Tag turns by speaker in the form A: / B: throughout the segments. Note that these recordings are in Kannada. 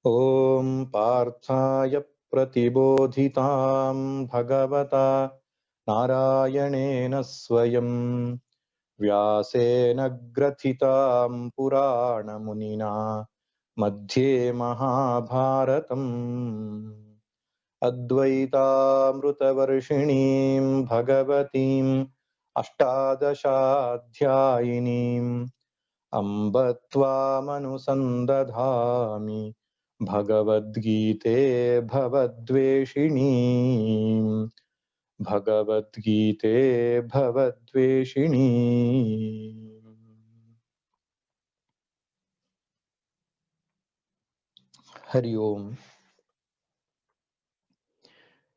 A: ॐ पार्थाय प्रतिबोधितां भगवता नारायणेन स्वयं व्यासेन ग्रथितां पुराणमुनिना मध्ये महाभारतम् अद्वैतामृतवर्षिणीं भगवतीम् अष्टादशाध्यायिनीम् अम्ब त्वामनुसन्दधामि भगवद्गीते भवद्वेषिणी भगवद्गीते भवद्वेषिणी। ಹರಿ ಓಂ.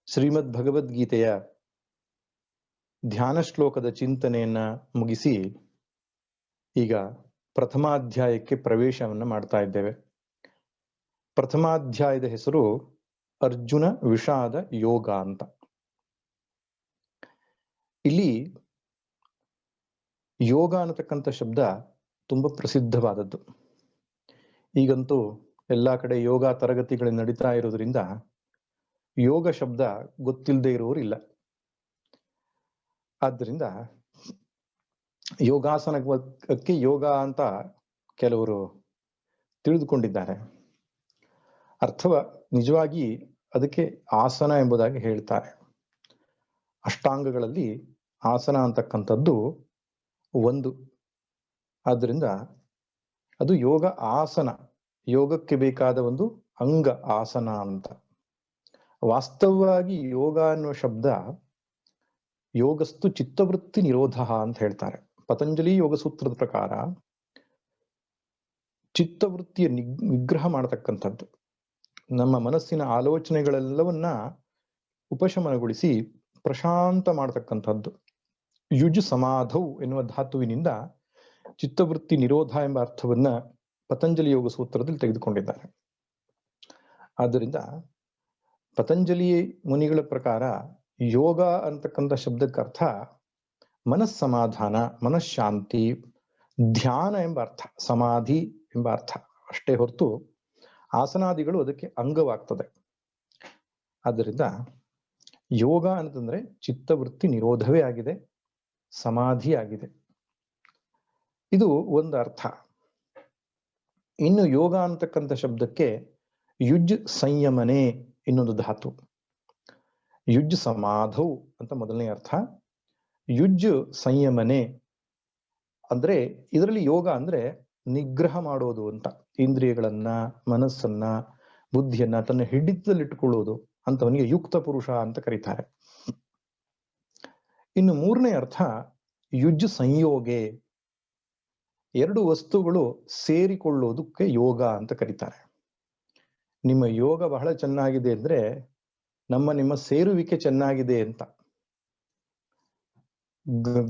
A: ಶ್ರೀಮದ್ ಭಗವದ್ಗೀತೆಯ ಧ್ಯಾನ ಶ್ಲೋಕದ ಚಿಂತನೆಯನ್ನ ಮುಗಿಸಿ ಈಗ ಪ್ರಥಮಾಧ್ಯಾಯಕ್ಕೆ ಪ್ರವೇಶವನ್ನು ಮಾಡ್ತಾ ಇದ್ದೇವೆ. ಪ್ರಥಮಾಧ್ಯಾಯದ ಹೆಸರು ಅರ್ಜುನ ವಿಷಾದ ಯೋಗ ಅಂತ. ಇಲ್ಲಿ ಯೋಗ ಅನ್ನತಕ್ಕಂಥ ಶಬ್ದ ತುಂಬಾ ಪ್ರಸಿದ್ಧವಾದದ್ದು. ಈಗಂತೂ ಎಲ್ಲಾ ಕಡೆ ಯೋಗ ತರಗತಿಗಳು ನಡೀತಾ ಇರೋದ್ರಿಂದ ಯೋಗ ಶಬ್ದ ಗೊತ್ತಿಲ್ಲದೆ ಇರೋರು ಇಲ್ಲ. ಆದ್ದರಿಂದ ಯೋಗಾಸನಕ್ಕೆ ಯೋಗ ಅಂತ ಕೆಲವರು ತಿಳಿದುಕೊಂಡಿದ್ದಾರೆ. ಅರ್ಥವ ನಿಜವಾಗಿ ಅದಕ್ಕೆ ಆಸನ ಎಂಬುದಾಗಿ ಹೇಳ್ತಾರೆ. ಅಷ್ಟಾಂಗಗಳಲ್ಲಿ ಆಸನ ಅಂತಕ್ಕಂಥದ್ದು ಒಂದು. ಆದ್ದರಿಂದ ಅದು ಯೋಗ ಆಸನ, ಯೋಗಕ್ಕೆ ಬೇಕಾದ ಒಂದು ಅಂಗ ಆಸನ ಅಂತ. ವಾಸ್ತವವಾಗಿ ಯೋಗ ಅನ್ನುವ ಶಬ್ದ ಯೋಗಸ್ತು ಚಿತ್ತವೃತ್ತಿ ನಿರೋಧ ಅಂತ ಹೇಳ್ತಾರೆ. ಪತಂಜಲಿ ಯೋಗ ಸೂತ್ರದ ಪ್ರಕಾರ ಚಿತ್ತವೃತ್ತಿಯ ನಿಗ್ರಹ ಮಾಡತಕ್ಕಂಥದ್ದು, ನಮ್ಮ ಮನಸ್ಸಿನ ಆಲೋಚನೆಗಳೆಲ್ಲವನ್ನ ಉಪಶಮನಗೊಳಿಸಿ ಪ್ರಶಾಂತ ಮಾಡತಕ್ಕಂಥದ್ದು. ಯುಜ್ ಸಮಾಧೌ ಎನ್ನುವ ಧಾತುವಿನಿಂದ ಚಿತ್ತವೃತ್ತಿ ನಿರೋಧ ಎಂಬ ಅರ್ಥವನ್ನ ಪತಂಜಲಿ ಯೋಗ ಸೂತ್ರದಲ್ಲಿ ತೆಗೆದುಕೊಂಡಿದ್ದಾರೆ. ಆದ್ದರಿಂದ ಪತಂಜಲಿ ಮುನಿಗಳ ಪ್ರಕಾರ ಯೋಗ ಅಂತಕ್ಕಂಥ ಶಬ್ದಕ್ಕೆ ಅರ್ಥ ಮನಸ್ಸಮಾಧಾನ, ಮನಃಶಾಂತಿ, ಧ್ಯಾನ ಎಂಬ ಅರ್ಥ, ಸಮಾಧಿ ಎಂಬ ಅರ್ಥ ಅಷ್ಟೇ ಹೊರತು ಆಸನಾದಿಗಳು ಅದಕ್ಕೆ ಅಂಗವಾಗ್ತದೆ. ಆದ್ದರಿಂದ ಯೋಗ ಅಂತಂದ್ರೆ ಚಿತ್ತವೃತ್ತಿ ನಿರೋಧವೇ ಆಗಿದೆ, ಸಮಾಧಿ ಆಗಿದೆ. ಇದು ಒಂದು ಅರ್ಥ. ಇನ್ನು ಯೋಗ ಅಂತಕ್ಕಂಥ ಶಬ್ದಕ್ಕೆ ಯುಜ್ ಸಂಯಮನೆ ಇನ್ನೊಂದು ಧಾತು. ಯುಜ್ ಸಮಾಧೌ ಅಂತ ಮೊದಲನೇ ಅರ್ಥ. ಯುಜ್ ಸಂಯಮನೆ ಅಂದ್ರೆ ಇದರಲ್ಲಿ ಯೋಗ ಅಂದ್ರೆ ನಿಗ್ರಹ ಮಾಡೋದು ಅಂತ. ಇಂದ್ರಿಯಗಳನ್ನ, ಮನಸ್ಸನ್ನ, ಬುದ್ಧಿಯನ್ನ ತನ್ನ ಹಿಡಿತದಲ್ಲಿಟ್ಟುಕೊಳ್ಳೋದು ಅಂತವನಿಗೆ ಯುಕ್ತ ಪುರುಷ ಅಂತ ಕರೀತಾರೆ. ಇನ್ನು ಮೂರನೇ ಅರ್ಥ ಯುಜ್ ಸಂಯೋಗೆ, ಎರಡು ವಸ್ತುಗಳು ಸೇರಿಕೊಳ್ಳೋದಕ್ಕೆ ಯೋಗ ಅಂತ ಕರೀತಾರೆ. ನಿಮ್ಮ ಯೋಗ ಬಹಳ ಚೆನ್ನಾಗಿದೆ ಅಂದ್ರೆ ನಿಮ್ಮ ಸೇರುವಿಕೆ ಚೆನ್ನಾಗಿದೆ ಅಂತ.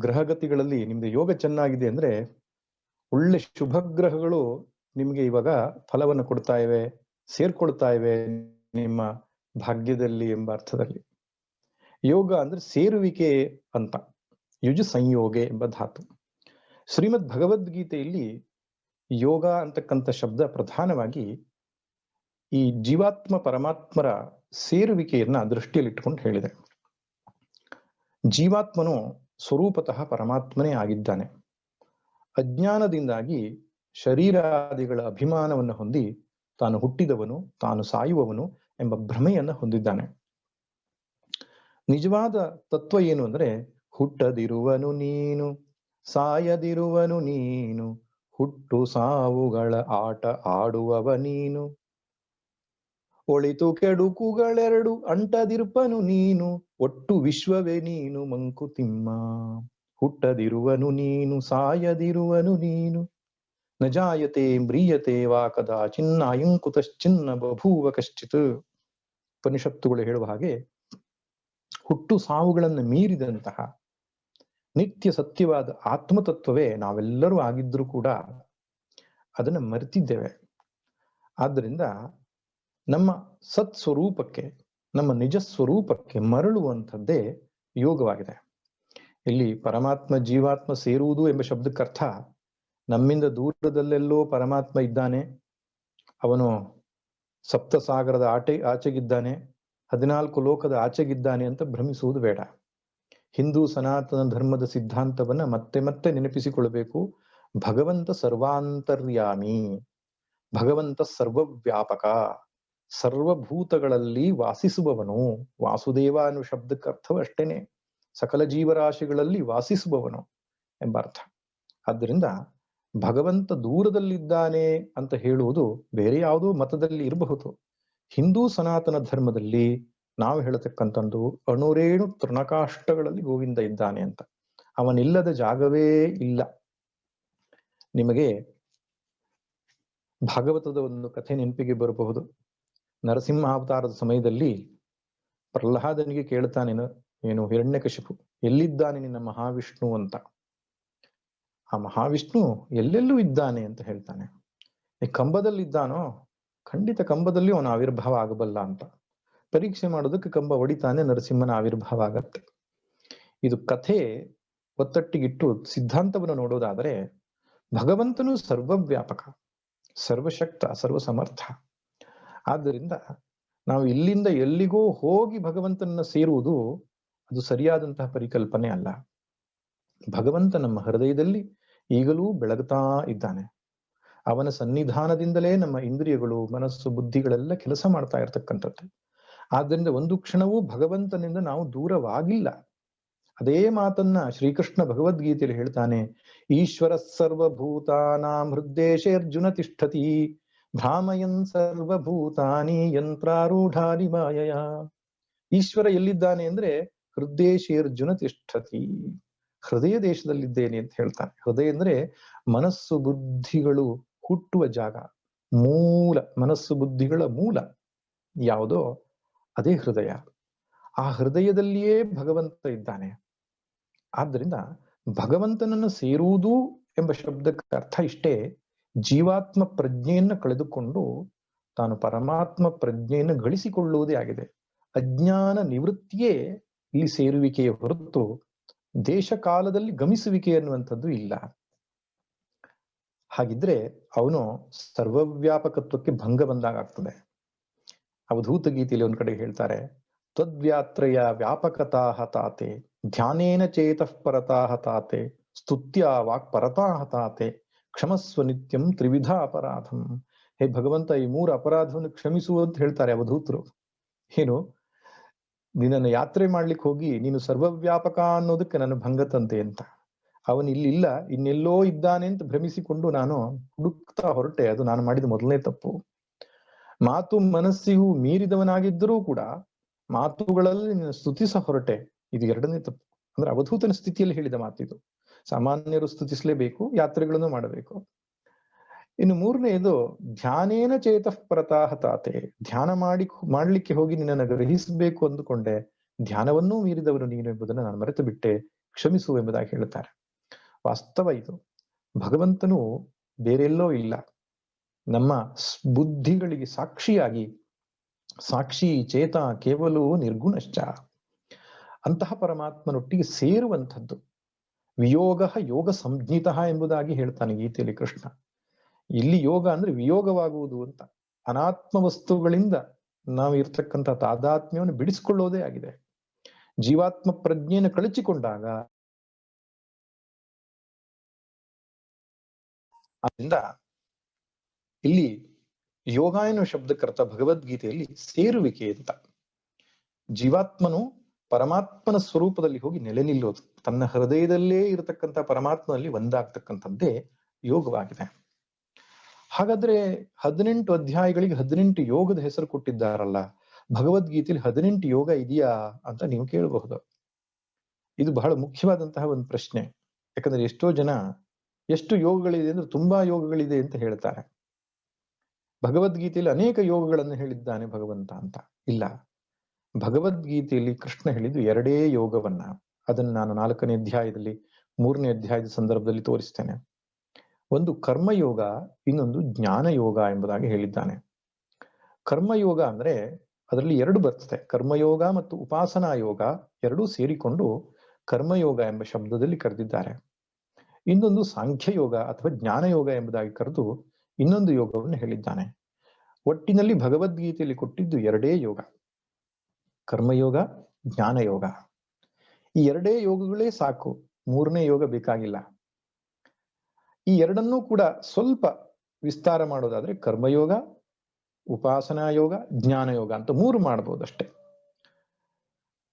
A: ಗ್ರಹಗತಿಗಳಲ್ಲಿ ನಿಮ್ದು ಯೋಗ ಚೆನ್ನಾಗಿದೆ ಅಂದ್ರೆ ಒಳ್ಳೆ ಶುಭ ಗ್ರಹಗಳು ನಿಮ್ಗೆ ಇವಾಗ ಫಲವನ್ನು ಕೊಡ್ತಾ ಇವೆ, ಸೇರ್ಕೊಳ್ತಾ ಇವೆ ನಿಮ್ಮ ಭಾಗ್ಯದಲ್ಲಿ ಎಂಬ ಅರ್ಥದಲ್ಲಿ. ಯೋಗ ಅಂದ್ರೆ ಸೇರುವಿಕೆ ಅಂತ. ಯುಜ್ ಸಂಯೋಗೆ ಎಂಬ ಧಾತು. ಶ್ರೀಮದ್ ಭಗವದ್ಗೀತೆಯಲ್ಲಿ ಯೋಗ ಅಂತಕ್ಕಂಥ ಶಬ್ದ ಪ್ರಧಾನವಾಗಿ ಈ ಜೀವಾತ್ಮ ಪರಮಾತ್ಮರ ಸೇರುವಿಕೆಯನ್ನ ದೃಷ್ಟಿಯಲ್ಲಿಟ್ಟುಕೊಂಡು ಹೇಳಿದೆ. ಜೀವಾತ್ಮನು ಸ್ವರೂಪತಃ ಪರಮಾತ್ಮನೇ ಆಗಿದ್ದಾನೆ. ಅಜ್ಞಾನದಿಂದಾಗಿ ಶರೀರಾದಿಗಳ ಅಭಿಮಾನವನ್ನು ಹೊಂದಿ ತಾನು ಹುಟ್ಟಿದವನು, ತಾನು ಸಾಯುವವನು ಎಂಬ ಭ್ರಮೆಯನ್ನ ಹೊಂದಿದ್ದಾನೆ. ನಿಜವಾದ ತತ್ವ ಏನು ಅಂದ್ರೆ ಹುಟ್ಟದಿರುವನು ನೀನು, ಸಾಯದಿರುವನು ನೀನು, ಹುಟ್ಟು ಸಾವುಗಳ ಆಟ ಆಡುವವ ನೀನು, ಒಳಿತು ಕೆಡುಕುಗಳೆರಡು ಅಂಟದಿರ್ಪನು ನೀನು, ಒಟ್ಟು ವಿಶ್ವವೇ ನೀನು ಮಂಕುತಿಮ್ಮ. ಹುಟ್ಟದಿರುವನು ನೀನು, ಸಾಯದಿರುವನು ನೀನು, ನ ಜಾಯತೆ ಮ್ರಿಯತೆ ವಾ ಕದಾಚಿನ್ನಾಯಂ ಕುತಶ್ಚಿನ್ನ ಬಭೂವ ಕಶ್ಚಿತ್. ಉಪನಿಷತ್ತುಗಳು ಹೇಳುವ ಹಾಗೆ ಹುಟ್ಟು ಸಾವುಗಳನ್ನು ಮೀರಿದಂತಹ ನಿತ್ಯ ಸತ್ಯವಾದ ಆತ್ಮತತ್ವವೇ ನಾವೆಲ್ಲರೂ ಆಗಿದ್ರೂ ಕೂಡ ಅದನ್ನ ಮರೆತಿದ್ದೇವೆ. ಆದ್ದರಿಂದ ನಮ್ಮ ಸತ್ ಸ್ವರೂಪಕ್ಕೆ, ನಮ್ಮ ನಿಜ ಸ್ವರೂಪಕ್ಕೆ ಮರಳುವಂಥದ್ದೇ ಯೋಗವಾಗಿದೆ. ಇಲ್ಲಿ ಪರಮಾತ್ಮ ಜೀವಾತ್ಮ ಸೇರುವುದು ಎಂಬ ಸಪ್ತಸಾಗರದ ಆಚೆಗಿದ್ದಾನೆ, 14 ಲೋಕದ ಆಚೆಗಿದ್ದಾನೆ ಅಂತ ಭ್ರಮಿಸುವುದು ಬೇಡ. ಹಿಂದೂ ಸನಾತನ ಧರ್ಮದ ಸಿದ್ಧಾಂತವನ್ನ ಮತ್ತೆ ಮತ್ತೆ ನೆನಪಿಸಿಕೊಳ್ಳಬೇಕು. ಭಗವಂತ ಸರ್ವಾಂತರ್ಯಾಮಿ, ಭಗವಂತ ಸರ್ವವ್ಯಾಪಕ, ಸರ್ವಭೂತಗಳಲ್ಲಿ ವಾಸಿಸುವವನು. ವಾಸುದೇವ ಅನ್ನುವ ಶಬ್ದಕ್ಕೆ ಅರ್ಥವು ಅಷ್ಟೇನೆ, ಸಕಲ ಜೀವರಾಶಿಗಳಲ್ಲಿ ವಾಸಿಸುವವನು ಎಂಬ ಅರ್ಥ. ಆದ್ದರಿಂದ ಭಗವಂತ ದೂರದಲ್ಲಿದ್ದಾನೆ ಅಂತ ಹೇಳುವುದು ಬೇರೆ ಯಾವುದೋ ಮತದಲ್ಲಿ ಇರಬಹುದು. ಹಿಂದೂ ಸನಾತನ ಧರ್ಮದಲ್ಲಿ ನಾವು ಹೇಳತಕ್ಕಂಥದ್ದು ಅಣುರೇಣು ತೃಣಕಾಷ್ಟಗಳಲ್ಲಿ ಗೋವಿಂದ ಇದ್ದಾನೆ ಅಂತ. ಅವನಿಲ್ಲದ ಜಾಗವೇ ಇಲ್ಲ. ನಿಮಗೆ ಭಾಗವತದ ಒಂದು ಕಥೆ ನೆನಪಿಗೆ ಬರಬಹುದು. ನರಸಿಂಹ ಅವತಾರದ ಸಮಯದಲ್ಲಿ ಪ್ರಹ್ಲಾದನಿಗೆ ಕೇಳ್ತಾನೆ, ಏನು ಹಿರಣ್ಯಕಶಿಪು, ಎಲ್ಲಿದ್ದಾನೆ ನಿನ್ನ ಮಹಾವಿಷ್ಣು ಅಂತ. ಆ ಮಹಾವಿಷ್ಣು ಎಲ್ಲೆಲ್ಲೂ ಇದ್ದಾನೆ ಅಂತ ಹೇಳ್ತಾನೆ. ಈ ಕಂಬದಲ್ಲಿದ್ದಾನೋ? ಖಂಡಿತ ಕಂಬದಲ್ಲಿ ಅವನ ಆವಿರ್ಭಾವ ಆಗಬಲ್ಲ ಅಂತ ಪರೀಕ್ಷೆ ಮಾಡೋದಕ್ಕೆ ಕಂಬ ಹೊಡಿತಾನೆ, ನರಸಿಂಹನ ಆವಿರ್ಭಾವ ಆಗತ್ತೆ. ಇದು ಕಥೆ ಒತ್ತಟ್ಟಿಗಿಟ್ಟು ಸಿದ್ಧಾಂತವನ್ನು ನೋಡೋದಾದರೆ ಭಗವಂತನು ಸರ್ವವ್ಯಾಪಕ, ಸರ್ವಶಕ್ತ, ಸರ್ವಸಮರ್ಥ. ಆದ್ದರಿಂದ ನಾವು ಇಲ್ಲಿಂದ ಎಲ್ಲಿಗೋ ಹೋಗಿ ಭಗವಂತನನ್ನ ಸೇರುವುದು ಅದು ಸರಿಯಾದಂತಹ ಪರಿಕಲ್ಪನೆ ಅಲ್ಲ. ಭಗವಂತ ನಮ್ಮ ಹೃದಯದಲ್ಲಿ ಈಗಲೂ ಬೆಳಗುತ್ತಾ ಇದ್ದಾನೆ. ಅವನ ಸನ್ನಿಧಾನದಿಂದಲೇ ನಮ್ಮ ಇಂದ್ರಿಯಗಳು, ಮನಸ್ಸು, ಬುದ್ಧಿಗಳೆಲ್ಲ ಕೆಲಸ ಮಾಡ್ತಾ ಇರ್ತಕ್ಕಂಥದ್ದು. ಆದ್ದರಿಂದ ಒಂದು ಕ್ಷಣವೂ ಭಗವಂತನಿಂದ ನಾವು ದೂರವಾಗಿಲ್ಲ. ಅದೇ ಮಾತನ್ನ ಶ್ರೀಕೃಷ್ಣ ಭಗವದ್ಗೀತೆಯಲ್ಲಿ ಹೇಳ್ತಾನೆ, ಈಶ್ವರ ಸರ್ವಭೂತಾನಾಂ ಹೃದ್ದೇಶೇರ್ಜುನ ತಿಷ್ಠತಿ ಭ್ರಾಮಯನ್ ಸರ್ವಭೂತಾನಿ ಯಂತ್ರಾರೂಢಾನಿ ಮಾಯಯ. ಈಶ್ವರ ಎಲ್ಲಿದ್ದಾನೆ ಅಂದ್ರೆ ಹೃದ್ದೇಶೇರ್ಜುನ ತಿಷ್ಠತಿ, ಹೃದಯ ದೇಶದಲ್ಲಿದ್ದೇನೆ ಅಂತ ಹೇಳ್ತಾನೆ. ಹೃದಯ ಅಂದ್ರೆ ಮನಸ್ಸು ಬುದ್ಧಿಗಳು ಹುಟ್ಟುವ ಜಾಗ, ಮೂಲ. ಮನಸ್ಸು ಬುದ್ಧಿಗಳ ಮೂಲ ಯಾವುದೋ ಅದೇ ಹೃದಯ. ಆ ಹೃದಯದಲ್ಲಿಯೇ ಭಗವಂತ ಇದ್ದಾನೆ. ಆದ್ದರಿಂದ ಭಗವಂತನನ್ನು ಸೇರುವುದು ಎಂಬ ಶಬ್ದಕ್ಕೆ ಅರ್ಥ ಇಷ್ಟೇ, ಜೀವಾತ್ಮ ಪ್ರಜ್ಞೆಯನ್ನು ಕಳೆದುಕೊಂಡು ತಾನು ಪರಮಾತ್ಮ ಪ್ರಜ್ಞೆಯನ್ನು ಗಳಿಸಿಕೊಳ್ಳುವುದೇ ಆಗಿದೆ. ಅಜ್ಞಾನ ನಿವೃತ್ತಿಯೇ ಇಲ್ಲಿ ಸೇರುವಿಕೆಯ ಹೊರತು ದೇಶ ಕಾಲದಲ್ಲಿ ಗಮಿಸುವಿಕೆ ಅನ್ನುವಂಥದ್ದು ಇಲ್ಲ. ಹಾಗಿದ್ರೆ ಅವನು ಸರ್ವವ್ಯಾಪಕತ್ವಕ್ಕೆ ಭಂಗ ಬಂದಾಗ ಆಗ್ತದೆ. ಅವಧೂತ ಗೀತೆಯಲ್ಲಿ ಒಂದ್ ಕಡೆ ಹೇಳ್ತಾರೆ, ತ್ವದ್ವ್ಯಾತ್ರಯ ವ್ಯಾಪಕತಾಹ ತಾತೆ ಧ್ಯಾನೇನ ಚೇತಃ ಪರತಾಹ ತಾತೆ ಸ್ತುತ್ಯ ವಾಕ್ ಪರತಾಹ ತಾತೆ ಕ್ಷಮಸ್ವ ನಿತ್ಯಂ ತ್ರಿವಿಧ ಅಪರಾಧಂ. ಹೇ ಭಗವಂತ, ಈ 3 ಅಪರಾಧವನ್ನು ಕ್ಷಮಿಸು ಅಂತ ಹೇಳ್ತಾರೆ ಅವಧೂತರು. ಏನು, ನಿನ್ನನ್ನು ಯಾತ್ರೆ ಮಾಡ್ಲಿಕ್ಕೆ ಹೋಗಿ ನೀನು ಸರ್ವವ್ಯಾಪಕ ಅನ್ನೋದಕ್ಕೆ ನನ್ನ ಭಂಗ ತಂದೆ ಅಂತ. ಅವನು ಇಲ್ಲಿಲ್ಲ, ಇನ್ನೆಲ್ಲೋ ಇದ್ದಾನೆ ಅಂತ ಭ್ರಮಿಸಿಕೊಂಡು ನಾನು ಹುಡುಕ್ತಾ ಹೊರಟೆ. ಅದು ನಾನು ಮಾಡಿದ ಮೊದಲನೇ ತಪ್ಪು. ಮಾತು ಮನಸ್ಸಿಗೂ ಮೀರಿದವನಾಗಿದ್ದರೂ ಕೂಡ ಮಾತುಗಳಲ್ಲಿ ನೀನು ಸ್ತುತಿಸ ಹೊರಟೆ, ಇದು 2ನೇ ತಪ್ಪು. ಅಂದ್ರೆ ಅವಧೂತನ ಸ್ಥಿತಿಯಲ್ಲಿ ಹೇಳಿದ ಮಾತಿದು. ಸಾಮಾನ್ಯರು ಸ್ತುತಿಸಲೇಬೇಕು, ಯಾತ್ರೆಗಳನ್ನು ಮಾಡಬೇಕು. ಇನ್ನು 3ನೇದು ಧ್ಯಾನೇನ ಚೇತಃ ಪರತಾಹ ತಾತೆ. ಧ್ಯಾನ ಮಾಡ್ಲಿಕ್ಕೆ ಹೋಗಿ ನಿನ್ನನ್ನು ಗ್ರಹಿಸಬೇಕು ಅಂದುಕೊಂಡೆ, ಧ್ಯಾನವನ್ನೂ ಮೀರಿದವನು ನೀನು ಎಂಬುದನ್ನು ನಾನು ಮರೆತು ಬಿಟ್ಟೆ, ಕ್ಷಮಿಸು ಎಂಬುದಾಗಿ ಹೇಳುತ್ತಾರೆ. ವಾಸ್ತವ ಇದು. ಭಗವಂತನು ಬೇರೆಲ್ಲೋ ಇಲ್ಲ, ನಮ್ಮ ಬುದ್ಧಿಗಳಿಗೆ ಸಾಕ್ಷಿಯಾಗಿ, ಸಾಕ್ಷಿ ಚೇತ ಕೇವಲೋ ನಿರ್ಗುಣಶ್ಚ, ಅಂತಹ ಪರಮಾತ್ಮನೊಟ್ಟಿಗೆ ಸೇರುವಂಥದ್ದು. ವಿಯೋಗ ಯೋಗ ಸಂಜ್ಞಿತ ಎಂಬುದಾಗಿ ಹೇಳ್ತಾನೆ ಗೀತೆಯಲ್ಲಿ ಕೃಷ್ಣ. ಇಲ್ಲಿ ಯೋಗ ಅಂದ್ರೆ ವಿಯೋಗವಾಗುವುದು ಅಂತ. ಅನಾತ್ಮ ವಸ್ತುಗಳಿಂದ ನಾವು ಇರ್ತಕ್ಕಂಥ ತಾದಾತ್ಮ್ಯವನ್ನು ಬಿಡಿಸಿಕೊಳ್ಳೋದೇ ಆಗಿದೆ. ಜೀವಾತ್ಮ ಪ್ರಜ್ಞೆಯನ್ನು ಕಳಚಿಕೊಂಡಾಗ, ಆದ್ದರಿಂದ ಇಲ್ಲಿ ಯೋಗ ಎನ್ನುವ ಶಬ್ದಕ್ಕರ್ಥ ಭಗವದ್ಗೀತೆಯಲ್ಲಿ ಸೇರುವಿಕೆ ಅಂತ. ಜೀವಾತ್ಮನು ಪರಮಾತ್ಮನ ಸ್ವರೂಪದಲ್ಲಿ ಹೋಗಿ ನೆಲೆ ನಿಲ್ಲೋದು, ತನ್ನ ಹೃದಯದಲ್ಲೇ ಇರತಕ್ಕಂಥ ಪರಮಾತ್ಮನಲ್ಲಿ ಒಂದಾಗ್ತಕ್ಕಂಥದ್ದೇ ಯೋಗವಾಗಿದೆ. ಹಾಗಾದ್ರೆ 18 ಅಧ್ಯಾಯಗಳಿಗೆ 18 ಯೋಗದ ಹೆಸರು ಕೊಟ್ಟಿದ್ದಾರಲ್ಲ, ಭಗವದ್ಗೀತೆಯಲ್ಲಿ 18 ಯೋಗ ಇದೆಯಾ ಅಂತ ನೀವು ಕೇಳಬಹುದು. ಇದು ಬಹಳ ಮುಖ್ಯವಾದಂತಹ ಒಂದು ಪ್ರಶ್ನೆ. ಯಾಕಂದ್ರೆ ಎಷ್ಟೋ ಜನ ಎಷ್ಟು ಯೋಗಗಳಿದೆ ಅಂದ್ರೆ ತುಂಬಾ ಯೋಗಗಳಿದೆ ಅಂತ ಹೇಳ್ತಾರೆ. ಭಗವದ್ಗೀತೆಯಲ್ಲಿ ಅನೇಕ ಯೋಗಗಳನ್ನು ಹೇಳಿದ್ದಾನೆ ಭಗವಂತ ಅಂತ ಇಲ್ಲ. ಭಗವದ್ಗೀತೆಯಲ್ಲಿ ಕೃಷ್ಣ ಹೇಳಿದ್ದು 2 ಯೋಗವನ್ನ. ಅದನ್ನು ನಾನು 4ನೇ ಅಧ್ಯಾಯದಲ್ಲಿ 3ನೇ ಅಧ್ಯಾಯದ ಸಂದರ್ಭದಲ್ಲಿ ತೋರಿಸ್ತೇನೆ. ಒಂದು ಕರ್ಮಯೋಗ, ಇನ್ನೊಂದು ಜ್ಞಾನ ಯೋಗ ಎಂಬುದಾಗಿ ಹೇಳಿದ್ದಾನೆ. ಕರ್ಮಯೋಗ ಅಂದ್ರೆ ಅದರಲ್ಲಿ 2 ಬರ್ತದೆ, ಕರ್ಮಯೋಗ ಮತ್ತು ಉಪಾಸನಾ ಯೋಗ ಎರಡೂ ಸೇರಿಕೊಂಡು ಕರ್ಮಯೋಗ ಎಂಬ ಶಬ್ದದಲ್ಲಿ ಕರೆದಿದ್ದಾರೆ. ಇನ್ನೊಂದು ಸಾಂಖ್ಯ ಯೋಗ ಅಥವಾ ಜ್ಞಾನ ಯೋಗ ಎಂಬುದಾಗಿ ಕರೆದು ಇನ್ನೊಂದು ಯೋಗವನ್ನು ಹೇಳಿದ್ದಾನೆ. ಒಟ್ಟಿನಲ್ಲಿ ಭಗವದ್ಗೀತೆಯಲ್ಲಿ ಕೊಟ್ಟಿದ್ದು ಎರಡೇ ಯೋಗ, ಕರ್ಮಯೋಗ, ಜ್ಞಾನಯೋಗ. ಈ ಎರಡೇ ಯೋಗಗಳೇ ಸಾಕು, ಮೂರನೇ ಯೋಗ ಬೇಕಾಗಿಲ್ಲ. ಈ ಎರಡನ್ನೂ ಕೂಡ ಸ್ವಲ್ಪ ವಿಸ್ತಾರ ಮಾಡೋದಾದ್ರೆ ಕರ್ಮಯೋಗ, ಉಪಾಸನಾ ಯೋಗ, ಜ್ಞಾನಯೋಗ ಅಂತ ಮೂರು ಮಾಡಬಹುದಷ್ಟೇ.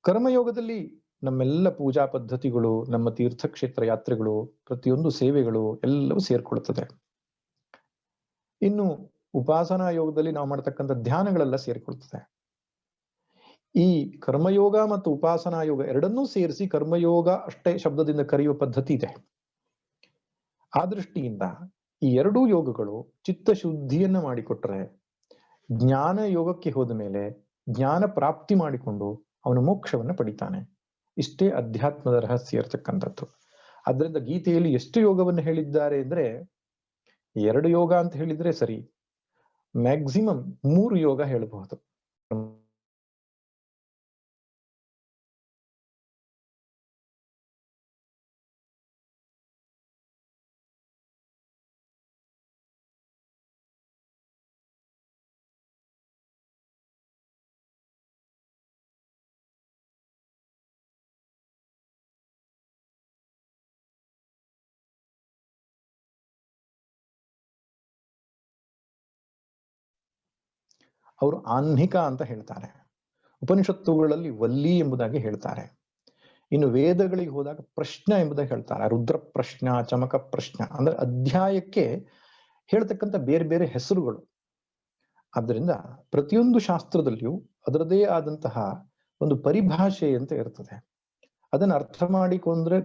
A: ಕರ್ಮಯೋಗದಲ್ಲಿ ನಮ್ಮೆಲ್ಲ ಪೂಜಾ ಪದ್ಧತಿಗಳು, ನಮ್ಮ ತೀರ್ಥಕ್ಷೇತ್ರ ಯಾತ್ರೆಗಳು, ಪ್ರತಿಯೊಂದು ಸೇವೆಗಳು ಎಲ್ಲವೂ ಸೇರ್ಕೊಳ್ತದೆ. ಇನ್ನು ಉಪಾಸನಾ ಯೋಗದಲ್ಲಿ ನಾವು ಮಾಡ್ತಕ್ಕಂಥ ಧ್ಯಾನಗಳೆಲ್ಲ ಸೇರ್ಕೊಳ್ತದೆ. ಈ ಕರ್ಮಯೋಗ ಮತ್ತು ಉಪಾಸನಾ ಯೋಗ ಎರಡನ್ನೂ ಸೇರಿಸಿ ಕರ್ಮಯೋಗ ಅಷ್ಟೇ ಶಬ್ದದಿಂದ ಕರೆಯುವ ಪದ್ಧತಿ ಇದೆ. ಆ ದೃಷ್ಟಿಯಿಂದ ಈ ಎರಡೂ ಯೋಗಗಳು ಚಿತ್ತಶುದ್ಧಿಯನ್ನ ಮಾಡಿಕೊಟ್ರೆ, ಜ್ಞಾನ ಯೋಗಕ್ಕೆ ಹೋದ ಮೇಲೆ ಜ್ಞಾನ ಪ್ರಾಪ್ತಿ ಮಾಡಿಕೊಂಡು ಅವನು ಮೋಕ್ಷವನ್ನ ಪಡಿತಾನೆ. ಇಷ್ಟೇ ಅಧ್ಯಾತ್ಮದ ರಹಸ್ಯ ಇರತಕ್ಕಂಥದ್ದು. ಅದರಿಂದ ಗೀತೆಯಲ್ಲಿ ಎಷ್ಟು ಯೋಗವನ್ನು ಹೇಳಿದ್ದಾರೆ ಅಂದ್ರೆ, 2 ಯೋಗ ಅಂತ ಹೇಳಿದ್ರೆ ಸರಿ, ಮ್ಯಾಕ್ಸಿಮಮ್ 3 ಯೋಗ ಹೇಳಬಹುದು. ಅವರು ಆಹ್ನಿಕ ಅಂತ ಹೇಳ್ತಾರೆ. ಉಪನಿಷತ್ತುಗಳಲ್ಲಿ ವಲ್ಲಿ ಎಂಬುದಾಗಿ ಹೇಳ್ತಾರೆ. ಇನ್ನು ವೇದಗಳಿಗೆ ಹೋದಾಗ ಪ್ರಶ್ನ ಎಂಬುದಾಗಿ ಹೇಳ್ತಾರೆ. ರುದ್ರ ಪ್ರಶ್ನ, ಚಮಕ ಪ್ರಶ್ನ ಅಂದ್ರೆ ಅಧ್ಯಾಯಕ್ಕೆ ಹೇಳ್ತಕ್ಕಂಥ ಬೇರೆ ಬೇರೆ ಹೆಸರುಗಳು. ಆದ್ದರಿಂದ ಪ್ರತಿಯೊಂದು ಶಾಸ್ತ್ರದಲ್ಲಿಯೂ ಅದರದೇ ಆದಂತಹ ಒಂದು ಪರಿಭಾಷೆ ಅಂತ ಇರ್ತದೆ. ಅದನ್ನು ಅರ್ಥ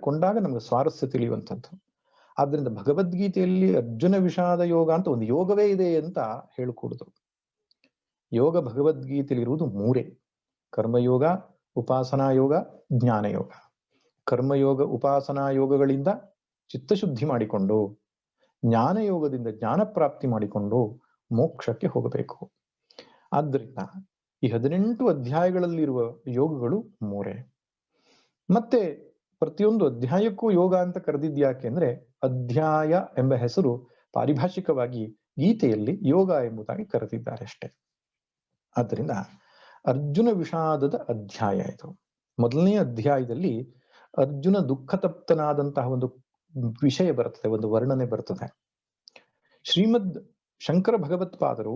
A: ಕೊಂಡಾಗ ನಮ್ಗೆ ಸ್ವಾರಸ್ಯ ತಿಳಿಯುವಂಥದ್ದು. ಆದ್ರಿಂದ ಭಗವದ್ಗೀತೆಯಲ್ಲಿ ಅರ್ಜುನ ವಿಷಾದ ಯೋಗ ಅಂತ ಒಂದು ಯೋಗವೇ ಇದೆ ಅಂತ ಹೇಳ್ಕೊಡುದು. ಯೋಗ ಭಗವದ್ಗೀತೆಯಲ್ಲಿರುವುದು 3: ಕರ್ಮಯೋಗ, ಉಪಾಸನಾ ಯೋಗ, ಜ್ಞಾನಯೋಗ. ಕರ್ಮಯೋಗ, ಉಪಾಸನಾ ಯೋಗಗಳಿಂದ ಚಿತ್ತಶುದ್ಧಿ ಮಾಡಿಕೊಂಡು, ಜ್ಞಾನಯೋಗದಿಂದ ಜ್ಞಾನ ಪ್ರಾಪ್ತಿ ಮಾಡಿಕೊಂಡು ಮೋಕ್ಷಕ್ಕೆ ಹೋಗಬೇಕು. ಆದ್ದರಿಂದ ಈ 18 ಅಧ್ಯಾಯಗಳಲ್ಲಿರುವ ಯೋಗಗಳು 3. ಮತ್ತೆ ಪ್ರತಿಯೊಂದು ಅಧ್ಯಾಯಕ್ಕೂ ಯೋಗ ಅಂತ ಕರೆದಿದ್ಯಾಕೆ ಅಂದ್ರೆ, ಅಧ್ಯಾಯ ಎಂಬ ಹೆಸರು ಪಾರಿಭಾಷಿಕವಾಗಿ ಗೀತೆಯಲ್ಲಿ ಯೋಗ ಎಂಬುದಾಗಿ ಕರೆದಿದ್ದಾರೆ ಅಷ್ಟೇ. ಆದ್ದರಿಂದ ಅರ್ಜುನ ವಿಷಾದದ ಅಧ್ಯಾಯ ಇದು. ಮೊದಲನೇ ಅಧ್ಯಾಯದಲ್ಲಿ ಅರ್ಜುನ ದುಃಖತಪ್ತನಾದಂತಹ ಒಂದು ವಿಷಯ ಬರ್ತದೆ, ಒಂದು ವರ್ಣನೆ ಬರ್ತದೆ. ಶ್ರೀಮದ್ ಶಂಕರ ಭಗವತ್ಪಾದರು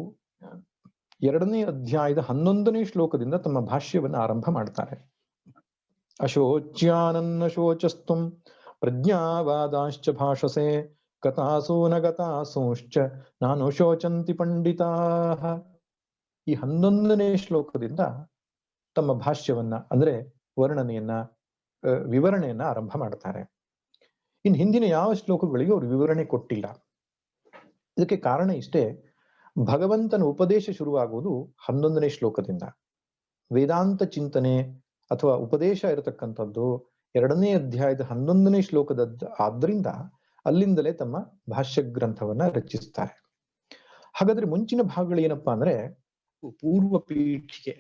A: 2ನೇ ಅಧ್ಯಾಯದ 11ನೇ ಶ್ಲೋಕದಿಂದ ತಮ್ಮ ಭಾಷ್ಯವನ್ನು ಆರಂಭ ಮಾಡ್ತಾರೆ. ಅಶೋಚ್ಯಾನನ್ನ ಶೋಚಸ್ತುಂ ಪ್ರಜ್ಞಾವಾದಾಶ್ಚ ಭಾಷಸೆ ಕಥಾಸು ನ ಗತಾಸೂಶ್ಚ ನಾನು ಶೋಚಂತಿ ಪಂಡಿತಾಃ. ಈ 11ನೇ ಶ್ಲೋಕದಿಂದ ತಮ್ಮ ಭಾಷ್ಯವನ್ನ ಅಂದ್ರೆ ವರ್ಣನೆಯನ್ನ, ವಿವರಣೆಯನ್ನ ಆರಂಭ ಮಾಡ್ತಾರೆ. ಇನ್ನು ಹಿಂದಿನ ಯಾವ ಶ್ಲೋಕಗಳಿಗೂ ಅವರು ವಿವರಣೆ ಕೊಟ್ಟಿಲ್ಲ. ಇದಕ್ಕೆ ಕಾರಣ ಇಷ್ಟೇ, ಭಗವಂತನ ಉಪದೇಶ ಶುರುವಾಗುವುದು 11ನೇ ಶ್ಲೋಕದಿಂದ. ವೇದಾಂತ ಚಿಂತನೆ ಅಥವಾ ಉಪದೇಶ ಇರತಕ್ಕಂಥದ್ದು 2ನೇ ಅಧ್ಯಾಯದ 11ನೇ ಶ್ಲೋಕದ ಆದ್ರಿಂದ ಅಲ್ಲಿಂದಲೇ ತಮ್ಮ ಭಾಷ್ಯ ಗ್ರಂಥವನ್ನ ರಚಿಸ್ತಾರೆ. ಹಾಗಾದ್ರೆ ಮುಂಚಿನ ಭಾಗಗಳು ಏನಪ್ಪಾ ಅಂದ್ರೆ ಪೂರ್ವ ಪೀಠಿಕೆ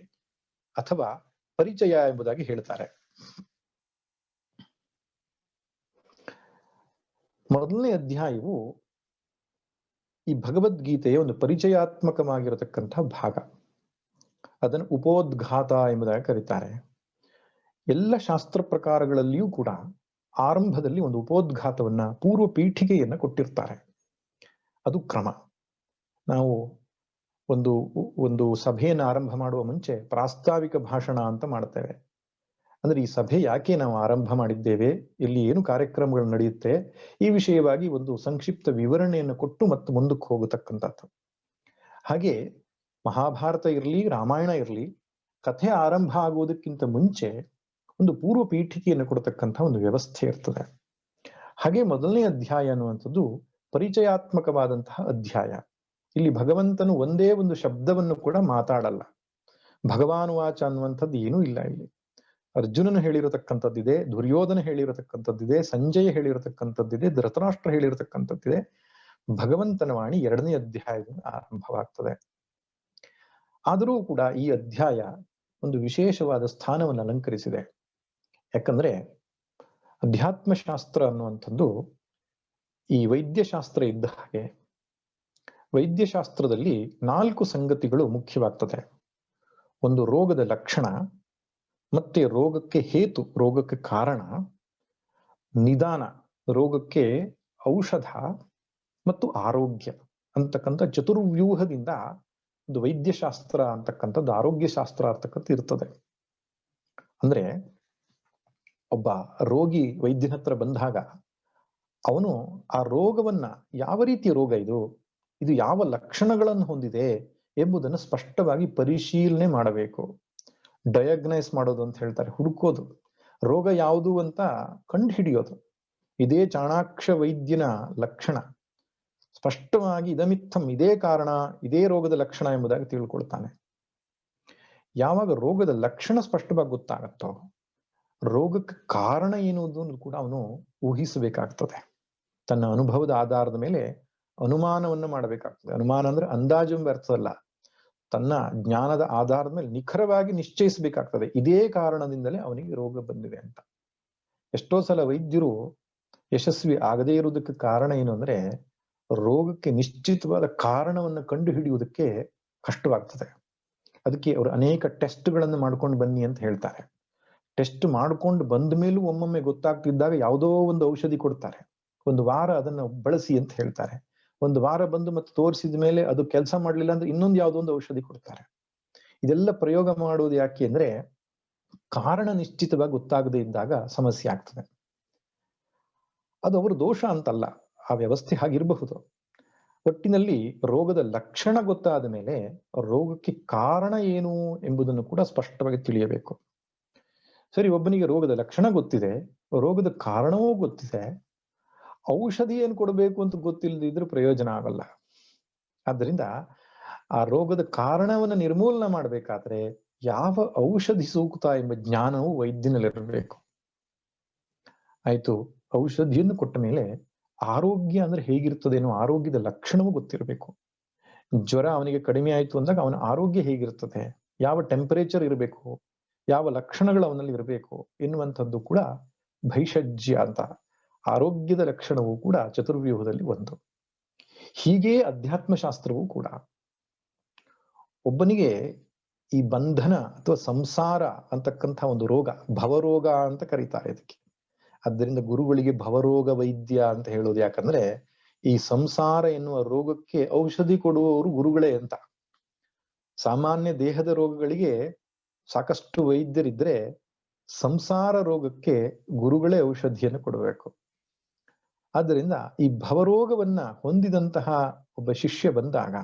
A: ಅಥವಾ ಪರಿಚಯ ಎಂಬುದಾಗಿ ಹೇಳ್ತಾರೆ. ಮೊದಲನೇ ಅಧ್ಯಾಯವು ಈ ಭಗವದ್ಗೀತೆಯ ಒಂದು ಪರಿಚಯಾತ್ಮಕವಾಗಿರತಕ್ಕಂಥ ಭಾಗ. ಅದನ್ನು ಉಪೋದ್ಘಾತ ಎಂಬುದಾಗಿ ಕರೀತಾರೆ. ಎಲ್ಲ ಶಾಸ್ತ್ರ ಪ್ರಕಾರಗಳಲ್ಲಿಯೂ ಕೂಡ ಆರಂಭದಲ್ಲಿ ಒಂದು ಉಪೋದ್ಘಾತವನ್ನ, ಪೂರ್ವ ಪೀಠಿಕೆಯನ್ನ ಕೊಟ್ಟಿರ್ತಾರೆ. ಅದು ಕ್ರಮ. ನಾವು ಒಂದು ಸಭೆಯನ್ನು ಆರಂಭ ಮಾಡುವ ಮುಂಚೆ ಪ್ರಾಸ್ತಾವಿಕ ಭಾಷಣ ಅಂತ ಮಾಡ್ತೇವೆ. ಅಂದ್ರೆ ಈ ಸಭೆ ಯಾಕೆ ನಾವು ಆರಂಭ ಮಾಡಿದ್ದೇವೆ, ಇಲ್ಲಿ ಏನು ಕಾರ್ಯಕ್ರಮಗಳು ನಡೆಯುತ್ತೆ, ಈ ವಿಷಯವಾಗಿ ಒಂದು ಸಂಕ್ಷಿಪ್ತ ವಿವರಣೆಯನ್ನು ಕೊಟ್ಟು ಮತ್ತೆ ಮುಂದಕ್ಕೆ ಹೋಗತಕ್ಕಂಥದ್ದು. ಹಾಗೆ ಮಹಾಭಾರತ ಇರಲಿ, ರಾಮಾಯಣ ಇರಲಿ, ಕಥೆ ಆರಂಭ ಆಗುವುದಕ್ಕಿಂತ ಮುಂಚೆ ಒಂದು ಪೂರ್ವ ಪೀಠಿಕೆಯನ್ನು ಕೊಡತಕ್ಕಂಥ ಒಂದು ವ್ಯವಸ್ಥೆ ಇರ್ತದೆ. ಹಾಗೆ ಮೊದಲನೇ ಅಧ್ಯಾಯ ಅನ್ನುವಂಥದ್ದು ಪರಿಚಯಾತ್ಮಕವಾದಂತಹ ಅಧ್ಯಾಯ. ಇಲ್ಲಿ ಭಗವಂತನು ಒಂದೇ ಒಂದು ಶಬ್ದವನ್ನು ಕೂಡ ಮಾತಾಡಲ್ಲ. ಭಗವಾನುವಾಚ ಅನ್ನುವಂಥದ್ದು ಏನೂ ಇಲ್ಲ ಇಲ್ಲಿ. ಅರ್ಜುನನು ಹೇಳಿರತಕ್ಕಂಥದ್ದಿದೆ, ದುರ್ಯೋಧನ ಹೇಳಿರತಕ್ಕಂಥದ್ದಿದೆ, ಸಂಜಯ ಹೇಳಿರತಕ್ಕಂಥದ್ದಿದೆ, ಧೃತರಾಷ್ಟ್ರ ಹೇಳಿರತಕ್ಕಂಥದ್ದಿದೆ. ಭಗವಂತನ ವಾಣಿ 2ನೇ ಅಧ್ಯಾಯದಿಂದ ಆರಂಭವಾಗ್ತದೆ. ಆದರೂ ಕೂಡ ಈ ಅಧ್ಯಾಯ ಒಂದು ವಿಶೇಷವಾದ ಸ್ಥಾನವನ್ನು ಅಲಂಕರಿಸಿದೆ. ಯಾಕಂದ್ರೆ ಅಧ್ಯಾತ್ಮಶಾಸ್ತ್ರ ಅನ್ನುವಂಥದ್ದು ಈ ವೈದ್ಯಶಾಸ್ತ್ರ ಇದ್ದ ಹಾಗೆ. ವೈದ್ಯಶಾಸ್ತ್ರದಲ್ಲಿ 4 ಸಂಗತಿಗಳು ಮುಖ್ಯವಾಗ್ತದೆ. ಒಂದು ರೋಗದ ಲಕ್ಷಣ, ಮತ್ತೆ ರೋಗಕ್ಕೆ ಹೇತು, ರೋಗಕ್ಕೆ ಕಾರಣ, ನಿದಾನ, ರೋಗಕ್ಕೆ ಔಷಧ, ಮತ್ತು ಆರೋಗ್ಯ ಅಂತಕ್ಕಂಥ ಚತುರ್ವ್ಯೂಹದಿಂದ ಒಂದು ವೈದ್ಯಶಾಸ್ತ್ರ ಅಂತಕ್ಕಂಥದ್ದು, ಆರೋಗ್ಯ ಶಾಸ್ತ್ರ ಅಂತಕ್ಕಂಥ ಇರ್ತದೆ. ಅಂದ್ರೆ ಒಬ್ಬ ರೋಗಿ ವೈದ್ಯನ ಹತ್ರ ಬಂದಾಗ ಅವನು ಆ ರೋಗವನ್ನ, ಯಾವ ರೀತಿಯ ರೋಗ ಇದು ಯಾವ ಲಕ್ಷಣಗಳನ್ನು ಹೊಂದಿದೆ ಎಂಬುದನ್ನು ಸ್ಪಷ್ಟವಾಗಿ ಪರಿಶೀಲನೆ ಮಾಡಬೇಕು. ಡಯಾಗ್ನೈಸ್ ಮಾಡೋದು ಅಂತ ಹೇಳ್ತಾರೆ, ಹುಡುಕೋದು, ರೋಗ ಯಾವುದು ಅಂತ ಕಂಡು ಹಿಡಿಯೋದು. ಇದೇ ಚಾಣಾಕ್ಷ ವೈದ್ಯನ ಲಕ್ಷಣ. ಸ್ಪಷ್ಟವಾಗಿ ಇದಮಿತ್ತಂ, ಇದೇ ಕಾರಣ, ಇದೇ ರೋಗದ ಲಕ್ಷಣ ಎಂಬುದಾಗಿ ತಿಳ್ಕೊಳ್ತಾನೆ. ಯಾವಾಗ ರೋಗದ ಲಕ್ಷಣ ಸ್ಪಷ್ಟವಾಗಿ ಗೊತ್ತಾಗತ್ತೋ, ರೋಗಕ್ಕೆ ಕಾರಣ ಎನ್ನುವುದು ಕೂಡ ಅವನು ಊಹಿಸಬೇಕಾಗ್ತದೆ. ತನ್ನ ಅನುಭವದ ಆಧಾರದ ಮೇಲೆ ಅನುಮಾನವನ್ನು ಮಾಡಬೇಕಾಗ್ತದೆ. ಅನುಮಾನ ಅಂದ್ರೆ ಅಂದಾಜು ಎಂಬ ಅರ್ಥವಲ್ಲ, ತನ್ನ ಜ್ಞಾನದ ಆಧಾರದ ಮೇಲೆ ನಿಖರವಾಗಿ ನಿಶ್ಚಯಿಸಬೇಕಾಗ್ತದೆ, ಇದೇ ಕಾರಣದಿಂದಲೇ ಅವನಿಗೆ ರೋಗ ಬಂದಿದೆ ಅಂತ. ಎಷ್ಟೋ ಸಲ ವೈದ್ಯರು ಯಶಸ್ವಿ ಆಗದೇ ಇರುವುದಕ್ಕೆ ಕಾರಣ ಏನು ಅಂದ್ರೆ, ರೋಗಕ್ಕೆ ನಿಶ್ಚಿತವಾದ ಕಾರಣವನ್ನು ಕಂಡು ಹಿಡಿಯುವುದಕ್ಕೆ ಕಷ್ಟವಾಗ್ತದೆ. ಅದಕ್ಕೆ ಅವರು ಅನೇಕ ಟೆಸ್ಟ್ಗಳನ್ನು ಮಾಡ್ಕೊಂಡು ಬನ್ನಿ ಅಂತ ಹೇಳ್ತಾರೆ. ಟೆಸ್ಟ್ ಮಾಡ್ಕೊಂಡು ಬಂದ ಮೇಲೂ ಒಮ್ಮೊಮ್ಮೆ ಗೊತ್ತಾಗ್ತಿದ್ದಾಗ ಯಾವುದೋ ಒಂದು ಔಷಧಿ ಕೊಡ್ತಾರೆ, ಒಂದು ವಾರ ಅದನ್ನು ಬಳಸಿ ಅಂತ ಹೇಳ್ತಾರೆ. ಒಂದು ವಾರ ಬಂದು ಮತ್ತೆ ತೋರಿಸಿದ ಮೇಲೆ ಅದು ಕೆಲಸ ಮಾಡ್ಲಿಲ್ಲ ಅಂದ್ರೆ ಇನ್ನೊಂದು ಯಾವುದೋ ಒಂದು ಔಷಧಿ ಕೊಡ್ತಾರೆ. ಇದೆಲ್ಲ ಪ್ರಯೋಗ ಮಾಡುವುದು ಯಾಕೆ ಅಂದ್ರೆ, ಕಾರಣ ನಿಶ್ಚಿತವಾಗಿ ಗೊತ್ತಾಗದೇ ಇದ್ದಾಗ ಸಮಸ್ಯೆ ಆಗ್ತದೆ. ಅದು ಅವರ ದೋಷ ಅಂತಲ್ಲ, ಆ ವ್ಯವಸ್ಥೆ ಹಾಗಿರಬಹುದು. ಒಟ್ಟಿನಲ್ಲಿ ರೋಗದ ಲಕ್ಷಣ ಗೊತ್ತಾದ ಮೇಲೆ ರೋಗಕ್ಕೆ ಕಾರಣ ಏನು ಎಂಬುದನ್ನು ಕೂಡ ಸ್ಪಷ್ಟವಾಗಿ ತಿಳಿಯಬೇಕು. ಸರಿ, ಒಬ್ಬನಿಗೆ ರೋಗದ ಲಕ್ಷಣ ಗೊತ್ತಿದೆ, ರೋಗದ ಕಾರಣವೂ ಗೊತ್ತಿದೆ, ಔಷಧಿ ಏನು ಕೊಡಬೇಕು ಅಂತ ಗೊತ್ತಿಲ್ಲದಿದ್ರೆ ಪ್ರಯೋಜನ ಆಗಲ್ಲ. ಆದ್ದರಿಂದ ಆ ರೋಗದ ಕಾರಣವನ್ನು ನಿರ್ಮೂಲನೆ ಮಾಡಬೇಕಾದ್ರೆ ಯಾವ ಔಷಧಿ ಸೂಕ್ತ ಎಂಬ ಜ್ಞಾನವು ವೈದ್ಯನಲ್ಲಿರಬೇಕು. ಆಯ್ತು, ಔಷಧಿಯನ್ನು ಕೊಟ್ಟ ಮೇಲೆ ಆರೋಗ್ಯ ಅಂದ್ರೆ ಹೇಗಿರ್ತದೆ ಅನ್ನೋ ಆರೋಗ್ಯದ ಲಕ್ಷಣವೂ ಗೊತ್ತಿರಬೇಕು. ಜ್ವರ ಅವನಿಗೆ ಕಡಿಮೆ ಆಯ್ತು ಅಂದಾಗ ಅವನ ಆರೋಗ್ಯ ಹೇಗಿರ್ತದೆ, ಯಾವ ಟೆಂಪರೇಚರ್ ಇರಬೇಕು, ಯಾವ ಲಕ್ಷಣಗಳು ಅವನಲ್ಲಿ ಇರಬೇಕು ಎನ್ನುವಂಥದ್ದು ಕೂಡ ಭೈಷಜ್ಯ ಅಂತ, ಆರೋಗ್ಯದ ಲಕ್ಷಣವೂ ಕೂಡ ಚತುರ್ವ್ಯೂಹದಲ್ಲಿ ಒಂದು. ಹೀಗೆ ಅಧ್ಯಾತ್ಮಶಾಸ್ತ್ರವೂ ಕೂಡ ಒಬ್ಬನಿಗೆ ಈ ಬಂಧನ ಅಥವಾ ಸಂಸಾರ ಅಂತಕ್ಕಂಥ ಒಂದು ರೋಗ, ಭವರೋಗ ಅಂತ ಕರೀತಾರೆ ಇದಕ್ಕೆ. ಆದ್ದರಿಂದ ಗುರುಗಳಿಗೆ ಭವರೋಗ ವೈದ್ಯ ಅಂತ ಹೇಳೋದು ಯಾಕಂದ್ರೆ, ಈ ಸಂಸಾರ ಎನ್ನುವ ರೋಗಕ್ಕೆ ಔಷಧಿ ಕೊಡುವವರು ಗುರುಗಳೇ ಅಂತ. ಸಾಮಾನ್ಯ ದೇಹದ ರೋಗಗಳಿಗೆ ಸಾಕಷ್ಟು ವೈದ್ಯರಿದ್ರೆ, ಸಂಸಾರ ರೋಗಕ್ಕೆ ಗುರುಗಳೇ ಔಷಧಿಯನ್ನು ಕೊಡಬೇಕು. ಆದ್ದರಿಂದ ಈ ಭವರೋಗವನ್ನ ಹೊಂದಿದಂತಹ ಒಬ್ಬ ಶಿಷ್ಯ ಬಂದಾಗ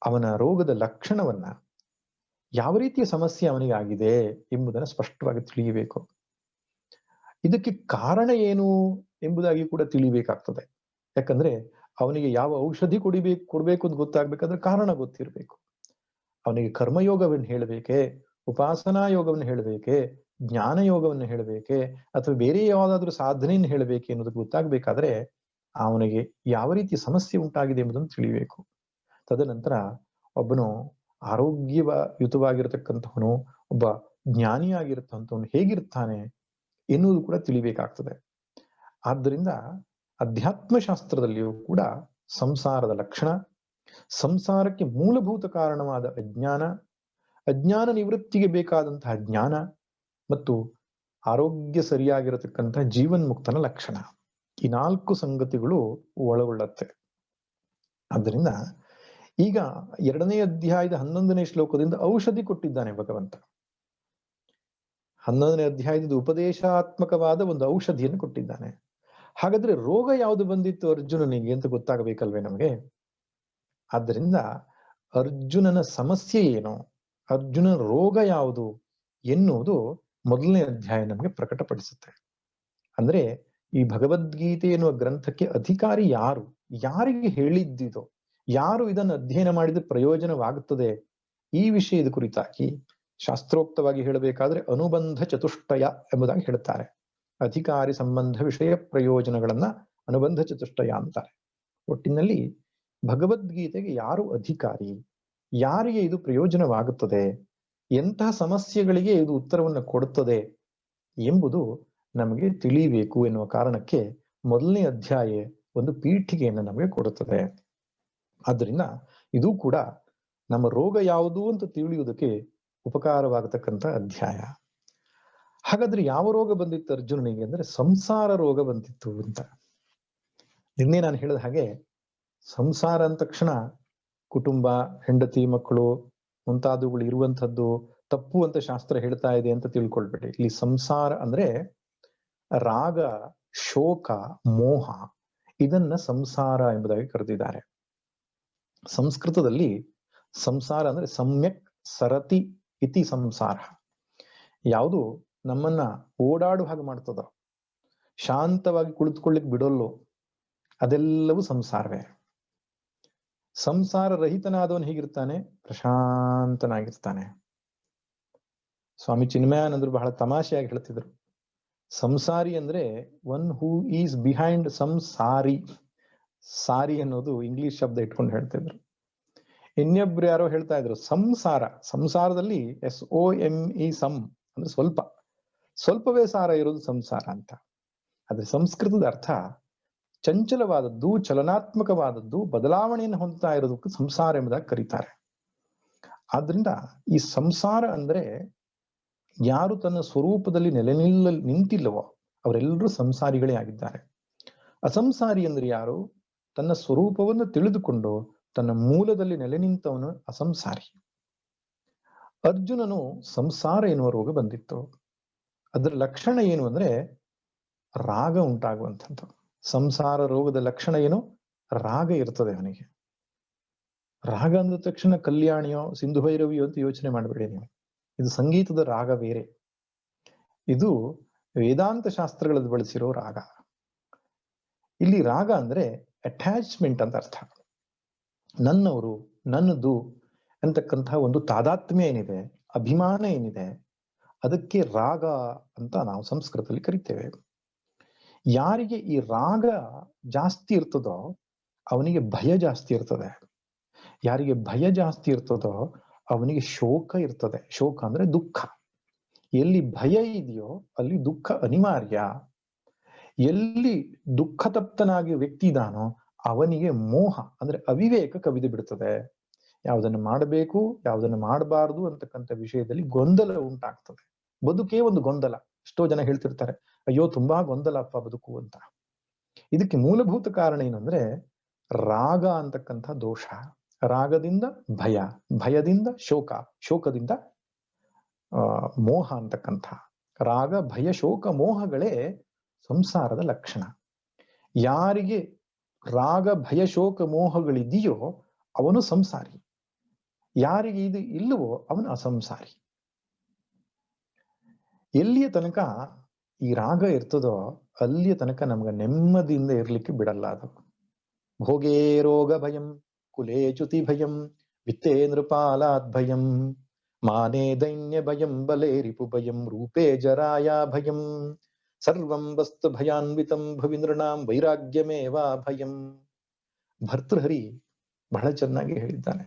A: ಅವನ ರೋಗದ ಲಕ್ಷಣವನ್ನ, ಯಾವ ರೀತಿಯ ಸಮಸ್ಯೆ ಅವನಿಗೆ ಆಗಿದೆ ಎಂಬುದನ್ನು ಸ್ಪಷ್ಟವಾಗಿ ತಿಳಿಯಬೇಕು. ಇದಕ್ಕೆ ಕಾರಣ ಏನು ಎಂಬುದಾಗಿ ಕೂಡ ತಿಳಿಬೇಕಾಗ್ತದೆ. ಯಾಕಂದ್ರೆ ಅವನಿಗೆ ಯಾವ ಔಷಧಿ ಕೊಡ್ಬೇಕು ಅಂತ ಗೊತ್ತಾಗ್ಬೇಕಾದ್ರೆ ಕಾರಣ ಗೊತ್ತಿರ್ಬೇಕು. ಅವನಿಗೆ ಕರ್ಮಯೋಗವನ್ನು ಹೇಳಬೇಕೆ, ಉಪಾಸನಾ ಯೋಗವನ್ನು ಹೇಳಬೇಕೆ, ಜ್ಞಾನ ಯೋಗವನ್ನು ಹೇಳಬೇಕೆ, ಅಥವಾ ಬೇರೆ ಯಾವುದಾದ್ರೂ ಸಾಧನೆಯನ್ನು ಹೇಳಬೇಕೆ ಅನ್ನೋದಕ್ಕೆ ಗೊತ್ತಾಗ್ಬೇಕಾದ್ರೆ ಅವನಿಗೆ ಯಾವ ರೀತಿಯ ಸಮಸ್ಯೆ ಉಂಟಾಗಿದೆ ಎಂಬುದನ್ನು ತಿಳಿಯಬೇಕು. ತದನಂತರ ಒಬ್ಬನು ಆರೋಗ್ಯಯುತವಾಗಿರತಕ್ಕಂಥವನು, ಒಬ್ಬ ಜ್ಞಾನಿಯಾಗಿರ್ತಕ್ಕಂಥವನು ಹೇಗಿರ್ತಾನೆ ಎನ್ನುವುದು ಕೂಡ ತಿಳಿಬೇಕಾಗ್ತದೆ. ಆದ್ದರಿಂದ ಅಧ್ಯಾತ್ಮಶಾಸ್ತ್ರದಲ್ಲಿಯೂ ಕೂಡ ಸಂಸಾರದ ಲಕ್ಷಣ, ಸಂಸಾರಕ್ಕೆ ಮೂಲಭೂತ ಕಾರಣವಾದ ಅಜ್ಞಾನ, ಅಜ್ಞಾನ ನಿವೃತ್ತಿಗೆ ಬೇಕಾದಂತಹ ಜ್ಞಾನ ಮತ್ತು ಆರೋಗ್ಯ ಸರಿಯಾಗಿರತಕ್ಕಂತಹ ಜೀವನ್ಮುಕ್ತನ ಲಕ್ಷಣ, ಈ 4 ಸಂಗತಿಗಳು ಒಳಗೊಳ್ಳುತ್ತೆ. ಆದ್ದರಿಂದ ಈಗ 2ನೇ ಅಧ್ಯಾಯದ 11ನೇ ಶ್ಲೋಕದಿಂದ ಔಷಧಿ ಕೊಟ್ಟಿದ್ದಾನೆ ಭಗವಂತ. 11ನೇ ಅಧ್ಯಾಯದ ಉಪದೇಶಾತ್ಮಕವಾದ ಒಂದು ಔಷಧಿಯನ್ನು ಕೊಟ್ಟಿದ್ದಾನೆ. ಹಾಗಾದ್ರೆ ರೋಗ ಯಾವುದು ಬಂದಿತ್ತು ಅರ್ಜುನನಿಗೆ ಅಂತ ಗೊತ್ತಾಗಬೇಕಲ್ವೇ ನಮಗೆ? ಆದ್ದರಿಂದ ಅರ್ಜುನನ ಸಮಸ್ಯೆ ಏನು, ಅರ್ಜುನನ ರೋಗ ಯಾವುದು ಎನ್ನುವುದು 1ನೇ ಅಧ್ಯಾಯ ನಮಗೆ ಪ್ರಕಟಪಡಿಸುತ್ತೆ. ಅಂದ್ರೆ ಈ ಭಗವದ್ಗೀತೆ ಎನ್ನುವ ಗ್ರಂಥಕ್ಕೆ ಅಧಿಕಾರಿ ಯಾರು, ಯಾರಿಗೆ ಹೇಳಿದ್ದಿದೋ, ಯಾರು ಇದನ್ನು ಅಧ್ಯಯನ ಮಾಡಿದ್ರೆ ಪ್ರಯೋಜನವಾಗುತ್ತದೆ, ಈ ವಿಷಯದ ಕುರಿತಾಗಿ ಶಾಸ್ತ್ರೋಕ್ತವಾಗಿ ಹೇಳಬೇಕಾದ್ರೆ ಅನುಬಂಧ ಚತುಷ್ಟಯ ಎಂಬುದಾಗಿ ಹೇಳ್ತಾರೆ. ಅಧಿಕಾರಿ ಸಂಬಂಧ ವಿಷಯ ಪ್ರಯೋಜನಗಳನ್ನ ಅನುಬಂಧ ಚತುಷ್ಟಯ ಅಂತಾರೆ. ಒಟ್ಟಿನಲ್ಲಿ ಭಗವದ್ಗೀತೆಗೆ ಯಾರು ಅಧಿಕಾರಿ, ಯಾರಿಗೆ ಇದು ಪ್ರಯೋಜನವಾಗುತ್ತದೆ, ಎಂತಹ ಸಮಸ್ಯೆಗಳಿಗೆ ಇದು ಉತ್ತರವನ್ನು ಕೊಡುತ್ತದೆ ಎಂಬುದು ನಮಗೆ ತಿಳಿಯಬೇಕು ಎನ್ನುವ ಕಾರಣಕ್ಕೆ 1ನೇ ಅಧ್ಯಾಯ ಒಂದು ಪೀಠಿಗೆಯನ್ನು ನಮಗೆ ಕೊಡುತ್ತದೆ. ಆದ್ದರಿಂದ ಇದು ಕೂಡ ನಮ್ಮ ರೋಗ ಯಾವುದು ಅಂತ ತಿಳಿಯುವುದಕ್ಕೆ ಉಪಕಾರವಾಗತಕ್ಕಂಥ ಅಧ್ಯಾಯ. ಹಾಗಾದ್ರೆ ಯಾವ ರೋಗ ಬಂದಿತ್ತು ಅರ್ಜುನನಿಗೆ ಅಂದ್ರೆ ಸಂಸಾರ ರೋಗ ಬಂದಿತ್ತು ಅಂತ. ನಿನ್ನೆ ನಾನು ಹೇಳಿದ ಹಾಗೆ ಸಂಸಾರ ಅಂದ ತಕ್ಷಣ ಕುಟುಂಬ, ಹೆಂಡತಿ, ಮಕ್ಕಳು ಮುಂತಾದವುಗಳು ಇರುವಂತಹದ್ದು ತಪ್ಪು ಅಂತ ಶಾಸ್ತ್ರ ಹೇಳ್ತಾ ಇದೆ ಅಂತ ತಿಳ್ಕೊಳ್ಬೇಡಿ. ಇಲ್ಲಿ ಸಂಸಾರ ಅಂದ್ರೆ ರಾಗ, ಶೋಕ, ಮೋಹ, ಇದನ್ನ ಸಂಸಾರ ಎಂಬುದಾಗಿ ಕರೆದಿದ್ದಾರೆ. ಸಂಸ್ಕೃತದಲ್ಲಿ ಸಂಸಾರ ಅಂದ್ರೆ ಸಮ್ಯಕ್ ಸರತಿ ಇತಿ ಸಂಸಾರ. ಯಾವುದು ನಮ್ಮನ್ನ ಓಡಾಡು ಹಾಗೆ ಮಾಡ್ತದೋ, ಶಾಂತವಾಗಿ ಕುಳಿತುಕೊಳ್ಳಿಕ್ ಬಿಡೋಲ್ಲೋ, ಅದೆಲ್ಲವೂ ಸಂಸಾರವೇ. ಸಂಸಾರ ರಹಿತನಾದವನು ಹೀಗಿರ್ತಾನೆ, ಪ್ರಶಾಂತನಾಗಿರ್ತಾನೆ. ಸ್ವಾಮಿ ಚಿನ್ಮಯಾನಂದರು ಬಹಳ ತಮಾಷೆಯಾಗಿ ಹೇಳ್ತಿದ್ರು, ಸಂಸಾರಿ ಅಂದ್ರೆ one who is behind some sorry. Sorry ಅನ್ನೋದು ಇಂಗ್ಲಿಷ್ ಶಬ್ದ ಇಟ್ಕೊಂಡು ಹೇಳ್ತಿದ್ರು. ಇನ್ನೊಬ್ರು ಯಾರೋ ಹೇಳ್ತಾ ಇದ್ರು ಸಂಸಾರ, ಸಂಸಾರದಲ್ಲಿ SOME ಸಮ್ ಅಂದ್ರೆ ಸ್ವಲ್ಪ, ಸ್ವಲ್ಪವೇ ಸಾರ ಇರೋದು ಸಂಸಾರ ಅಂತ. ಆದ್ರೆ ಸಂಸ್ಕೃತದ ಅರ್ಥ ಚಂಚಲವಾದದ್ದು, ಚಲನಾತ್ಮಕವಾದದ್ದು, ಬದಲಾವಣೆಯನ್ನು ಹೊಂದುತ್ತಾ ಇರೋದಕ್ಕೆ ಸಂಸಾರ ಎಂಬುದಾಗಿ ಕರೀತಾರೆ. ಆದ್ರಿಂದ ಈ ಸಂಸಾರ ಅಂದ್ರೆ ಯಾರು ತನ್ನ ಸ್ವರೂಪದಲ್ಲಿ ನಿಂತಿಲ್ಲವೋ ಅವರೆಲ್ಲರೂ ಸಂಸಾರಿಗಳೇ ಆಗಿದ್ದಾರೆ. ಅಸಂಸಾರಿ ಅಂದ್ರೆ ಯಾರು ತನ್ನ ಸ್ವರೂಪವನ್ನು ತಿಳಿದುಕೊಂಡು ತನ್ನ ಮೂಲದಲ್ಲಿ ನೆಲೆ ನಿಂತವನು ಅಸಂಸಾರಿ. ಅರ್ಜುನನು ಸಂಸಾರ ಎನ್ನುವ ರೋಗ ಬಂದಿತ್ತು. ಅದರ ಲಕ್ಷಣ ಏನು ಅಂದ್ರೆ ರಾಗ ಉಂಟಾಗುವಂಥದ್ದು. ಸಂಸಾರ ರೋಗದ ಲಕ್ಷಣ ಏನು? ರಾಗ ಇರ್ತದೆ ಅವನಿಗೆ. ರಾಗ ಅಂದ ತಕ್ಷಣ ಕಲ್ಯಾಣಿಯೋ ಸಿಂಧು ಭೈರವಿಯೋ ಅಂತ ಯೋಚನೆ ಮಾಡಬೇಡಿ ನೀವು. ಇದು ಸಂಗೀತದ ರಾಗ ಬೇರೆ. ಇದು ವೇದಾಂತ ಶಾಸ್ತ್ರಗಳಲ್ಲಿ ಬಳಸಿರೋ ರಾಗ. ಇಲ್ಲಿ ರಾಗ ಅಂದ್ರೆ ಅಟ್ಯಾಚ್ಮೆಂಟ್ ಅಂತ ಅರ್ಥ. ನನ್ನವರು, ನನ್ನದು ಅಂತಕ್ಕಂತಹ ಒಂದು ತಾದಾತ್ಮ್ಯ ಏನಿದೆ, ಅಭಿಮಾನ ಏನಿದೆ, ಅದಕ್ಕೆ ರಾಗ ಅಂತ ನಾವು ಸಂಸ್ಕೃತದಲ್ಲಿ ಕರಿತೇವೆ. ಯಾರಿಗೆ ಈ ರಾಗ ಜಾಸ್ತಿ ಇರ್ತದೋ ಅವನಿಗೆ ಭಯ ಜಾಸ್ತಿ ಇರ್ತದೆ. ಯಾರಿಗೆ ಭಯ ಜಾಸ್ತಿ ಇರ್ತದೋ ಅವನಿಗೆ ಶೋಕ ಇರ್ತದೆ. ಶೋಕ ಅಂದ್ರೆ ದುಃಖ. ಎಲ್ಲಿ ಭಯ ಇದೆಯೋ ಅಲ್ಲಿ ದುಃಖ ಅನಿವಾರ್ಯ. ಎಲ್ಲಿ ದುಃಖ ತಪ್ತನಾಗಿ ವ್ಯಕ್ತಿ ಇದಾನೋ ಅವನಿಗೆ ಮೋಹ ಅಂದ್ರೆ ಅವಿವೇಕ ಕವಿದು ಬಿಡ್ತದೆ. ಯಾವುದನ್ನು ಮಾಡಬೇಕು, ಯಾವುದನ್ನು ಮಾಡಬಾರದು ಅಂತಕ್ಕಂಥ ವಿಷಯದಲ್ಲಿ ಗೊಂದಲ ಉಂಟಾಗ್ತದೆ. ಬದುಕೇ ಒಂದು ಗೊಂದಲ. ಎಷ್ಟೋ ಜನ ಹೇಳ್ತಿರ್ತಾರೆ, ಅಯ್ಯೋ ತುಂಬಾ ಗೊಂದಲ ಅಪ್ಪ ಬದುಕು ಅಂತ. ಇದಕ್ಕೆ ಮೂಲಭೂತ ಕಾರಣ ಏನಂದ್ರೆ ರಾಗ ಅಂತಕ್ಕಂಥ ದೋಷ. ರಾಗದಿಂದ ಭಯ, ಭಯದಿಂದ ಶೋಕ, ಶೋಕದಿಂದ ಮೋಹ ಅಂತಕ್ಕಂಥ. ರಾಗ, ಭಯ, ಶೋಕ, ಮೋಹಗಳೇ ಸಂಸಾರದ ಲಕ್ಷಣ. ಯಾರಿಗೆ ರಾಗ, ಭಯ, ಶೋಕ, ಮೋಹಗಳಿದೆಯೋ ಅವನು ಸಂಸಾರಿ. ಯಾರಿಗೆ ಇದು ಇಲ್ಲವೋ ಅವನು ಅಸಂಸಾರಿ. ಎಲ್ಲಿಯ ತನಕ ಈ ರಾಗ ಇರ್ತದೋ ಅಲ್ಲಿಯ ತನಕ ನಮ್ಗೆ ನೆಮ್ಮದಿಯಿಂದ ಇರ್ಲಿಕ್ಕೆ ಬಿಡಲ್ಲ ಅದು. ಭೋಗೇ ರೋಗ ಭಯಂ, ಕುಲೇ ಚ್ಯುತಿ ಭಯಂ, ವಿತ್ತೇ ನೃಪಾಲಾದ್ ಭಯಂ, ಮಾನೇ ದೈನ್ಯ ಭಯಂ, ಬಲೇ ರಿಪು ಭಯಂ, ರೂಪೇ ಜರಾಯ ಭಯಂ, ಸರ್ವಂ ವಸ್ತು ಭಯಾನ್ವಿತಂ, ಭುವಿ ನೃಣಾಂ ವೈರಾಗ್ಯಮೇವ ಭಯಂ. ಭರ್ತೃಹರಿ ಬಹಳ ಚೆನ್ನಾಗಿ ಹೇಳಿದ್ದಾನೆ.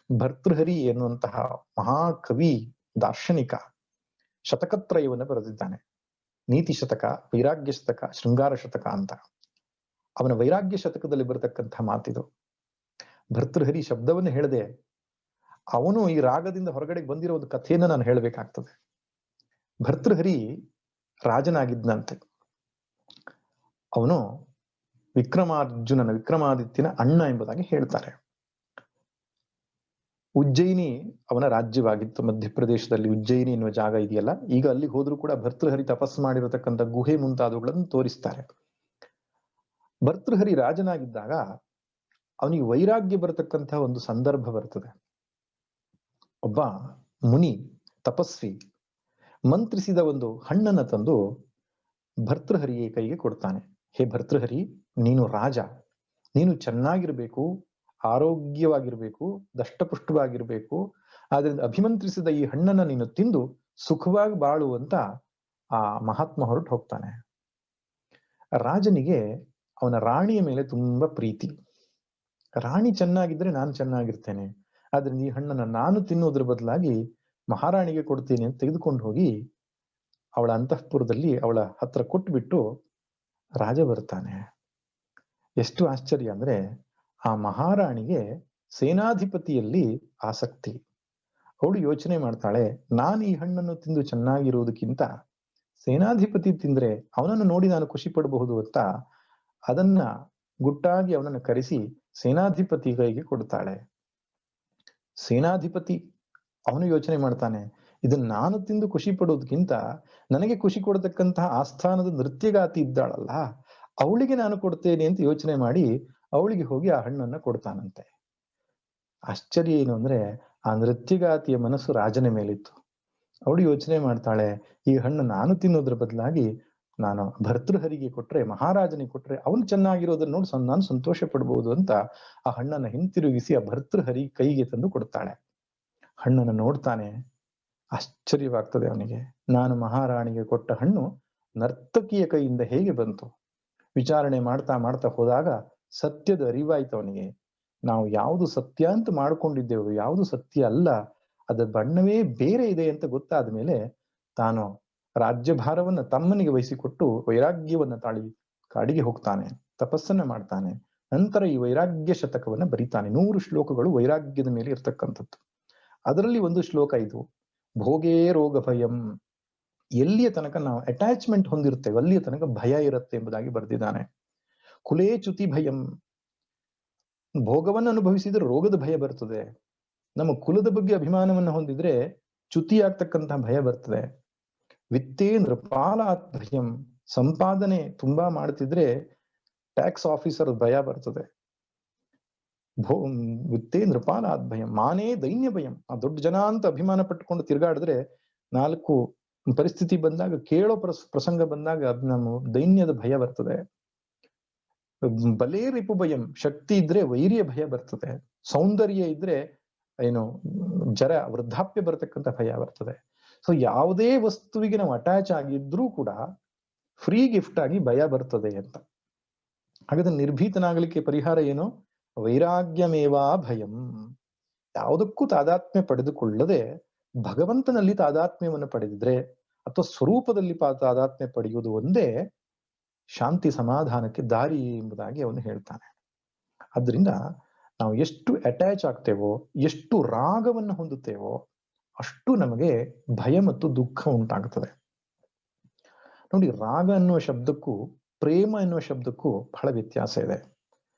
A: ಭರ್ತೃಹರಿ ಎನ್ನುವಂತಹ ಮಹಾಕವಿ, ದಾರ್ಶನಿಕ ಶತಕತ್ರಯವನ್ನು ಬರೆದಿದ್ದಾನೆ. ನೀತಿ ಶತಕ, ವೈರಾಗ್ಯ ಶತಕ, ಶೃಂಗಾರ ಶತಕ ಅಂತ. ಅವನ ವೈರಾಗ್ಯ ಶತಕದಲ್ಲಿ ಬರತಕ್ಕಂಥ ಮಾತಿದು. ಭರ್ತೃಹರಿ ಶಬ್ದವನ್ನು ಹೇಳದೆ ಅವನು ಈ ರಾಗದಿಂದ ಹೊರಗಡೆ ಬಂದಿರೋ ಒಂದು ಕಥೆಯನ್ನು ನಾನು ಹೇಳಬೇಕಾಗ್ತದೆ. ಭರ್ತೃಹರಿ ರಾಜನಾಗಿದ್ದಂತೆ. ಅವನು ವಿಕ್ರಮಾದಿತ್ಯನ ಅಣ್ಣ ಎಂಬುದಾಗಿ ಹೇಳ್ತಾರೆ. ಉಜ್ಜಯಿನಿ ಅವನ ರಾಜ್ಯವಾಗಿತ್ತು. ಮಧ್ಯಪ್ರದೇಶದಲ್ಲಿ ಉಜ್ಜಯಿನಿ ಎನ್ನುವ ಜಾಗ ಇದೆಯಲ್ಲ, ಈಗ ಅಲ್ಲಿಗೆ ಹೋದ್ರೂ ಕೂಡ ಭರ್ತೃಹರಿ ತಪಸ್ಸು ಮಾಡಿರತಕ್ಕಂಥ ಗುಹೆ ಮುಂತಾದವುಗಳನ್ನು ತೋರಿಸ್ತಾರೆ. ಭರ್ತೃಹರಿ ರಾಜನಾಗಿದ್ದಾಗ ಅವನಿಗೆ ವೈರಾಗ್ಯ ಬರತಕ್ಕಂತಹ ಒಂದು ಸಂದರ್ಭ ಬರ್ತದೆ. ಒಬ್ಬ ಮುನಿ, ತಪಸ್ವಿ ಮಂತ್ರಿಸಿದ ಒಂದು ಹಣ್ಣನ್ನ ತಂದು ಭರ್ತೃಹರಿಯ ಕೈಗೆ ಕೊಡ್ತಾನೆ. ಹೇ ಭರ್ತೃಹರಿ, ನೀನು ರಾಜ, ನೀನು ಚೆನ್ನಾಗಿರ್ಬೇಕು, ಆರೋಗ್ಯವಾಗಿರ್ಬೇಕು, ದಷ್ಟಪುಷ್ಟವಾಗಿರ್ಬೇಕು, ಆದ್ರಿಂದ ಅಭಿಮಂತ್ರಿಸಿದ ಈ ಹಣ್ಣನ್ನ ನೀನು ತಿಂದು ಸುಖವಾಗಿ ಬಾಳುವಂತ ಆ ಮಹಾತ್ಮ ಹೊರಟು ಹೋಗ್ತಾನೆ. ರಾಜನಿಗೆ ಅವನ ರಾಣಿಯ ಮೇಲೆ ತುಂಬಾ ಪ್ರೀತಿ. ರಾಣಿ ಚೆನ್ನಾಗಿದ್ರೆ ನಾನು ಚೆನ್ನಾಗಿರ್ತೇನೆ, ಆದ್ರಿಂದ ಈ ಹಣ್ಣನ್ನ ನಾನು ತಿನ್ನೋದ್ರ ಬದಲಾಗಿ ಮಹಾರಾಣಿಗೆ ಕೊಡ್ತೀನಿ ಅಂತ ತೆಗೆದುಕೊಂಡು ಹೋಗಿ ಅವಳ ಅಂತಃಪುರದಲ್ಲಿ ಅವಳ ಹತ್ರ ಕೊಟ್ಬಿಟ್ಟು ರಾಜ ಬರ್ತಾನೆ. ಎಷ್ಟು ಆಶ್ಚರ್ಯ ಅಂದ್ರೆ ಆ ಮಹಾರಾಣಿಗೆ ಸೇನಾಧಿಪತಿಯಲ್ಲಿ ಆಸಕ್ತಿ. ಅವಳು ಯೋಚನೆ ಮಾಡ್ತಾಳೆ, ನಾನು ಈ ಹಣ್ಣನ್ನು ತಿಂದು ಚೆನ್ನಾಗಿರುವುದಕ್ಕಿಂತ ಸೇನಾಧಿಪತಿ ತಿಂದ್ರೆ ಅವನನ್ನು ನೋಡಿ ನಾನು ಖುಷಿ ಪಡಬಹುದು ಅಂತ ಅದನ್ನ ಗುಟ್ಟಾಗಿ ಅವನನ್ನು ಕರೆಸಿ ಸೇನಾಧಿಪತಿ ಕೈಗೆ ಕೊಡ್ತಾಳೆ. ಸೇನಾಧಿಪತಿ ಅವನು ಯೋಚನೆ ಮಾಡ್ತಾನೆ, ಇದನ್ನ ನಾನು ತಿಂದು ಖುಷಿ ಪಡೋದಕ್ಕಿಂತ ನನಗೆ ಖುಷಿ ಕೊಡತಕ್ಕಂತಹ ಆಸ್ಥಾನದ ನೃತ್ಯಗಾತಿ ಇದ್ದಾಳಲ್ಲ, ಅವಳಿಗೆ ನಾನು ಕೊಡ್ತೇನೆ ಅಂತ ಯೋಚನೆ ಮಾಡಿ ಅವಳಿಗೆ ಹೋಗಿ ಆ ಹಣ್ಣನ್ನ ಕೊಡ್ತಾನಂತೆ. ಆಶ್ಚರ್ಯ ಏನು ಅಂದ್ರೆ, ಆ ನೃತ್ಯಗಾತಿಯ ಮನಸ್ಸು ರಾಜನ ಮೇಲಿತ್ತು. ಅವಳು ಯೋಚನೆ ಮಾಡ್ತಾಳೆ, ಈ ಹಣ್ಣು ನಾನು ತಿನ್ನೋದ್ರ ಬದಲಾಗಿ ನಾನು ಭರ್ತೃಹರಿಗೆ ಕೊಟ್ರೆ, ಮಹಾರಾಜನಿಗೆ ಕೊಟ್ರೆ ಅವನು ಚೆನ್ನಾಗಿರೋದನ್ನ ನೋಡಿ ನಾನು ಸಂತೋಷ ಪಡ್ಬೋದು ಅಂತ ಆ ಹಣ್ಣನ್ನ ಹಿಂತಿರುಗಿಸಿ ಆ ಭರ್ತೃಹರಿ ಕೈಗೆ ತಂದು ಕೊಡ್ತಾಳೆ. ಹಣ್ಣನ್ನು ನೋಡ್ತಾನೆ, ಆಶ್ಚರ್ಯವಾಗ್ತದೆ ಅವನಿಗೆ. ನಾನು ಮಹಾರಾಣಿಗೆ ಕೊಟ್ಟ ಹಣ್ಣು ನರ್ತಕಿಯ ಕೈಯಿಂದ ಹೇಗೆ ಬಂತು? ವಿಚಾರಣೆ ಮಾಡ್ತಾ ಮಾಡ್ತಾ ಹೋದಾಗ ಸತ್ಯದ ಅರಿವಾಯ್ತು ಅವನಿಗೆ. ನಾವು ಯಾವುದು ಸತ್ಯ ಅಂತ ಮಾಡ್ಕೊಂಡಿದ್ದೇವೆ, ಯಾವುದು ಸತ್ಯ ಅಲ್ಲ, ಅದರ ಬಣ್ಣವೇ ಬೇರೆ ಇದೆ ಅಂತ ಗೊತ್ತಾದ ಮೇಲೆ ತಾನು ರಾಜ್ಯಭಾರವನ್ನ ತಮ್ಮನಿಗೆ ವಹಿಸಿಕೊಟ್ಟು ವೈರಾಗ್ಯವನ್ನ ತಾಳಿ ಕಾಡಿಗೆ ಹೋಗ್ತಾನೆ, ತಪಸ್ಸನ್ನ ಮಾಡ್ತಾನೆ. ನಂತರ ಈ ವೈರಾಗ್ಯ ಶತಕವನ್ನ ಬರೀತಾನೆ. 100 ಶ್ಲೋಕಗಳು ವೈರಾಗ್ಯದ ಮೇಲೆ ಇರ್ತಕ್ಕಂಥದ್ದು. ಅದರಲ್ಲಿ ಒಂದು ಶ್ಲೋಕ ಇದು, ಭೋಗೇ ರೋಗ ಭಯಂ. ಎಲ್ಲಿಯ ತನಕ ನಾವು ಅಟ್ಯಾಚ್ಮೆಂಟ್ ಹೊಂದಿರ್ತೇವೆ ಅಲ್ಲಿಯ ತನಕ ಭಯ ಇರುತ್ತೆ ಎಂಬುದಾಗಿ ಬರೆದಿದ್ದಾನೆ. ಕುಲೇ ಚ್ಯುತಿ ಭಯಂ. ಭೋಗವನ್ನು ಅನುಭವಿಸಿದ್ರೆ ರೋಗದ ಭಯ ಬರ್ತದೆ. ನಮ್ಮ ಕುಲದ ಬಗ್ಗೆ ಅಭಿಮಾನವನ್ನು ಹೊಂದಿದ್ರೆ ಚ್ಯುತಿ ಆಗ್ತಕ್ಕಂತಹ ಭಯ ಬರ್ತದೆ. ವಿತ್ತೇ ನೃಪಾಲಾತ್ ಭಯಂ. ಸಂಪಾದನೆ ತುಂಬಾ ಮಾಡ್ತಿದ್ರೆ ಟ್ಯಾಕ್ಸ್ ಆಫೀಸರ್ ಭಯ ಬರ್ತದೆ. ವಿತ್ತೇ ನೃಪಾಲಾತ್ ಭಯಂ. ಮಾನೇ ದೈನ್ಯ ಭಯಂ. ಆ ದೊಡ್ಡ ಜನ ಅಂತ ಅಭಿಮಾನ ಪಟ್ಟುಕೊಂಡು ತಿರ್ಗಾಡಿದ್ರೆ 4 ಪರಿಸ್ಥಿತಿ ಬಂದಾಗ, ಕೇಳೋ ಪ್ರಸಂಗ ಬಂದಾಗ ನಮ್ಮ ದೈನ್ಯದ ಭಯ ಬರ್ತದೆ. ಬಲೇ ರಿಪು ಭಯಂ. ಶಕ್ತಿ ಇದ್ರೆ ವೈರ್ಯ ಭಯ ಬರ್ತದೆ. ಸೌಂದರ್ಯ ಇದ್ರೆ ಏನು ಜರ ವೃದ್ಧಾಪ್ಯ ಬರ್ತಕ್ಕಂಥ ಭಯ ಬರ್ತದೆ. ಸೊ ಯಾವುದೇ ವಸ್ತುವಿಗೆ ನಾವು ಅಟ್ಯಾಚ್ ಆಗಿದ್ರೂ ಕೂಡ ಫ್ರೀ ಗಿಫ್ಟ್ ಆಗಿ ಭಯ ಬರ್ತದೆ ಅಂತ. ಹಾಗಾದ್ರೆ ನಿರ್ಭೀತನಾಗಲಿಕ್ಕೆ ಪರಿಹಾರ ಏನು? ವೈರಾಗ್ಯಮೇವಾ ಭಯಂ. ಯಾವುದಕ್ಕೂ ತಾದಾತ್ಮ್ಯ ಪಡೆದುಕೊಳ್ಳದೆ ಭಗವಂತನಲ್ಲಿ ತಾದಾತ್ಮ್ಯವನ್ನು ಪಡೆದಿದ್ರೆ ಅಥವಾ ಸ್ವರೂಪದಲ್ಲಿ ತಾದಾತ್ಮ್ಯ ಪಡೆಯುವುದು ಒಂದೇ ಶಾಂತಿ ಸಮಾಧಾನಕ್ಕೆ ದಾರಿ ಎಂಬುದಾಗಿ ಅವನು ಹೇಳ್ತಾನೆ. ಆದ್ರಿಂದ ನಾವು ಎಷ್ಟು ಅಟ್ಯಾಚ್ ಆಗ್ತೇವೋ, ಎಷ್ಟು ರಾಗವನ್ನು ಹೊಂದುತ್ತೇವೋ ಅಷ್ಟು ನಮಗೆ ಭಯ ಮತ್ತು ದುಃಖ ಉಂಟಾಗುತ್ತದೆ. ನೋಡಿ, ರಾಗ ಅನ್ನುವ ಶಬ್ದಕ್ಕೂ ಪ್ರೇಮ ಎನ್ನುವ ಶಬ್ದಕ್ಕೂ ಬಹಳ ವ್ಯತ್ಯಾಸ ಇದೆ.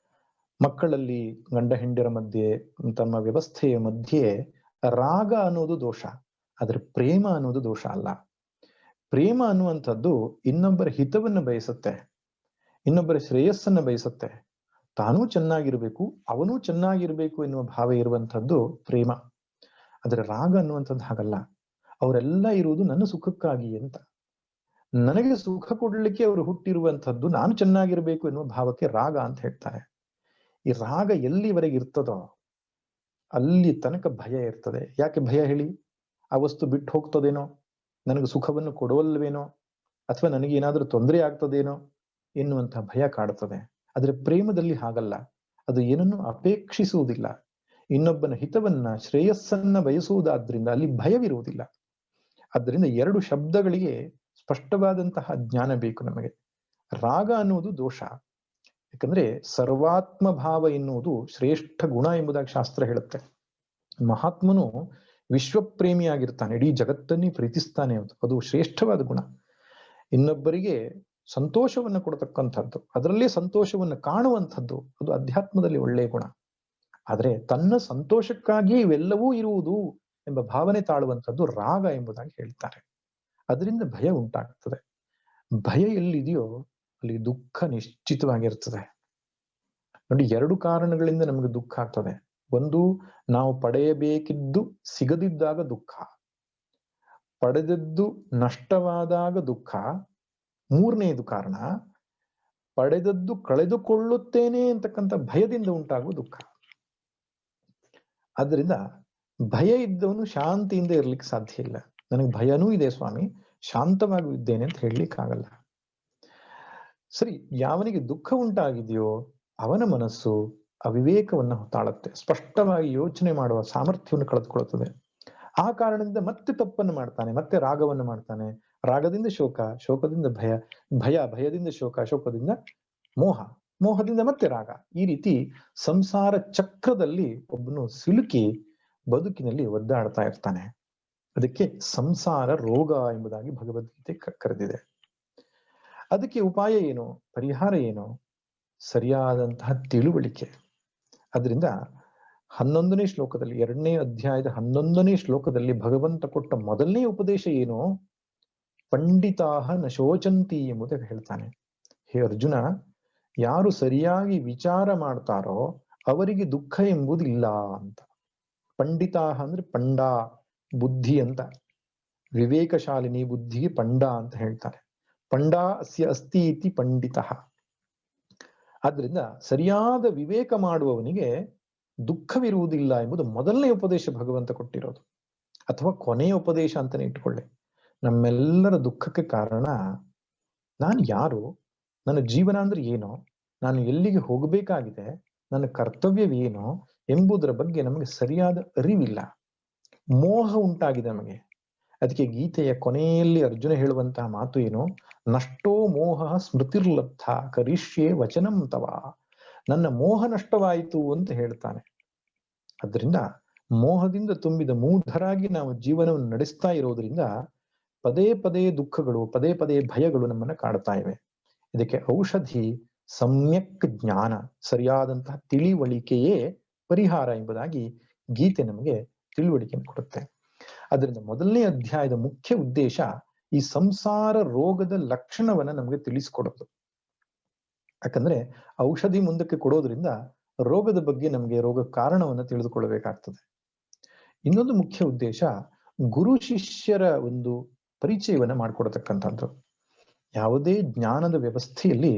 A: ಮಕ್ಕಳಲ್ಲಿ ಗಂಡ ಹೆಂಡಿರ ಮಧ್ಯೆ, ತಮ್ಮ ವ್ಯವಸ್ಥೆಯ ಮಧ್ಯೆ ರಾಗ ಅನ್ನೋದು ದೋಷ, ಆದ್ರೆ ಪ್ರೇಮ ಅನ್ನೋದು ದೋಷ ಅಲ್ಲ. ಪ್ರೇಮ ಅನ್ನುವಂಥದ್ದು ಇನ್ನೊಬ್ಬರ ಹಿತವನ್ನು ಬಯಸುತ್ತೆ, ಇನ್ನೊಬ್ಬರ ಶ್ರೇಯಸ್ಸನ್ನ ಬಯಸುತ್ತೆ. ತಾನೂ ಚೆನ್ನಾಗಿರ್ಬೇಕು, ಅವನೂ ಚೆನ್ನಾಗಿರ್ಬೇಕು ಎನ್ನುವ ಭಾವ ಇರುವಂಥದ್ದು ಪ್ರೇಮ. ಆದ್ರೆ ರಾಗ ಅನ್ನುವಂಥದ್ದು ಹಾಗಲ್ಲ. ಅವರೆಲ್ಲ ಇರುವುದು ನನ್ನ ಸುಖಕ್ಕಾಗಿ ಅಂತ, ನನಗೆ ಸುಖ ಕೊಡ್ಲಿಕ್ಕೆ ಅವರು ಹುಟ್ಟಿರುವಂಥದ್ದು, ನಾನು ಚೆನ್ನಾಗಿರ್ಬೇಕು ಎನ್ನುವ ಭಾವಕ್ಕೆ ರಾಗ ಅಂತ ಹೇಳ್ತಾರೆ. ಈ ರಾಗ ಎಲ್ಲಿವರೆಗೆ ಇರ್ತದೋ ಅಲ್ಲಿ ತನಕ ಭಯ ಇರ್ತದೆ. ಯಾಕೆ ಭಯ ಹೇಳಿ? ಆ ವಸ್ತು ಬಿಟ್ಟು ಹೋಗ್ತದೇನೋ, ನನಗೆ ಸುಖವನ್ನು ಕೊಡುವಲ್ವೇನೋ, ಅಥವಾ ನನಗೆ ಏನಾದ್ರೂ ತೊಂದರೆ ಆಗ್ತದೇನೋ ಎನ್ನುವಂತಹ ಭಯ ಕಾಡುತ್ತದೆ. ಆದ್ರೆ ಪ್ರೇಮದಲ್ಲಿ ಹಾಗಲ್ಲ. ಅದು ಏನನ್ನು ಅಪೇಕ್ಷಿಸುವುದಿಲ್ಲ, ಇನ್ನೊಬ್ಬನ ಹಿತವನ್ನ ಶ್ರೇಯಸ್ಸನ್ನ ಬಯಸುವುದಾದ್ರಿಂದ ಅಲ್ಲಿ ಭಯವಿರುವುದಿಲ್ಲ. ಆದ್ದರಿಂದ 2 ಶಬ್ದಗಳಿಗೆ ಸ್ಪಷ್ಟವಾದಂತಹ ಜ್ಞಾನ ಬೇಕು ನಮಗೆ. ರಾಗ ಅನ್ನುವುದು ದೋಷ, ಯಾಕಂದ್ರೆ ಸರ್ವಾತ್ಮ ಭಾವ ಎನ್ನುವುದು ಶ್ರೇಷ್ಠ ಗುಣ ಎಂಬುದಾಗಿ ಶಾಸ್ತ್ರ ಹೇಳುತ್ತೆ. ಮಹಾತ್ಮನು ವಿಶ್ವಪ್ರೇಮಿಯಾಗಿರ್ತಾನೆ, ಇಡೀ ಜಗತ್ತನ್ನೇ ಪ್ರೀತಿಸ್ತಾನೆ, ಅದು ಶ್ರೇಷ್ಠವಾದ ಗುಣ. ಇನ್ನೊಬ್ಬರಿಗೆ ಸಂತೋಷವನ್ನು ಕೊಡತಕ್ಕಂಥದ್ದು, ಅದರಲ್ಲೇ ಸಂತೋಷವನ್ನು ಕಾಣುವಂಥದ್ದು, ಅದು ಅಧ್ಯಾತ್ಮದಲ್ಲಿ ಒಳ್ಳೆಯ ಗುಣ. ಆದ್ರೆ ತನ್ನ ಸಂತೋಷಕ್ಕಾಗಿಯೇ ಇವೆಲ್ಲವೂ ಇರುವುದು ಎಂಬ ಭಾವನೆ ತಾಳುವಂಥದ್ದು ರಾಗ ಎಂಬುದಾಗಿ ಹೇಳ್ತಾರೆ. ಅದರಿಂದ ಭಯ ಉಂಟಾಗ್ತದೆ. ಭಯ ಎಲ್ಲಿದೆಯೋ ಅಲ್ಲಿ ದುಃಖ ನಿಶ್ಚಿತವಾಗಿರ್ತದೆ. ನೋಡಿ, 2 ಕಾರಣಗಳಿಂದ ನಮಗೆ ದುಃಖ ಆಗ್ತದೆ. ಒಂದು, ನಾವು ಪಡೆಯಬೇಕಿದ್ದು ಸಿಗದಿದ್ದಾಗ ದುಃಖ, ಪಡೆದದ್ದು ನಷ್ಟವಾದಾಗ ದುಃಖ. 3ನೇದು ಕಾರಣ, ಪಡೆದದ್ದು ಕಳೆದುಕೊಳ್ಳುತ್ತೇನೆ ಅಂತಕ್ಕಂಥ ಭಯದಿಂದ ಉಂಟಾಗುವ ದುಃಖ. ಆದ್ರಿಂದ ಭಯ ಇದ್ದವನು ಶಾಂತಿಯಿಂದ ಇರ್ಲಿಕ್ಕೆ ಸಾಧ್ಯ ಇಲ್ಲ. ನನಗೆ ಭಯನೂ ಇದೆ ಸ್ವಾಮಿ, ಶಾಂತವಾಗಿ ಇದ್ದೇನೆ ಅಂತ ಹೇಳಲಿಕ್ಕಾಗಲ್ಲ. ಸರಿ, ಯಾವನಿಗೆ ದುಃಖ ಉಂಟಾಗಿದೆಯೋ ಅವನ ಮನಸ್ಸು ಅವಿವೇಕವನ್ನು ತಾಳುತ್ತೆ, ಸ್ಪಷ್ಟವಾಗಿ ಯೋಚನೆ ಮಾಡುವ ಸಾಮರ್ಥ್ಯವನ್ನು ಕಳೆದುಕೊಳ್ಳುತ್ತದೆ. ಆ ಕಾರಣದಿಂದ ಮತ್ತೆ ತಪ್ಪನ್ನು ಮಾಡ್ತಾನೆ, ಮತ್ತೆ ರಾಗವನ್ನು ಮಾಡ್ತಾನೆ. ರಾಗದಿಂದ ಶೋಕ, ಶೋಕದಿಂದ ಭಯ, ಭಯದಿಂದ ಶೋಕ, ಶೋಕದಿಂದ ಮೋಹ. ಮೋಹದಿಂದ ಮತ್ತೆ ರಾಗ. ಈ ರೀತಿ ಸಂಸಾರ ಚಕ್ರದಲ್ಲಿ ಒಬ್ಬನು ಸಿಲುಕಿ ಬದುಕಿನಲ್ಲಿ ಒದ್ದಾಡ್ತಾ ಇರ್ತಾನೆ. ಅದಕ್ಕೆ ಸಂಸಾರ ರೋಗ ಎಂಬುದಾಗಿ ಭಗವದ್ಗೀತೆ ಕರೆದಿದೆ. ಅದಕ್ಕೆ ಉಪಾಯ ಏನು, ಪರಿಹಾರ ಏನು? ಸರಿಯಾದಂತಹ ತಿಳುವಳಿಕೆ. ಅದರಿಂದ 11ನೇ ಶ್ಲೋಕದಲ್ಲಿ, 2ನೇ ಅಧ್ಯಾಯದ 11ನೇ ಶ್ಲೋಕದಲ್ಲಿ ಭಗವಂತ ಕೊಟ್ಟ ಮೊದಲನೇ ಉಪದೇಶ ಏನು? ಪಂಡಿತಾಹ ನ ಶೋಚಂತಿ ಎಂಬುದಾಗಿ ಹೇಳ್ತಾನೆ. ಹೇ ಅರ್ಜುನ, ಯಾರು ಸರಿಯಾಗಿ ವಿಚಾರ ಮಾಡ್ತಾರೋ ಅವರಿಗೆ ದುಃಖ ಎಂಬುದಿಲ್ಲ ಅಂತ. ಪಂಡಿತಾಹ ಅಂದ್ರೆ ಪಂಡ, ಬುದ್ಧಿ ಅಂತ. ವಿವೇಕಶಾಲಿನಿ ಬುದ್ಧಿಗೆ ಪಂಡ ಅಂತ ಹೇಳ್ತಾರೆ. ಪಂಡ ಅಸ್ಯ ಅಸ್ತಿ ಇತಿ ಪಂಡಿತಃ. ಆದ್ರಿಂದ ಸರಿಯಾದ ವಿವೇಕ ಮಾಡುವವನಿಗೆ ದುಃಖವಿರುವುದಿಲ್ಲ ಎಂಬುದು ಮೊದಲನೇ ಉಪದೇಶ ಭಗವಂತ ಕೊಟ್ಟಿರೋದು, ಅಥವಾ ಕೊನೆಯ ಉಪದೇಶ ಅಂತಾನೆ ಇಟ್ಕೊಳ್ಳಿ. ನಮ್ಮೆಲ್ಲರ ದುಃಖಕ್ಕೆ ಕಾರಣ ನಾನು ಯಾರು, ನನ್ನ ಜೀವನ ಅಂದ್ರೆ ಏನು, ನಾನು ಎಲ್ಲಿಗೆ ಹೋಗಬೇಕಾಗಿದೆ, ನನ್ನ ಕರ್ತವ್ಯವೇನು ಎಂಬುದರ ಬಗ್ಗೆ ನಮಗೆ ಸರಿಯಾದ ಅರಿವಿಲ್ಲ. ಮೋಹ ಉಂಟಾಗಿದೆ ನಮಗೆ. ಅದಕ್ಕೆ ಗೀತೆಯ ಕೊನೆಯಲ್ಲಿ ಅರ್ಜುನ ಹೇಳುವಂತಹ ಮಾತು ಏನು? ನಷ್ಟೋ ಮೋಹ ಸ್ಮೃತಿರ್ಲಬ್ಧ ಕರಿಷ್ಯೆ ವಚನಂ ತವ. ನನ್ನ ಮೋಹ ನಷ್ಟವಾಯಿತು ಅಂತ ಹೇಳ್ತಾನೆ. ಅದರಿಂದ ಮೋಹದಿಂದ ತುಂಬಿದ ಮೂಢರಾಗಿ ನಾವು ಜೀವನವನ್ನು ನಡೆಸ್ತಾ ಇರೋದ್ರಿಂದ ಪದೇ ಪದೇ ದುಃಖಗಳು, ಪದೇ ಪದೇ ಭಯಗಳು ನಮ್ಮನ್ನ ಕಾಡ್ತಾ ಇವೆ. ಇದಕ್ಕೆ ಔಷಧಿ ಸಮ್ಯಕ್ ಜ್ಞಾನ, ಸರಿಯಾದಂತಹ ತಿಳಿವಳಿಕೆಯೇ ಪರಿಹಾರ ಎಂಬುದಾಗಿ ಗೀತೆ ನಮಗೆ ತಿಳುವಳಿಕೆಯನ್ನು ಕೊಡುತ್ತೆ. ಅದರಿಂದ ಮೊದಲನೇ ಅಧ್ಯಾಯದ ಮುಖ್ಯ ಉದ್ದೇಶ ಈ ಸಂಸಾರ ರೋಗದ ಲಕ್ಷಣವನ್ನ ನಮಗೆ ತಿಳಿಸ್ಕೊಡೋದು. ಯಾಕಂದ್ರೆ ಔಷಧಿ ಮುಂದಕ್ಕೆ ಕೊಡೋದ್ರಿಂದ ರೋಗದ ಬಗ್ಗೆ ನಮಗೆ ರೋಗ ಕಾರಣವನ್ನ ತಿಳಿದುಕೊಳ್ಳಬೇಕಾಗ್ತದೆ. ಇನ್ನೊಂದು ಮುಖ್ಯ ಉದ್ದೇಶ ಗುರು ಶಿಷ್ಯರ ಒಂದು ಪರಿಚಯವನ್ನ ಮಾಡಿಕೊಡತಕ್ಕಂಥದ್ದು. ಯಾವುದೇ ಜ್ಞಾನದ ವ್ಯವಸ್ಥೆಯಲ್ಲಿ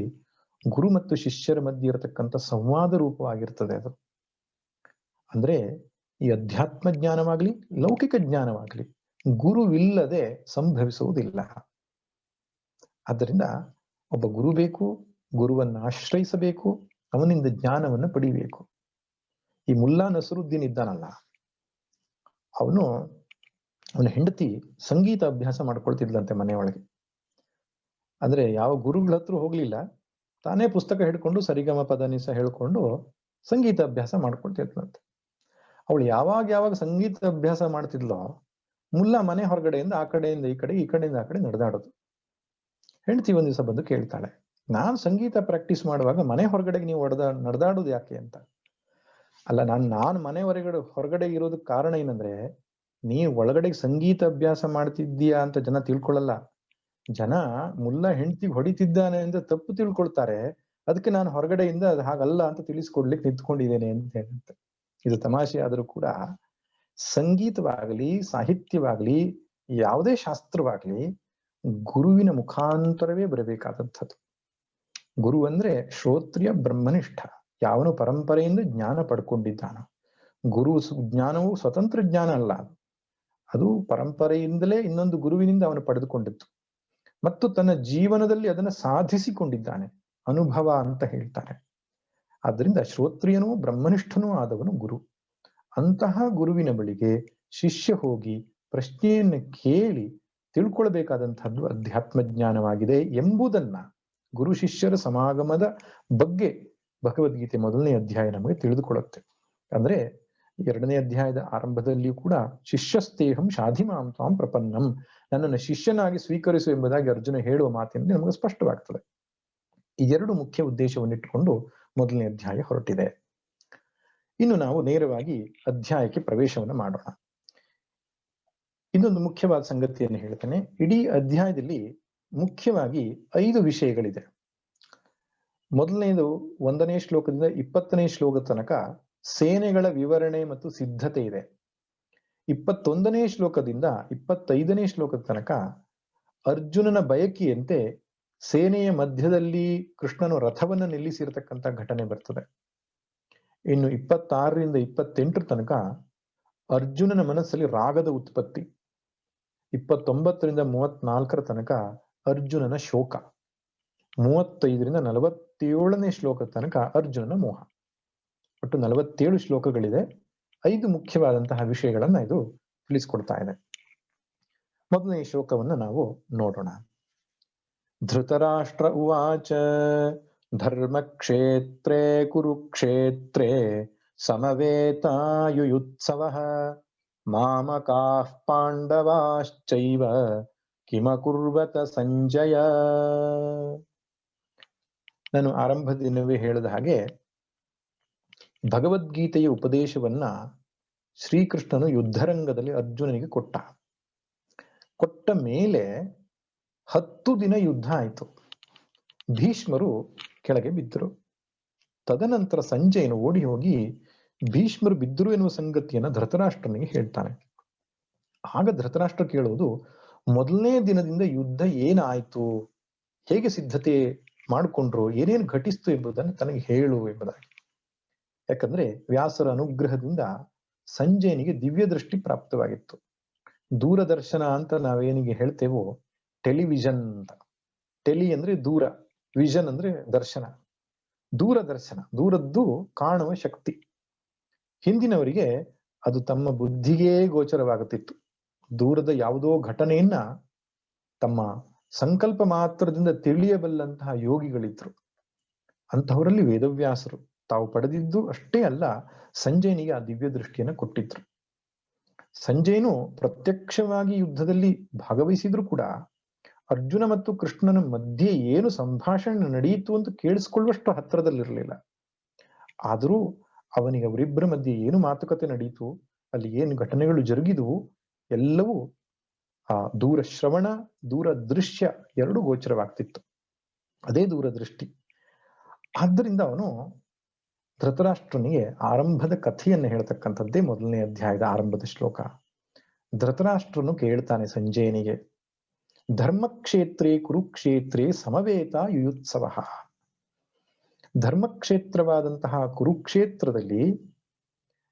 A: ಗುರು ಮತ್ತು ಶಿಷ್ಯರ ಮಧ್ಯೆ ಇರತಕ್ಕಂಥ ಸಂವಾದ ರೂಪವಾಗಿರ್ತದೆ ಅದು. ಅಂದ್ರೆ ಈ ಅಧ್ಯಾತ್ಮ ಜ್ಞಾನವಾಗ್ಲಿ, ಲೌಕಿಕ ಜ್ಞಾನವಾಗ್ಲಿ ಗುರುವಿಲ್ಲದೆ ಸಂಭವಿಸುವುದಿಲ್ಲ. ಆದ್ದರಿಂದ ಒಬ್ಬ ಗುರು ಬೇಕು, ಗುರುವನ್ನ ಆಶ್ರಯಿಸಬೇಕು, ಅವನಿಂದ ಜ್ಞಾನವನ್ನು ಪಡಿಬೇಕು. ಈ ಮುಲ್ಲಾ ನಸರುದ್ದೀನ್ ಇದ್ದಾನಲ್ಲ, ಅವನ ಹೆಂಡತಿ ಸಂಗೀತ ಅಭ್ಯಾಸ ಮಾಡ್ಕೊಳ್ತಿದ್ಲಂತೆ ಮನೆಯೊಳಗೆ. ಅಂದ್ರೆ ಯಾವ ಗುರುಗಳ ಹತ್ರ ಹೋಗ್ಲಿಲ್ಲ, ತಾನೇ ಪುಸ್ತಕ ಹಿಡ್ಕೊಂಡು ಸರಿಗಮ ಪದನಿಸ ಹೇಳ್ಕೊಂಡು ಸಂಗೀತ ಅಭ್ಯಾಸ ಮಾಡ್ಕೊಳ್ತಿದ್ಲಂತೆ. ಅವಳು ಯಾವಾಗ ಸಂಗೀತ ಅಭ್ಯಾಸ ಮಾಡ್ತಿದ್ಲೋ, ಮುಲ್ಲಾ ಮನೆ ಹೊರಗಡೆಯಿಂದ ಆ ಕಡೆಯಿಂದ ಈ ಕಡೆ, ಈ ಕಡೆಯಿಂದ ಆ ಕಡೆ ನಡೆದಾಡೋದು. ಹೆಂಡತಿ ಒಂದ್ ದಿವಸ ಬಂದು ಕೇಳ್ತಾಳೆ, ನಾನ್ ಸಂಗೀತ ಪ್ರಾಕ್ಟೀಸ್ ಮಾಡುವಾಗ ಮನೆ ಹೊರಗಡೆಗೆ ನೀವು ನಡೆದಾಡೋದು ಯಾಕೆ ಅಂತ. ಅಲ್ಲ, ನಾನು ಮನೆ ಹೊರಗಡೆ ಇರೋದಕ್ಕೆ ಕಾರಣ ಏನಂದ್ರೆ, ನೀವ್ ಒಳಗಡೆ ಸಂಗೀತ ಅಭ್ಯಾಸ ಮಾಡ್ತಿದ್ದೀಯಾ ಅಂತ ಜನ ತಿಳ್ಕೊಳ್ಳಲ್ಲ. ಜನ ಮುಲ್ಲಾ ಹೆಂಡತಿಗೆ ಹೊಡಿತಿದ್ದಾನೆ ಅಂತ ತಪ್ಪು ತಿಳ್ಕೊಳ್ತಾರೆ. ಅದಕ್ಕೆ ನಾನು ಹೊರಗಡೆಯಿಂದ ಅದು ಹಾಗಲ್ಲ ಅಂತ ತಿಳಿಸ್ಕೊಡ್ಲಿಕ್ಕೆ ನಿಂತ್ಕೊಂಡಿದ್ದೇನೆ ಅಂತ ಹೇಳುತ್ತೆ. ಇದು ತಮಾಷೆ ಆದರೂ ಕೂಡ ಸಂಗೀತವಾಗಲಿ, ಸಾಹಿತ್ಯವಾಗಲಿ, ಯಾವುದೇ ಶಾಸ್ತ್ರವಾಗಲಿ ಗುರುವಿನ ಮುಖಾಂತರವೇ ಬರಬೇಕಾದಂಥದ್ದು. ಗುರು ಅಂದ್ರೆ ಶ್ರೋತ್ರಿಯ ಬ್ರಹ್ಮನಿಷ್ಠ, ಯಾವನು ಪರಂಪರೆಯಿಂದ ಜ್ಞಾನ ಪಡ್ಕೊಂಡಿದ್ದಾನೋ. ಗುರು ಜ್ಞಾನವು ಸ್ವತಂತ್ರ ಜ್ಞಾನ ಅಲ್ಲ, ಅದು ಪರಂಪರೆಯಿಂದಲೇ ಇನ್ನೊಂದು ಗುರುವಿನಿಂದ ಅವನು ಪಡೆದುಕೊಂಡಿತ್ತು ಮತ್ತು ತನ್ನ ಜೀವನದಲ್ಲಿ ಅದನ್ನು ಸಾಧಿಸಿಕೊಂಡಿದ್ದಾನೆ, ಅನುಭವ ಅಂತ ಹೇಳ್ತಾರೆ. ಆದ್ರಿಂದ ಶ್ರೋತ್ರಿಯನೂ ಬ್ರಹ್ಮನಿಷ್ಠನೂ ಆದವನು ಗುರು. ಅಂತಹ ಗುರುವಿನ ಬಳಿಗೆ ಶಿಷ್ಯ ಹೋಗಿ ಪ್ರಶ್ನೆಯನ್ನು ಕೇಳಿ ತಿಳ್ಕೊಳ್ಬೇಕಾದಂತಹದ್ದು ಅಧ್ಯಾತ್ಮ ಜ್ಞಾನವಾಗಿದೆ ಎಂಬುದನ್ನ ಗುರು ಶಿಷ್ಯರ ಸಮಾಗಮದ ಬಗ್ಗೆ ಭಗವದ್ಗೀತೆ ಮೊದಲನೇ ಅಧ್ಯಾಯ ನಮಗೆ ತಿಳಿದುಕೊಳ್ಳುತ್ತೆ. ಅಂದ್ರೆ 2ನೇ ಅಧ್ಯಾಯದ ಆರಂಭದಲ್ಲಿಯೂ ಕೂಡ ಶಿಷ್ಯಸ್ತೇಹಂ ಶಾಧಿಮಾಂ ತ್ವಾಂ ಪ್ರಪನ್ನಂ, ನನ್ನನ್ನು ಶಿಷ್ಯನಾಗಿ ಸ್ವೀಕರಿಸು ಎಂಬುದಾಗಿ ಅರ್ಜುನ ಹೇಳುವ ಮಾತಿನಲ್ಲಿ ನಮಗೆ ಸ್ಪಷ್ಟವಾಗ್ತದೆ. ಈ 2 ಮುಖ್ಯ ಉದ್ದೇಶವನ್ನಿಟ್ಟುಕೊಂಡು ಮೊದಲನೇ ಅಧ್ಯಾಯ ಹೊರಟಿದೆ. ಇನ್ನು ನಾವು ನೇರವಾಗಿ ಅಧ್ಯಾಯಕ್ಕೆ ಪ್ರವೇಶವನ್ನು ಮಾಡೋಣ. ಇನ್ನೊಂದು ಮುಖ್ಯವಾದ ಸಂಗತಿಯನ್ನು ಹೇಳ್ತೇನೆ. ಇಡೀ ಅಧ್ಯಾಯದಲ್ಲಿ ಮುಖ್ಯವಾಗಿ 5 ವಿಷಯಗಳಿದೆ. ಮೊದಲನೇದು 1ನೇ ಶ್ಲೋಕದಿಂದ 20ನೇ ಶ್ಲೋಕದ ತನಕ ಸೇನೆಗಳ ವಿವರಣೆ ಮತ್ತು ಸಿದ್ಧತೆ ಇದೆ. 21ನೇ ಶ್ಲೋಕದಿಂದ 25ನೇ ಶ್ಲೋಕದ ತನಕ ಅರ್ಜುನನ ಬಯಕೆಯಂತೆ ಸೇನೆಯ ಮಧ್ಯದಲ್ಲಿ ಕೃಷ್ಣನು ರಥವನ್ನು ನಿಲ್ಲಿಸಿರತಕ್ಕಂಥ ಘಟನೆ ಬರ್ತದೆ. ಇನ್ನು 26ರಿಂದ 28 ತನಕ ಅರ್ಜುನನ ಮನಸ್ಸಲ್ಲಿ ರಾಗದ ಉತ್ಪತ್ತಿ. 29ರಿಂದ 34 ತನಕ ಅರ್ಜುನನ ಶೋಕ. 35ರಿಂದ 47ನೇ ಶ್ಲೋಕದ ತನಕ ಅರ್ಜುನನ ಮೋಹ. ಒಟ್ಟು 47 ಶ್ಲೋಕಗಳಿದೆ. 5 ಮುಖ್ಯವಾದಂತಹ ವಿಷಯಗಳನ್ನ ಇದು ತಿಳಿಸ್ಕೊಡ್ತಾ ಇದೆ. ಮೊದಲನೇ ಶ್ಲೋಕವನ್ನ ನಾವು ನೋಡೋಣ. ಧೃತರಾಷ್ಟ್ರ ಉವಾಚ ಧರ್ಮಕ್ಷೇತ್ರೇ ಕುರುಕ್ಷೇತ್ರೇ ಸಮವೇತಾಯುಯುತ್ಸವಃ ಮಾಮಕಾಃ ಪಾಂಡವಾಶ್ಚೈವ ಕಿಮಕುರ್ವತ ಸಂಜಯ. ನಾನು ಆರಂಭದಿಂದಲೇ ಹೇಳಿದ ಹಾಗೆ ಭಗವದ್ಗೀತೆಯ ಉಪದೇಶವನ್ನ ಶ್ರೀಕೃಷ್ಣನು ಯುದ್ಧರಂಗದಲ್ಲಿ ಅರ್ಜುನನಿಗೆ ಕೊಟ್ಟ ಮೇಲೆ 10 ದಿನ ಯುದ್ಧ ಆಯಿತು. ಭೀಷ್ಮರು ಕೆಳಗೆ ಬಿದ್ದರು. ತದನಂತರ ಸಂಜಯನು ಓಡಿ ಹೋಗಿ ಭೀಷ್ಮರು ಬಿದ್ದರು ಎನ್ನುವ ಸಂಗತಿಯನ್ನು ಧೃತರಾಷ್ಟ್ರನಿಗೆ ಹೇಳ್ತಾನೆ. ಆಗ ಧೃತರಾಷ್ಟ್ರ ಕೇಳುವುದು, ಮೊದಲನೇ ದಿನದಿಂದ ಯುದ್ಧ ಏನಾಯ್ತು, ಹೇಗೆ ಸಿದ್ಧತೆ ಮಾಡಿಕೊಂಡ್ರು, ಏನೇನು ಘಟಿಸ್ತು ಎಂಬುದನ್ನು ತನಗೆ ಹೇಳು ಎಂಬುದಾಗಿ. ಯಾಕಂದ್ರೆ ವ್ಯಾಸರ ಅನುಗ್ರಹದಿಂದ ಸಂಜಯನಿಗೆ ದಿವ್ಯ ದೃಷ್ಟಿ ಪ್ರಾಪ್ತವಾಗಿತ್ತು. ದೂರದರ್ಶನ ಅಂತ ನಾವೇನಿಗೆ ಹೇಳ್ತೇವೋ ಟೆಲಿವಿಷನ್ ಅಂತ. ಟೆಲಿ ಅಂದ್ರೆ ದೂರ, ವಿಷನ್ ಅಂದ್ರೆ ದರ್ಶನ. ದೂರದರ್ಶನ, ದೂರದ್ದು ಕಾಣುವ ಶಕ್ತಿ. ಹಿಂದಿನವರಿಗೆ ಅದು ತಮ್ಮ ಬುದ್ಧಿಗೇ ಗೋಚರವಾಗುತ್ತಿತ್ತು. ದೂರದ ಯಾವುದೋ ಘಟನೆಯನ್ನ ತಮ್ಮ ಸಂಕಲ್ಪ ಮಾತ್ರದಿಂದ ತಿಳಿಯಬಲ್ಲಂತಹ ಯೋಗಿಗಳಿದ್ರು. ಅಂತಹವರಲ್ಲಿ ವೇದವ್ಯಾಸರು ತಾವು ಪಡೆದಿದ್ದು ಅಷ್ಟೇ ಅಲ್ಲ, ಸಂಜಯನಿಗೆ ಆ ದಿವ್ಯ ದೃಷ್ಟಿಯನ್ನು ಕೊಟ್ಟಿದ್ರು. ಸಂಜಯನು ಪ್ರತ್ಯಕ್ಷವಾಗಿ ಯುದ್ಧದಲ್ಲಿ ಭಾಗವಹಿಸಿದ್ರು ಕೂಡ ಅರ್ಜುನ ಮತ್ತು ಕೃಷ್ಣನ ಮಧ್ಯೆ ಏನು ಸಂಭಾಷಣೆ ನಡೆಯಿತು ಅಂತ ಕೇಳಿಸ್ಕೊಳ್ಳುವಷ್ಟು ಹತ್ತಿರದಲ್ಲಿರಲಿಲ್ಲ. ಆದರೂ ಅವನಿಗೆ ಅವರಿಬ್ಬರ ಮಧ್ಯೆ ಏನು ಮಾತುಕತೆ ನಡೆಯಿತು, ಅಲ್ಲಿ ಏನು ಘಟನೆಗಳು ಜರುಗಿದವು, ಎಲ್ಲವೂ ಆ ದೂರ ಶ್ರವಣ, ದೂರ ದೃಶ್ಯ ಎರಡೂ ಗೋಚರವಾಗ್ತಿತ್ತು. ಅದೇ ದೂರದೃಷ್ಟಿ. ಆದ್ದರಿಂದ ಅವನು ಧೃತರಾಷ್ಟ್ರನಿಗೆ ಆರಂಭದ ಕಥೆಯನ್ನು ಹೇಳ್ತಕ್ಕಂಥದ್ದೇ ಮೊದಲನೇ ಅಧ್ಯಾಯದ ಆರಂಭದ ಶ್ಲೋಕ. ಧೃತರಾಷ್ಟ್ರನು ಕೇಳ್ತಾನೆ ಸಂಜಯನಿಗೆ, ಧರ್ಮಕ್ಷೇತ್ರೇ ಕುರುಕ್ಷೇತ್ರೇ ಸಮವೇತ ಯುಯುತ್ಸವ. ಧರ್ಮಕ್ಷೇತ್ರವಾದಂತಹ ಕುರುಕ್ಷೇತ್ರದಲ್ಲಿ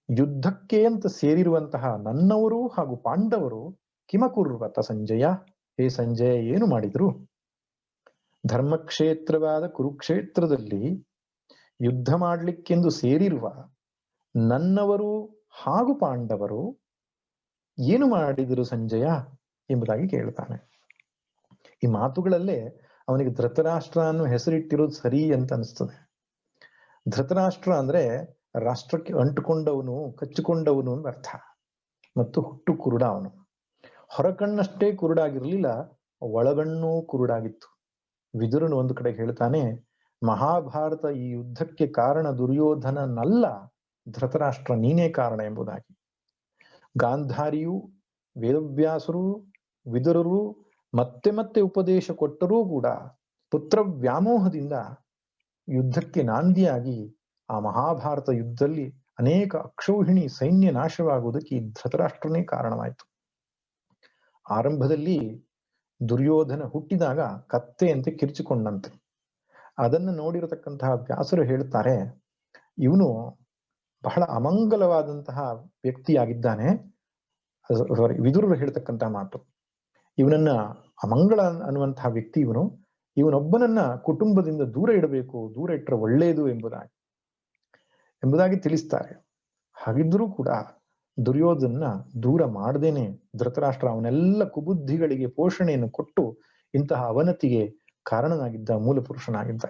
A: ಯುದ್ಧಕ್ಕೆ ಅಂತ ಸೇರಿರುವಂತಹ ನನ್ನವರು ಹಾಗೂ ಪಾಂಡವರು ಕಿಮಕುರ್ವತ ಸಂಜಯ, ಹೇ ಸಂಜಯ ಏನು ಮಾಡಿದ್ರು? ಧರ್ಮಕ್ಷೇತ್ರವಾದ ಕುರುಕ್ಷೇತ್ರದಲ್ಲಿ ಯುದ್ಧ ಮಾಡಲಿಕ್ಕೆಂದು ಸೇರಿರುವ ನನ್ನವರು ಹಾಗೂ ಪಾಂಡವರು ಏನು ಮಾಡಿದರು ಸಂಜಯ ಎಂಬುದಾಗಿ ಕೇಳ್ತಾನೆ. ಈ ಮಾತುಗಳಲ್ಲೇ ಅವನಿಗೆ ಧೃತರಾಷ್ಟ್ರ ಅನ್ನೋ ಹೆಸರಿಟ್ಟಿರೋದು ಸರಿ ಅಂತ ಅನಿಸ್ತದೆ. ಧೃತರಾಷ್ಟ್ರ ಅಂದ್ರೆ ರಾಷ್ಟ್ರಕ್ಕೆ ಅಂಟುಕೊಂಡವನು, ಕಚ್ಚಿಕೊಂಡವನು ಅಂತ ಅರ್ಥ. ಮತ್ತು ಹುಟ್ಟು ಕುರುಡ ಅವನು. ಹೊರಕಣ್ಣಷ್ಟೇ ಕುರುಡಾಗಿರ್ಲಿಲ್ಲ, ಒಳಗಣ್ಣೂ ಕುರುಡಾಗಿತ್ತು. ವಿದುರನು ಒಂದು ಕಡೆ ಹೇಳ್ತಾನೆ, ಮಹಾಭಾರತ ಈ ಯುದ್ಧಕ್ಕೆ ಕಾರಣ ದುರ್ಯೋಧನನಲ್ಲ, ಧೃತರಾಷ್ಟ್ರ ನೀನೇ ಕಾರಣ ಎಂಬುದಾಗಿ. ಗಾಂಧಾರಿಯು, ವೇದವ್ಯಾಸರು, ವಿದುರರು ಮತ್ತೆ ಮತ್ತೆ ಉಪದೇಶ ಕೊಟ್ಟರೂ ಕೂಡ ಪುತ್ರ ವ್ಯಾಮೋಹದಿಂದ ಯುದ್ಧಕ್ಕೆ ನಾಂದಿಯಾಗಿ ಆ ಮಹಾಭಾರತ ಯುದ್ಧದಲ್ಲಿ ಅನೇಕ ಅಕ್ಷೌಹಿಣಿ ಸೈನ್ಯ ನಾಶವಾಗುವುದಕ್ಕೆ ಈ ಧೃತರಾಷ್ಟ್ರನೇ ಕಾರಣವಾಯಿತು. ಆರಂಭದಲ್ಲಿ ದುರ್ಯೋಧನ ಹುಟ್ಟಿದಾಗ ಕತ್ತೆಯಂತೆ ಕಿರ್ಚಿಕೊಂಡಂತೆ. ಅದನ್ನು ನೋಡಿರತಕ್ಕಂತಹ ವ್ಯಾಸರು ಹೇಳ್ತಾರೆ, ಇವನು ಬಹಳ ಅಮಂಗಲವಾದಂತಹ ವ್ಯಕ್ತಿಯಾಗಿದ್ದಾನೆ. ವಿದುರರು ಹೇಳ್ತಕ್ಕಂತಹ ಮಾತು, ಇವನನ್ನ ಅಮಂಗಳ ಅನ್ನುವಂತಹ ವ್ಯಕ್ತಿ ಇವನೊಬ್ಬನನ್ನ ಕುಟುಂಬದಿಂದ ದೂರ ಇಡಬೇಕು, ದೂರ ಇಟ್ಟರೆ ಒಳ್ಳೆಯದು ಎಂಬುದಾಗಿ ತಿಳಿಸ್ತಾರೆ. ಹಾಗಿದ್ರೂ ಕೂಡ ದುರ್ಯೋಧನ ದೂರ ಮಾಡದೇನೆ ಧೃತರಾಷ್ಟ್ರ ಅವನೆಲ್ಲ ಕುಬುದ್ಧಿಗಳಿಗೆ ಪೋಷಣೆಯನ್ನು ಕೊಟ್ಟು ಇಂತಹ ಅವನತಿಗೆ ಕಾರಣನಾಗಿದ್ದ, ಮೂಲ ಪುರುಷನಾಗಿದ್ದ.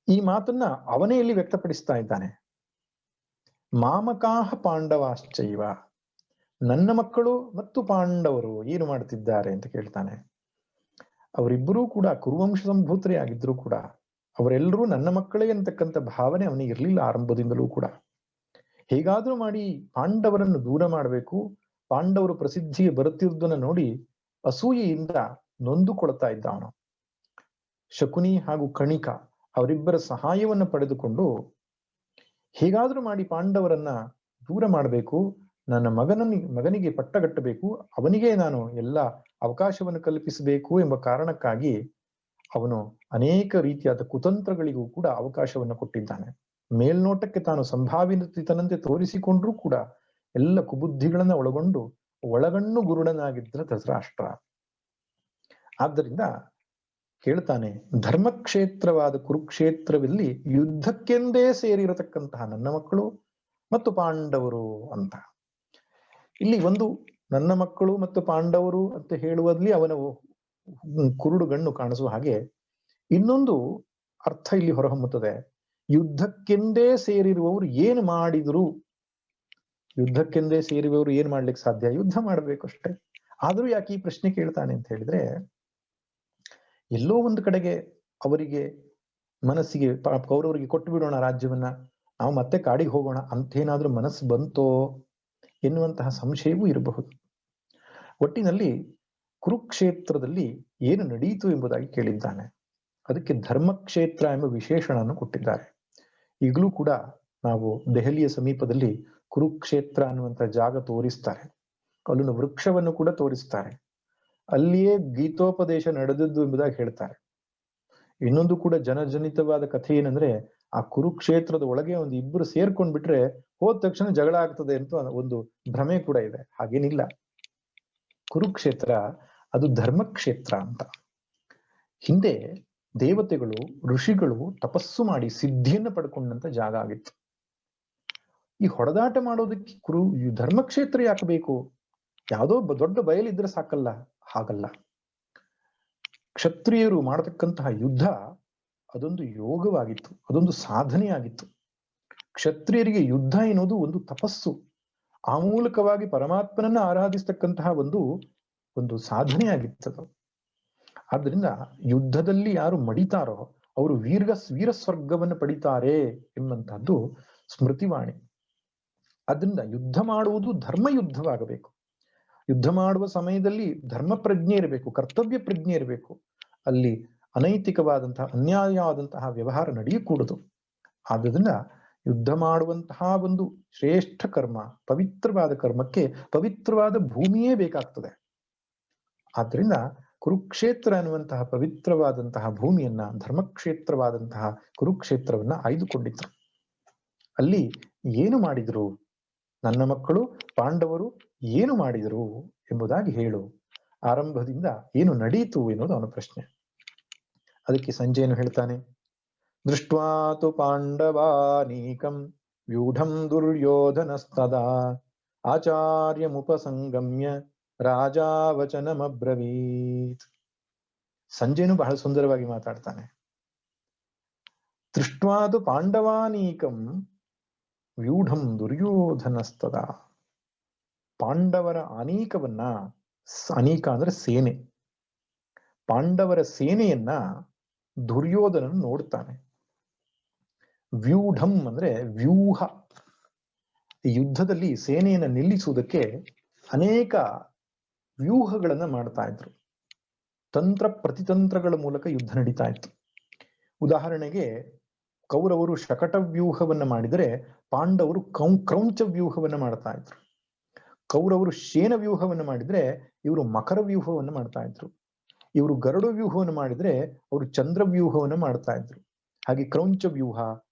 A: ಈ ಮಾತನ್ನ ಅವನೇ ಇಲ್ಲಿ ವ್ಯಕ್ತಪಡಿಸ್ತಾ ಇದ್ದಾನೆ. ಮಾಮಕಾಹ ಪಾಂಡವಾಶ್ಚೈವ, ನನ್ನ ಮಕ್ಕಳು ಮತ್ತು ಪಾಂಡವರು ಏನು ಮಾಡ್ತಿದ್ದಾರೆ ಅಂತ ಕೇಳ್ತಾನೆ. ಅವರಿಬ್ಬರೂ ಕೂಡ ಕುರುವಂಶ ಸಂಭೂತರೇ ಆಗಿದ್ರು ಕೂಡ ಅವರೆಲ್ಲರೂ ನನ್ನ ಮಕ್ಕಳೇ ಅಂತಕ್ಕಂಥ ಭಾವನೆ ಅವನಿಗೆ ಇರಲಿಲ್ಲ ಆರಂಭದಿಂದಲೂ ಕೂಡ. ಹೇಗಾದ್ರೂ ಮಾಡಿ ಪಾಂಡವರನ್ನು ದೂರ ಮಾಡಬೇಕು, ಪಾಂಡವರು ಪ್ರಸಿದ್ಧಿಗೆ ಬರುತ್ತಿರುವುದನ್ನು ನೋಡಿ ಅಸೂಯೆಯಿಂದ ನೊಂದುಕೊಳ್ತಾ ಇದ್ದ ಅವನು. ಶಕುನಿ ಹಾಗೂ ಕಣಿಕ ಅವರಿಬ್ಬರ ಸಹಾಯವನ್ನು ಪಡೆದುಕೊಂಡು ಹೇಗಾದ್ರೂ ಮಾಡಿ ಪಾಂಡವರನ್ನ ದೂರ ಮಾಡಬೇಕು, ನನ್ನ ಮಗನಿಗೆ ಪಟ್ಟಗಟ್ಟಬೇಕು, ಅವನಿಗೆ ನಾನು ಎಲ್ಲ ಅವಕಾಶವನ್ನು ಕಲ್ಪಿಸಬೇಕು ಎಂಬ ಕಾರಣಕ್ಕಾಗಿ ಅವನು ಅನೇಕ ರೀತಿಯಾದ ಕುತಂತ್ರಗಳಿಗೂ ಕೂಡ ಅವಕಾಶವನ್ನು ಕೊಟ್ಟಿದ್ದಾನೆ. ಮೇಲ್ನೋಟಕ್ಕೆ ತಾನು ಸಂಭಾವಿತನಂತೆ ತೋರಿಸಿಕೊಂಡ್ರೂ ಕೂಡ ಎಲ್ಲ ಕುಬುದ್ಧಿಗಳನ್ನ ಒಳಗೊಂಡು ಒಳಗಣ್ಣು ಗುರುಡನಾಗಿದ್ದ ಧೃತರಾಷ್ಟ್ರ. ಆದ್ದರಿಂದ ಕೇಳ್ತಾನೆ, ಧರ್ಮಕ್ಷೇತ್ರವಾದ ಕುರುಕ್ಷೇತ್ರದಲ್ಲಿ ಯುದ್ಧಕ್ಕೆಂದೇ ಸೇರಿರತಕ್ಕಂತಹ ನನ್ನ ಮಕ್ಕಳು ಮತ್ತು ಪಾಂಡವರು ಅಂತ. ಇಲ್ಲಿ ಒಂದು ನನ್ನ ಮಕ್ಕಳು ಮತ್ತು ಪಾಂಡವರು ಅಂತ ಹೇಳುವಲ್ಲಿ ಅವನ ಕುರುಡು ಗಣ್ಣು ಕಾಣಿಸುವ ಹಾಗೆ, ಇನ್ನೊಂದು ಅರ್ಥ ಇಲ್ಲಿ ಹೊರಹೊಮ್ಮುತ್ತದೆ. ಯುದ್ಧಕ್ಕೆಂದೇ ಸೇರಿರುವವರು ಏನು ಮಾಡಿದ್ರು, ಯುದ್ಧಕ್ಕೆಂದೇ ಸೇರಿರುವವರು ಏನ್ ಮಾಡ್ಲಿಕ್ಕೆ ಸಾಧ್ಯ? ಯುದ್ಧ ಮಾಡ್ಬೇಕು ಅಷ್ಟೇ. ಆದ್ರೂ ಯಾಕೆ ಈ ಪ್ರಶ್ನೆ ಕೇಳ್ತಾನೆ ಅಂತ ಹೇಳಿದ್ರೆ, ಎಲ್ಲೋ ಒಂದು ಕಡೆಗೆ ಅವರಿಗೆ ಮನಸ್ಸಿಗೆ ಕೌರವರಿಗೆ ಕೊಟ್ಟು ಬಿಡೋಣ ರಾಜ್ಯವನ್ನ, ನಾವು ಮತ್ತೆ ಕಾಡಿಗೆ ಹೋಗೋಣ ಅಂತೇನಾದ್ರೂ ಮನಸ್ಸು ಬಂತೋ ಎನ್ನುವಂತಹ ಸಂಶಯವೂ ಇರಬಹುದು. ಒಟ್ಟಿನಲ್ಲಿ ಕುರುಕ್ಷೇತ್ರದಲ್ಲಿ ಏನು ನಡೆಯಿತು ಎಂಬುದಾಗಿ ಕೇಳಿದ್ದಾನೆ. ಅದಕ್ಕೆ ಧರ್ಮಕ್ಷೇತ್ರ ಎಂಬ ವಿಶೇಷಣವನ್ನು ಕೊಟ್ಟಿದ್ದಾರೆ. ಈಗಲೂ ಕೂಡ ನಾವು ದೆಹಲಿಯ ಸಮೀಪದಲ್ಲಿ ಕುರುಕ್ಷೇತ್ರ ಅನ್ನುವಂಥ ಜಾಗ ತೋರಿಸ್ತಾರೆ. ಅಲ್ಲಿನ ವೃಕ್ಷವನ್ನು ಕೂಡ ತೋರಿಸ್ತಾರೆ. ಅಲ್ಲಿಯೇ ಗೀತೋಪದೇಶ ನಡೆದದ್ದು ಎಂಬುದಾಗಿ ಹೇಳ್ತಾರೆ. ಇನ್ನೊಂದು ಕೂಡ ಜನಜನಿತವಾದ ಕಥೆ ಏನಂದ್ರೆ, ಆ ಕುರುಕ್ಷೇತ್ರದ ಒಳಗೆ ಒಂದು ಇಬ್ಬರು ಸೇರ್ಕೊಂಡ್ಬಿಟ್ರೆ ಹೋದ ತಕ್ಷಣ ಜಗಳ ಆಗ್ತದೆ ಅಂತ ಒಂದು ಭ್ರಮೆ ಕೂಡ ಇದೆ. ಹಾಗೇನಿಲ್ಲ. ಕುರುಕ್ಷೇತ್ರ ಅದು ಧರ್ಮಕ್ಷೇತ್ರ ಅಂತ. ಹಿಂದೆ ದೇವತೆಗಳು ಋಷಿಗಳು ತಪಸ್ಸು ಮಾಡಿ ಸಿದ್ಧಿಯನ್ನು ಪಡ್ಕೊಂಡಂತ ಜಾಗ ಆಗಿತ್ತು. ಈ ಹೊಡೆದಾಟ ಮಾಡೋದಕ್ಕೆ ಧರ್ಮಕ್ಷೇತ್ರ ಯಾಕೆ ಬೇಕು? ಯಾವುದೋ ದೊಡ್ಡ ಬಯಲಿದ್ರೆ ಸಾಕಲ್ಲ. ಹಾಗಲ್ಲ. ಕ್ಷತ್ರಿಯರು ಮಾಡತಕ್ಕಂತಹ ಯುದ್ಧ ಅದೊಂದು ಯೋಗವಾಗಿತ್ತು, ಅದೊಂದು ಸಾಧನೆಯಾಗಿತ್ತು. ಕ್ಷತ್ರಿಯರಿಗೆ ಯುದ್ಧ ಎನ್ನುವುದು ಒಂದು ತಪಸ್ಸು. ಆ ಮೂಲಕವಾಗಿ ಪರಮಾತ್ಮನನ್ನ ಆರಾಧಿಸ್ತಕ್ಕಂತಹ ಒಂದು ಸಾಧನೆಯಾಗಿತ್ತು. ಆದ್ರಿಂದ ಯುದ್ಧದಲ್ಲಿ ಯಾರು ಮಡಿತಾರೋ ಅವರು ವೀರ ಸ್ವರ್ಗವನ್ನು ಪಡಿತಾರೆ ಎಂಬಂತಹದ್ದು ಸ್ಮೃತಿವಾಣಿ. ಆದ್ರಿಂದ ಯುದ್ಧ ಮಾಡುವುದು ಧರ್ಮ ಯುದ್ಧವಾಗಬೇಕು. ಯುದ್ಧ ಮಾಡುವ ಸಮಯದಲ್ಲಿ ಧರ್ಮ ಪ್ರಜ್ಞೆ ಇರಬೇಕು, ಕರ್ತವ್ಯ ಪ್ರಜ್ಞೆ ಇರಬೇಕು. ಅಲ್ಲಿ ಅನೈತಿಕವಾದಂತಹ ಅನ್ಯಾಯವಾದಂತಹ ವ್ಯವಹಾರ ನಡೆಯಕೂಡದು. ಆದ್ದರಿಂದ ಯುದ್ಧ ಮಾಡುವಂತಹ ಒಂದು ಶ್ರೇಷ್ಠ ಕರ್ಮ, ಪವಿತ್ರವಾದ ಕರ್ಮಕ್ಕೆ ಪವಿತ್ರವಾದ ಭೂಮಿಯೇ ಬೇಕಾಗ್ತದೆ. ಆದ್ರಿಂದ ಕುರುಕ್ಷೇತ್ರ ಅನ್ನುವಂತಹ ಪವಿತ್ರವಾದಂತಹ ಭೂಮಿಯನ್ನ, ಧರ್ಮಕ್ಷೇತ್ರವಾದಂತಹ ಕುರುಕ್ಷೇತ್ರವನ್ನ ಆಯ್ದುಕೊಂಡಿದ್ರು. ಅಲ್ಲಿ ಏನು ಮಾಡಿದ್ರು? ನನ್ನ ಮಕ್ಕಳು ಪಾಂಡವರು ಏನು ಮಾಡಿದರು ಎಂಬುದಾಗಿ ಹೇಳು. ಆರಂಭದಿಂದ ಏನು ನಡೆಯಿತು ಎನ್ನುವುದು ಅವನ ಪ್ರಶ್ನೆ. ಅದಕ್ಕೆ ಸಂಜಯನು ಹೇಳ್ತಾನೆ, ದೃಷ್ಟ್ವಾತು ಪಾಂಡವಾನೀಕಂ ವ್ಯೂಢಂ ದುರ್ಯೋಧನಸ್ತದಾ ಆಚಾರ್ಯಮುಪಸಂಗಮ್ಯ ರಾಜಾವಚನಮಬ್ರವೀತ್. ಸಂಜಯನು ಬಹಳ ಸುಂದರವಾಗಿ ಮಾತಾಡ್ತಾನೆ. ದೃಷ್ಟ್ವಾತು ಪಾಂಡವಾನೀಕಂ ವ್ಯೂಢಂ ದುರ್ಯೋಧನಸ್ತದ. ಪಾಂಡವರ ಅನೇಕವನ್ನ, ಅನೇಕ ಅಂದ್ರೆ ಸೇನೆ, ಪಾಂಡವರ ಸೇನೆಯನ್ನ ದುರ್ಯೋಧನನು ನೋಡ್ತಾನೆ. ವ್ಯೂಢಂ ಅಂದ್ರೆ ವ್ಯೂಹ. ಈ ಯುದ್ಧದಲ್ಲಿ ಸೇನೆಯನ್ನ ನಿಲ್ಲಿಸುವುದಕ್ಕೆ ಅನೇಕ ವ್ಯೂಹಗಳನ್ನ ಮಾಡ್ತಾ ಇದ್ರು. ತಂತ್ರ ಪ್ರತಿತಂತ್ರಗಳ ಮೂಲಕ ಯುದ್ಧ ನಡೀತಾ ಇತ್ತು. ಉದಾಹರಣೆಗೆ ಕೌರವರು ಶಕಟ ವ್ಯೂಹವನ್ನ ಮಾಡಿದರೆ ಪಾಂಡವರು ಕ್ರೌಂಚ ವ್ಯೂಹವನ್ನ ಮಾಡ್ತಾ ಇದ್ರು. ಕೌರವರು ಶೇನ ವ್ಯೂಹವನ್ನು ಮಾಡಿದ್ರೆ ಇವರು ಮಕರ ವ್ಯೂಹವನ್ನು ಮಾಡ್ತಾ ಇದ್ರು. ಇವರು ಗರುಡ ವ್ಯೂಹವನ್ನು ಮಾಡಿದ್ರೆ ಅವರು ಚಂದ್ರ ವ್ಯೂಹವನ್ನು ಮಾಡ್ತಾ ಇದ್ರು. ಹಾಗೆ ಕ್ರೌಂಚ ವ್ಯೂಹ,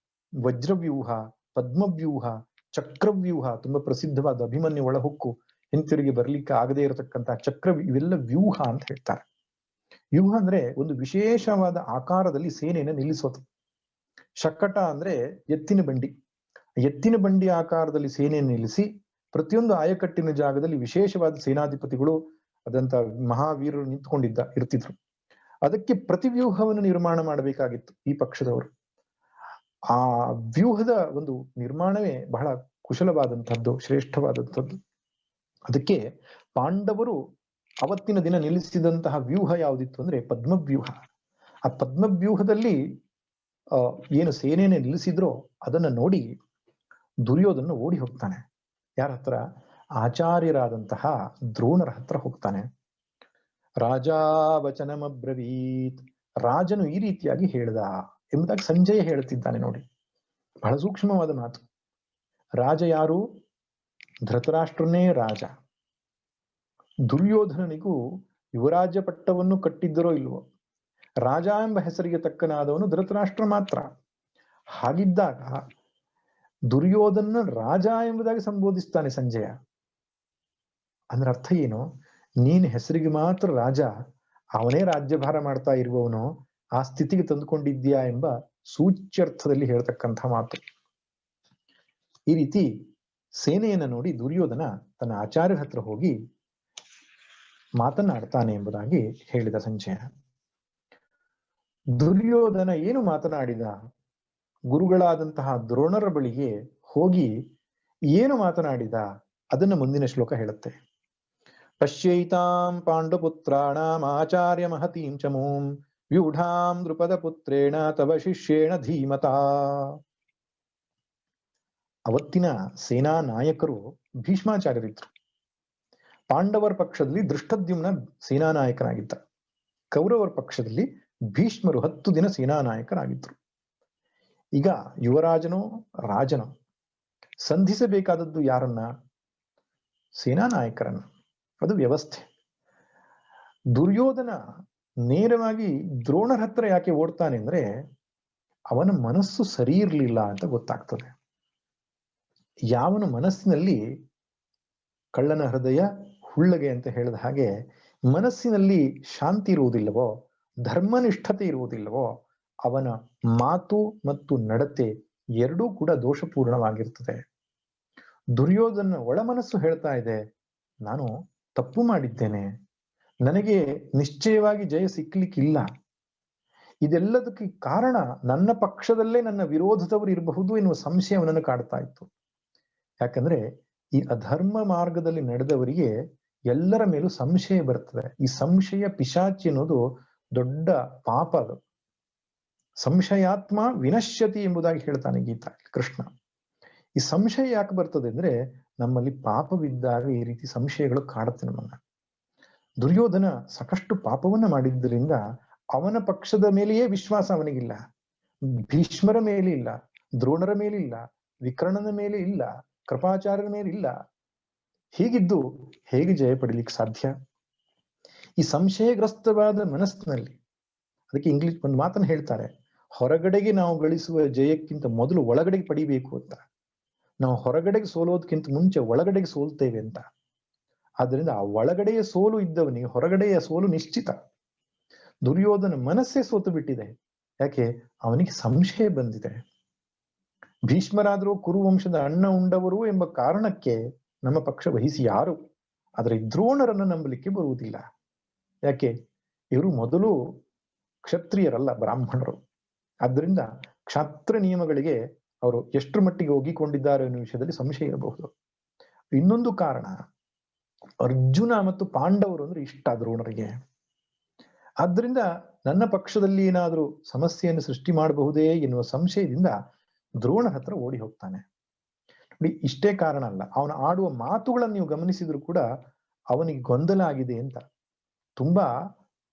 A: ವಜ್ರವ್ಯೂಹ, ಪದ್ಮವ್ಯೂಹ, ಚಕ್ರವ್ಯೂಹ, ತುಂಬಾ ಪ್ರಸಿದ್ಧವಾದ ಅಭಿಮನ್ಯು ಒಳಹುಕ್ಕು ಹಿಂತಿರುಗಿ ಬರ್ಲಿಕ್ಕೆ ಆಗದೆ ಇರತಕ್ಕಂತಹ ಚಕ್ರ, ಇವೆಲ್ಲ ವ್ಯೂಹ ಅಂತ ಹೇಳ್ತಾರೆ. ವ್ಯೂಹ ಅಂದ್ರೆ ಒಂದು ವಿಶೇಷವಾದ ಆಕಾರದಲ್ಲಿ ಸೇನೆಯನ್ನು ನಿಲ್ಲಿಸೋದು. ಶಕಟ ಅಂದ್ರೆ ಎತ್ತಿನ ಬಂಡಿ. ಎತ್ತಿನ ಬಂಡಿ ಆಕಾರದಲ್ಲಿ ಸೇನೆಯನ್ನು ನಿಲ್ಲಿಸಿ ಪ್ರತಿಯೊಂದು ಆಯಕಟ್ಟಿನ ಜಾಗದಲ್ಲಿ ವಿಶೇಷವಾದ ಸೇನಾಧಿಪತಿಗಳು ಅದಂತ ಮಹಾವೀರರು ಇರ್ತಿದ್ರು. ಅದಕ್ಕೆ ಪ್ರತಿವ್ಯೂಹವನ್ನು ನಿರ್ಮಾಣ ಮಾಡಬೇಕಾಗಿತ್ತು ಈ ಪಕ್ಷದವರು. ಆ ವ್ಯೂಹದ ಒಂದು ನಿರ್ಮಾಣವೇ ಬಹಳ ಕುಶಲವಾದಂಥದ್ದು, ಶ್ರೇಷ್ಠವಾದಂಥದ್ದು. ಅದಕ್ಕೆ ಪಾಂಡವರು ಅವತ್ತಿನ ದಿನ ನಿಲ್ಲಿಸಿದಂತಹ ವ್ಯೂಹ ಯಾವುದಿತ್ತು ಅಂದ್ರೆ ಪದ್ಮವ್ಯೂಹ. ಆ ಪದ್ಮವ್ಯೂಹದಲ್ಲಿ ಏನು ಸೇನೆಯನ್ನು ನಿಲ್ಲಿಸಿದ್ರೋ ಅದನ್ನ ನೋಡಿ ದುರ್ಯೋಧನ ಓಡಿ ಹೋಗ್ತಾನೆ. ಯಾರ ಹತ್ರ? ಆಚಾರ್ಯರಾದಂತಹ ದ್ರೋಣರ ಹತ್ರ ಹೋಗ್ತಾನೆ. ರಾಜಾವಚನಮಬ್ರವೀತ್. ರಾಜನು ಈ ರೀತಿಯಾಗಿ ಹೇಳ್ದ ಎಂಬುದಾಗಿ ಸಂಜಯ ಹೇಳ್ತಿದ್ದಾನೆ. ನೋಡಿ, ಬಹಳ ಸೂಕ್ಷ್ಮವಾದ ಮಾತು. ರಾಜ ಯಾರು? ಧೃತರಾಷ್ಟ್ರನೇ ರಾಜ. ದುರ್ಯೋಧನನಿಗೂ ಯುವರಾಜ್ಯ ಪಟ್ಟವನ್ನು ಕಟ್ಟಿದ್ದರೋ ಇಲ್ವೋ, ರಾಜ ಎಂಬ ಹೆಸರಿಗೆ ತಕ್ಕನಾದವನು ಧೃತರಾಷ್ಟ್ರ ಮಾತ್ರ. ಹಾಗಿದ್ದಾಗ ದುರ್ಯೋಧನ ರಾಜ ಎಂಬುದಾಗಿ ಸಂಬೋಧಿಸ್ತಾನೆ ಸಂಜಯ. ಅಂದ್ರೆ ಅರ್ಥ ಏನು? ನೀನ್ ಹೆಸರಿಗೆ ಮಾತ್ರ ರಾಜ, ಅವನೇ ರಾಜ್ಯಭಾರ ಮಾಡ್ತಾ ಇರುವವನು, ಆ ಸ್ಥಿತಿಗೆ ತಂದುಕೊಂಡಿದ್ಯಾ ಎಂಬ ಸೂಚ್ಯರ್ಥದಲ್ಲಿ ಹೇಳ್ತಕ್ಕಂಥ ಮಾತು. ಈ ರೀತಿ ಸೇನೆಯನ್ನ ನೋಡಿ ದುರ್ಯೋಧನ ತನ್ನ ಆಚಾರ್ಯರ ಹತ್ರ ಹೋಗಿ ಮಾತನಾಡ್ತಾನೆ ಎಂಬುದಾಗಿ ಹೇಳಿದ ಸಂಜಯ. ದುರ್ಯೋಧನ ಏನು ಮಾತನಾಡಿದ? ಗುರುಗಳಾದಂತಹ ದ್ರೋಣರ ಬಳಿಗೆ ಹೋಗಿ ಏನು ಮಾತನಾಡಿದ ಅದನ್ನು ಮುಂದಿನ ಶ್ಲೋಕ ಹೇಳುತ್ತೆ. ಪಶ್ಯೈತಾಂ ಪಾಂಡುಪುತ್ರಾಣಾಂ ಆಚಾರ್ಯ ಮಹತೀಂ ಚಮೂಂ ವ್ಯೂಢಾಂ ದೃಪದ ಪುತ್ರೇಣ ತವ ಶಿಷ್ಯೇಣ ಧೀಮತಾ. ಅವತ್ತಿನ ಸೇನಾ ನಾಯಕರು ಭೀಷ್ಮಾಚಾರ್ಯರಿದ್ರು. ಪಾಂಡವರ ಪಕ್ಷದಲ್ಲಿ ದೃಷ್ಟದ್ಯುಮ್ನ ಸೇನಾ ನಾಯಕನಾಗಿದ್ದ. ಕೌರವರ ಪಕ್ಷದಲ್ಲಿ ಭೀಷ್ಮರು 10 ದಿನ ಸೇನಾ ನಾಯಕರಾಗಿದ್ರು. ಈಗ ಯುವರಾಜನೋ ರಾಜನೋ ಸಂಧಿಸಬೇಕಾದದ್ದು ಯಾರನ್ನ? ಸೇನಾ ನಾಯಕರನ್ನ. ಅದು ವ್ಯವಸ್ಥೆ. ದುರ್ಯೋಧನ ನೇರವಾಗಿ ದ್ರೋಣರ ಹತ್ರ ಯಾಕೆ ಓಡ್ತಾನೆ ಅಂದ್ರೆ ಅವನ ಮನಸ್ಸು ಸರಿ ಇರಲಿಲ್ಲ ಅಂತ ಗೊತ್ತಾಗ್ತದೆ. ಯಾವನ ಮನಸ್ಸಿನಲ್ಲಿ ಕಳ್ಳನ ಹೃದಯ ಹುಳ್ಳಗೆ ಅಂತ ಹೇಳಿದ ಹಾಗೆ ಮನಸ್ಸಿನಲ್ಲಿ ಶಾಂತಿ ಇರುವುದಿಲ್ಲವೋ, ಧರ್ಮನಿಷ್ಠತೆ ಇರುವುದಿಲ್ಲವೋ, ಅವನ ಮಾತು ಮತ್ತು ನಡತೆ ಎರಡೂ ಕೂಡ ದೋಷಪೂರ್ಣವಾಗಿರ್ತದೆ. ದುರ್ಯೋಧನ ಒಳಮನಸ್ಸು ಹೇಳ್ತಾ ಇದೆ, ನಾನು ತಪ್ಪು ಮಾಡಿದ್ದೇನೆ, ನನಗೆ ನಿಶ್ಚಯವಾಗಿ ಜಯ ಸಿಕ್ಲಿಕ್ಕಿಲ್ಲ. ಇದೆಲ್ಲದಕ್ಕೆ ಕಾರಣ ನನ್ನ ಪಕ್ಷದಲ್ಲೇ ನನ್ನ ವಿರೋಧದವರು ಇರಬಹುದು ಎನ್ನುವ ಸಂಶಯ ಅವನನ್ನು ಕಾಡ್ತಾ ಇತ್ತು. ಯಾಕಂದ್ರೆ ಈ ಅಧರ್ಮ ಮಾರ್ಗದಲ್ಲಿ ನಡೆದವರಿಗೆ ಎಲ್ಲರ ಮೇಲೂ ಸಂಶಯ ಬರ್ತದೆ. ಈ ಸಂಶಯ ಪಿಶಾಚಿ ಅನ್ನೋದು ದೊಡ್ಡ ಪಾಪ. ಅದು ಸಂಶಯಾತ್ಮ ವಿನಶ್ಯತಿ ಎಂಬುದಾಗಿ ಹೇಳ್ತಾನೆ ಗೀತಾ ಕೃಷ್ಣ. ಈ ಸಂಶಯ ಯಾಕೆ ಬರ್ತದೆ ಅಂದ್ರೆ ನಮ್ಮಲ್ಲಿ ಪಾಪವಿದ್ದಾಗ ಈ ರೀತಿ ಸಂಶಯಗಳು ಕಾಡುತ್ತೆ ನಮ್ಮನ್ನ. ದುರ್ಯೋಧನ ಸಾಕಷ್ಟು ಪಾಪವನ್ನ ಮಾಡಿದ್ದರಿಂದ ಅವನ ಪಕ್ಷದ ಮೇಲೆಯೇ ವಿಶ್ವಾಸ ಅವನಿಗಿಲ್ಲ. ಭೀಷ್ಮರ ಮೇಲೆ ಇಲ್ಲ, ದ್ರೋಣರ ಮೇಲೆ ಇಲ್ಲ, ವಿಕರ್ಣನ ಮೇಲೆ ಇಲ್ಲ, ಕೃಪಾಚಾರ್ಯರ ಮೇಲೆ ಇಲ್ಲ. ಹೀಗಿದ್ದು ಹೇಗೆ ಜಯ ಪಡಿಲಿಕ್ಕೆ ಸಾಧ್ಯ? ಈ ಸಂಶಯಗ್ರಸ್ತವಾದ ಮನಸ್ಸಿನಲ್ಲಿ, ಅದಕ್ಕೆ ಇಂಗ್ಲಿಷ್ ಒಂದು ಮಾತನ್ನು ಹೇಳ್ತಾರೆ, ಹೊರಗಡೆಗೆ ನಾವು ಗಳಿಸುವ ಜಯಕ್ಕಿಂತ ಮೊದಲು ಒಳಗಡೆಗೆ ಪಡಿಬೇಕು ಅಂತ. ನಾವು ಹೊರಗಡೆಗೆ ಸೋಲೋದಕ್ಕಿಂತ ಮುಂಚೆ ಒಳಗಡೆಗೆ ಸೋಲ್ತೇವೆ ಅಂತ. ಆದ್ರಿಂದ ಆ ಒಳಗಡೆಯ ಸೋಲು ಇದ್ದವನಿಗೆ ಹೊರಗಡೆಯ ಸೋಲು ನಿಶ್ಚಿತ. ದುರ್ಯೋಧನ ಮನಸ್ಸೇ ಸೋತು ಬಿಟ್ಟಿದೆ. ಯಾಕೆ? ಅವನಿಗೆ ಸಂಶಯ ಬಂದಿದೆ. ಭೀಷ್ಮರಾದರೂ ಕುರುವಂಶದ ಅಣ್ಣ ಉಂಡವರು ಎಂಬ ಕಾರಣಕ್ಕೆ ನಮ್ಮ ಪಕ್ಷ ವಹಿಸಿ ಯಾರು, ಆದರೆ ದ್ರೋಣರನ್ನು ನಂಬಲಿಕ್ಕೆ ಬರುವುದಿಲ್ಲ. ಯಾಕೆ? ಇವರು ಮೊದಲು ಕ್ಷತ್ರಿಯರಲ್ಲ, ಬ್ರಾಹ್ಮಣರು. ಆದ್ದರಿಂದ ಕ್ಷಾತ್ರ ನಿಯಮಗಳಿಗೆ ಅವರು ಎಷ್ಟರ ಮಟ್ಟಿಗೆ ಒಗ್ಗಿಕೊಂಡಿದ್ದಾರೆ ಅನ್ನೋ ವಿಷಯದಲ್ಲಿ ಸಂಶಯ ಇರಬಹುದು. ಇನ್ನೊಂದು ಕಾರಣ, ಅರ್ಜುನ ಮತ್ತು ಪಾಂಡವರು ಅಂದ್ರೆ ಇಷ್ಟ ದ್ರೋಣರಿಗೆ. ಆದ್ರಿಂದ ನನ್ನ ಪಕ್ಷದಲ್ಲಿ ಏನಾದರೂ ಸಮಸ್ಯೆಯನ್ನು ಸೃಷ್ಟಿ ಮಾಡಬಹುದೇ ಎನ್ನುವ ಸಂಶಯದಿಂದ ದ್ರೋಣ ಹತ್ರ ಓಡಿ ಹೋಗ್ತಾನೆ. ನೋಡಿ, ಇಷ್ಟೇ ಕಾರಣ ಅಲ್ಲ, ಅವನ ಆಡುವ ಮಾತುಗಳನ್ನು ನೀವು ಗಮನಿಸಿದ್ರು ಕೂಡ ಅವನಿಗೆ ಗೊಂದಲ ಆಗಿದೆ ಅಂತ. ತುಂಬಾ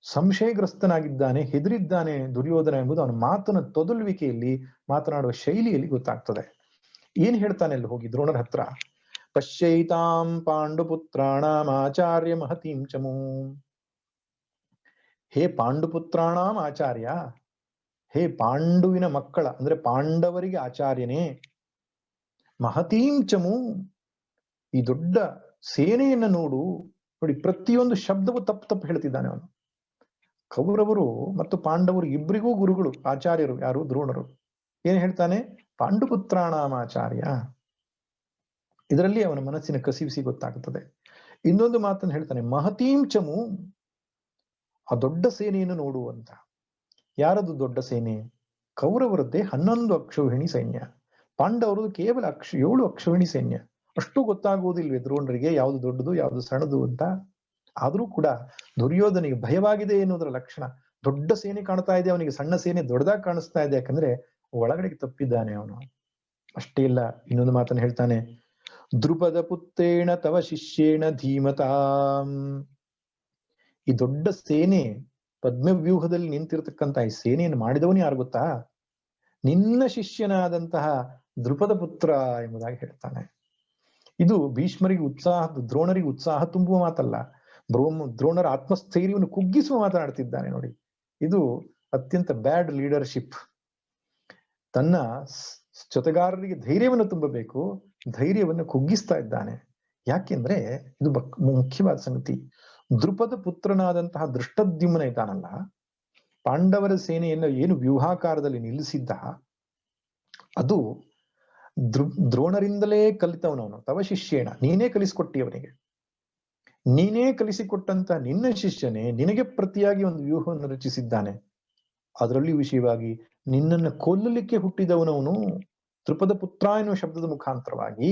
A: ಸಂಶಯಗ್ರಸ್ತನಾಗಿದ್ದಾನೆ, ಹೆದರಿದ್ದಾನೆ ದುರ್ಯೋಧನ ಎಂಬುದು ಅವನ ಮಾತನ ತೊದಲುವಿಕೆಯಲ್ಲಿ, ಮಾತನಾಡುವ ಶೈಲಿಯಲ್ಲಿ ಗೊತ್ತಾಗ್ತದೆ. ಏನ್ ಹೇಳ್ತಾನೆ ಅಲ್ಲಿ ಹೋಗಿ ದ್ರೋಣರ ಹತ್ರ? ಪಶ್ಯೈತಾಂ ಪಾಂಡುಪುತ್ರಾಣಾಂ ಆಚಾರ್ಯ ಮಹತೀಂ ಚಮೂ. ಹೇ ಪಾಂಡುಪುತ್ರಾಣಾಂ ಆಚಾರ್ಯ, ಹೇ ಪಾಂಡುವಿನ ಮಕ್ಕಳ ಅಂದ್ರೆ ಪಾಂಡವರಿಗೆ ಆಚಾರ್ಯನೇ, ಮಹತೀಂ ಚಮೂ, ಈ ದೊಡ್ಡ ಸೇನೆಯನ್ನ ನೋಡು. ನೋಡಿ, ಪ್ರತಿಯೊಂದು ಶಬ್ದವು ತಪ್ಪು ಹೇಳ್ತಿದ್ದಾನೆ ಅವನು. ಕೌರವರು ಮತ್ತು ಪಾಂಡವರು ಇಬ್ಬರಿಗೂ ಗುರುಗಳು, ಆಚಾರ್ಯರು ಯಾರು? ದ್ರೋಣರು. ಏನ್ ಹೇಳ್ತಾನೆ? ಪಾಂಡುಪುತ್ರಾಣಾಂ ಆಚಾರ್ಯ. ಇದರಲ್ಲಿ ಅವನ ಮನಸ್ಸಿನ ಕಸಿವಿಸಿ ಗೊತ್ತಾಗುತ್ತದೆ. ಇನ್ನೊಂದು ಮಾತನ್ನು ಹೇಳ್ತಾನೆ, ಮಹತೀಂ ಚಮು, ಆ ದೊಡ್ಡ ಸೇನೆಯನ್ನು ನೋಡು ಅಂತ. ಯಾರದು ದೊಡ್ಡ ಸೇನೆ? ಕೌರವರದ್ದೇ 11 ಅಕ್ಷೌಹಿಣಿ ಸೈನ್ಯ, ಪಾಂಡವರದ್ದು ಕೇವಲ 7 ಅಕ್ಷೌಹಿಣಿ ಸೈನ್ಯ. ಅಷ್ಟು ಗೊತ್ತಾಗುವುದಿಲ್ವೇ ದ್ರೋಣರಿಗೆ ಯಾವುದು ದೊಡ್ಡದು ಯಾವುದು ಸಣ್ಣದು ಅಂತ? ಆದ್ರೂ ಕೂಡ ದುರ್ಯೋಧನಿಗೆ ಭಯವಾಗಿದೆ ಎನ್ನುವುದರ ಲಕ್ಷಣ. ದೊಡ್ಡ ಸೇನೆ ಕಾಣ್ತಾ ಇದೆ ಅವನಿಗೆ, ಸಣ್ಣ ಸೇನೆ ದೊಡ್ಡದಾಗಿ ಕಾಣಿಸ್ತಾ ಇದೆ. ಯಾಕಂದ್ರೆ ಒಳಗಡೆಗೆ ತಪ್ಪಿದ್ದಾನೆ ಅವನು. ಅಷ್ಟೇ ಇಲ್ಲ, ಇನ್ನೊಂದು ಮಾತನ್ನು ಹೇಳ್ತಾನೆ, ದ್ರುಪದ ಪುತ್ರೇಣ ತವ ಶಿಷ್ಯೇಣ ಧೀಮತಾಂ. ಈ ದೊಡ್ಡ ಸೇನೆ ಪದ್ಮವ್ಯೂಹದಲ್ಲಿ ನಿಂತಿರ್ತಕ್ಕಂಥ ಈ ಸೇನೆಯನ್ನು ಮಾಡಿದವನು ಯಾರು ಗೊತ್ತಾ? ನಿನ್ನ ಶಿಷ್ಯನಾದಂತಹ ದ್ರುಪದ ಪುತ್ರ ಎಂಬುದಾಗಿ ಹೇಳ್ತಾನೆ. ಇದು ಭೀಷ್ಮರಿಗೆ ಉತ್ಸಾಹ, ದ್ರೋಣರಿಗೆ ಉತ್ಸಾಹ ತುಂಬುವ ಮಾತಲ್ಲ, ದ್ರೋಣರ ಆತ್ಮಸ್ಥೈರ್ಯವನ್ನು ಕುಗ್ಗಿಸುವ ಮಾತನಾಡ್ತಿದ್ದಾನೆ. ನೋಡಿ, ಇದು ಅತ್ಯಂತ ಬ್ಯಾಡ್ ಲೀಡರ್ಶಿಪ್. ತನ್ನ ಜೊತೆಗಾರರಿಗೆ ಧೈರ್ಯವನ್ನು ತುಂಬಬೇಕು, ಧೈರ್ಯವನ್ನು ಕುಗ್ಗಿಸ್ತಾ ಇದ್ದಾನೆ. ಯಾಕೆಂದ್ರೆ ಇದು ಮುಖ್ಯವಾದ ಸಂಗತಿ. ದ್ರುಪದ ಪುತ್ರನಾದಂತಹ ದೃಷ್ಟದ್ಯುಮ್ನ ಇದ್ದಾನಲ್ಲ, ಪಾಂಡವರ ಸೇನೆಯನ್ನು ಏನು ವ್ಯೂಹಾಕಾರದಲ್ಲಿ ನಿಲ್ಲಿಸಿದ್ದ, ಅದು ದ್ರೋಣರಿಂದಲೇ ಕಲಿತವನವನು. ತವ ಶಿಷ್ಯೇಣ, ನೀನೇ ಕಲಿಸಿಕೊಟ್ಟಿ ಅವನಿಗೆ. ನೀನೇ ಕಲಿಸಿಕೊಟ್ಟಂತ ನಿನ್ನ ಶಿಷ್ಯನೇ ನಿನಗೆ ಪ್ರತಿಯಾಗಿ ಒಂದು ವ್ಯೂಹವನ್ನು ರಚಿಸಿದ್ದಾನೆ. ಅದರಲ್ಲಿ ವಿಷಯವಾಗಿ ನಿನ್ನನ್ನು ಕೊಲ್ಲಲಿಕ್ಕೆ ಹುಟ್ಟಿದವನವನು, ತ್ರಿಪದ ಪುತ್ರ ಎನ್ನುವ ಶಬ್ದದ ಮುಖಾಂತರವಾಗಿ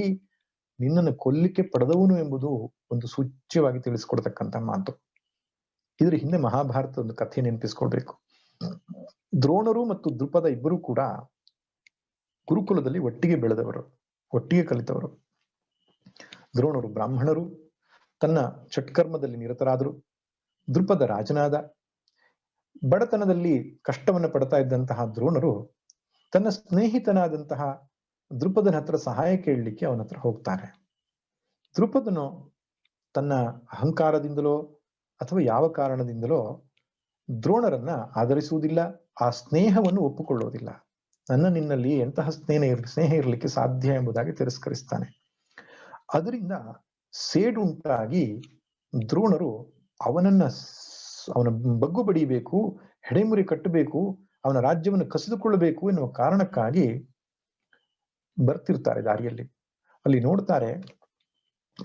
A: ನಿನ್ನನ್ನು ಕೊಲ್ಲಿಕ್ಕೆ ಪಡೆದವನು ಎಂಬುದು ಒಂದು ಸೂಚ್ಯವಾಗಿ ತಿಳಿಸ್ಕೊಡ್ತಕ್ಕಂಥ ಮಾತು. ಇದ್ರ ಹಿಂದೆ ಮಹಾಭಾರತ ಒಂದು ಕಥೆ ನೆನಪಿಸ್ಕೊಳ್ಬೇಕು. ದ್ರೋಣರು ಮತ್ತು ದ್ರುಪದ ಇಬ್ಬರು ಕೂಡ ಗುರುಕುಲದಲ್ಲಿ ಒಟ್ಟಿಗೆ ಬೆಳೆದವರು, ಒಟ್ಟಿಗೆ ಕಲಿತವರು. ದ್ರೋಣರು ಬ್ರಾಹ್ಮಣರು, ತನ್ನ ಚಟ್ಕರ್ಮದಲ್ಲಿ ನಿರತರಾದರು. ದ್ರುಪದ ರಾಜನಾದ. ಬಡತನದಲ್ಲಿ ಕಷ್ಟವನ್ನು ಪಡ್ತಾ ಇದ್ದಂತಹ ದ್ರೋಣರು ತನ್ನ ಸ್ನೇಹಿತನಾದಂತಹ ದ್ರುಪದನ ಹತ್ರ ಸಹಾಯ ಕೇಳಲಿಕ್ಕೆ ಅವನ ಹತ್ರ ಹೋಗ್ತಾರೆ. ದ್ರುಪದನು ತನ್ನ ಅಹಂಕಾರದಿಂದಲೋ ಅಥವಾ ಯಾವ ಕಾರಣದಿಂದಲೋ ದ್ರೋಣರನ್ನ ಆಧರಿಸುವುದಿಲ್ಲ, ಆ ಸ್ನೇಹವನ್ನು ಒಪ್ಪಿಕೊಳ್ಳುವುದಿಲ್ಲ. ನಿನ್ನಲ್ಲಿ ಎಂತಹ ಸ್ನೇಹ ಇರಲಿಕ್ಕೆ ಸಾಧ್ಯ ಎಂಬುದಾಗಿ ತಿರಸ್ಕರಿಸ್ತಾನೆ. ಅದರಿಂದ ಸೇಡುಂಟಾಗಿ ದ್ರೋಣರು ಅವನ ಬಗ್ಗು ಬಡಿಬೇಕು, ಹೆಡೆಮುರಿ ಕಟ್ಟಬೇಕು, ಅವನ ರಾಜ್ಯವನ್ನು ಕಸಿದುಕೊಳ್ಳಬೇಕು ಎನ್ನುವ ಕಾರಣಕ್ಕಾಗಿ ಬರ್ತಿರ್ತಾರೆ ದಾರಿಯಲ್ಲಿ. ಅಲ್ಲಿ ನೋಡ್ತಾರೆ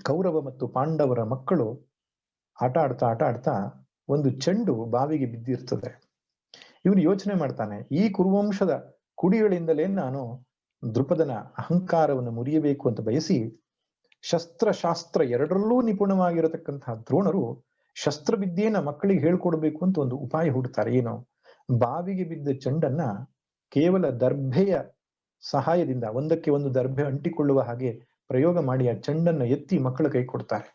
A: ಕೌರವ ಮತ್ತು ಪಾಂಡವರ ಮಕ್ಕಳು ಆಟ ಆಡ್ತಾ ಒಂದು ಚೆಂಡು ಬಾವಿಗೆ ಬಿದ್ದಿರ್ತದೆ. ಇವನು ಯೋಚನೆ ಮಾಡ್ತಾನೆ, ಈ ಕುರುವಂಶದ ಕುಡಿಗಳಿಂದಲೇ ನಾನು ದ್ರುಪದನ ಅಹಂಕಾರವನ್ನು ಮುರಿಯಬೇಕು ಅಂತ ಬಯಸಿ ಶಸ್ತ್ರ ಎರಡರಲ್ಲೂ ನಿಪುಣವಾಗಿರತಕ್ಕಂತಹ ದ್ರೋಣರು ಶಸ್ತ್ರವಿದ್ಯೆಯನ್ನ ಮಕ್ಕಳಿಗೆ ಹೇಳ್ಕೊಡ್ಬೇಕು ಅಂತ ಒಂದು ಉಪಾಯ ಹುಡುಕ್ತಾರೆ. ಏನು, ಬಾವಿಗೆ ಬಿದ್ದ ಚೆಂಡನ್ನ ಕೇವಲ ದರ್ಭೆಯ ಸಹಾಯದಿಂದ ಒಂದಕ್ಕೆ ಒಂದು ದರ್ಭೆ ಅಂಟಿಕೊಳ್ಳುವ ಹಾಗೆ ಪ್ರಯೋಗ ಮಾಡಿ ಆ ಚೆಂಡನ್ನ ಎತ್ತಿ ಮಕ್ಕಳ ಕೈ ಕೊಡ್ತಾರೆ.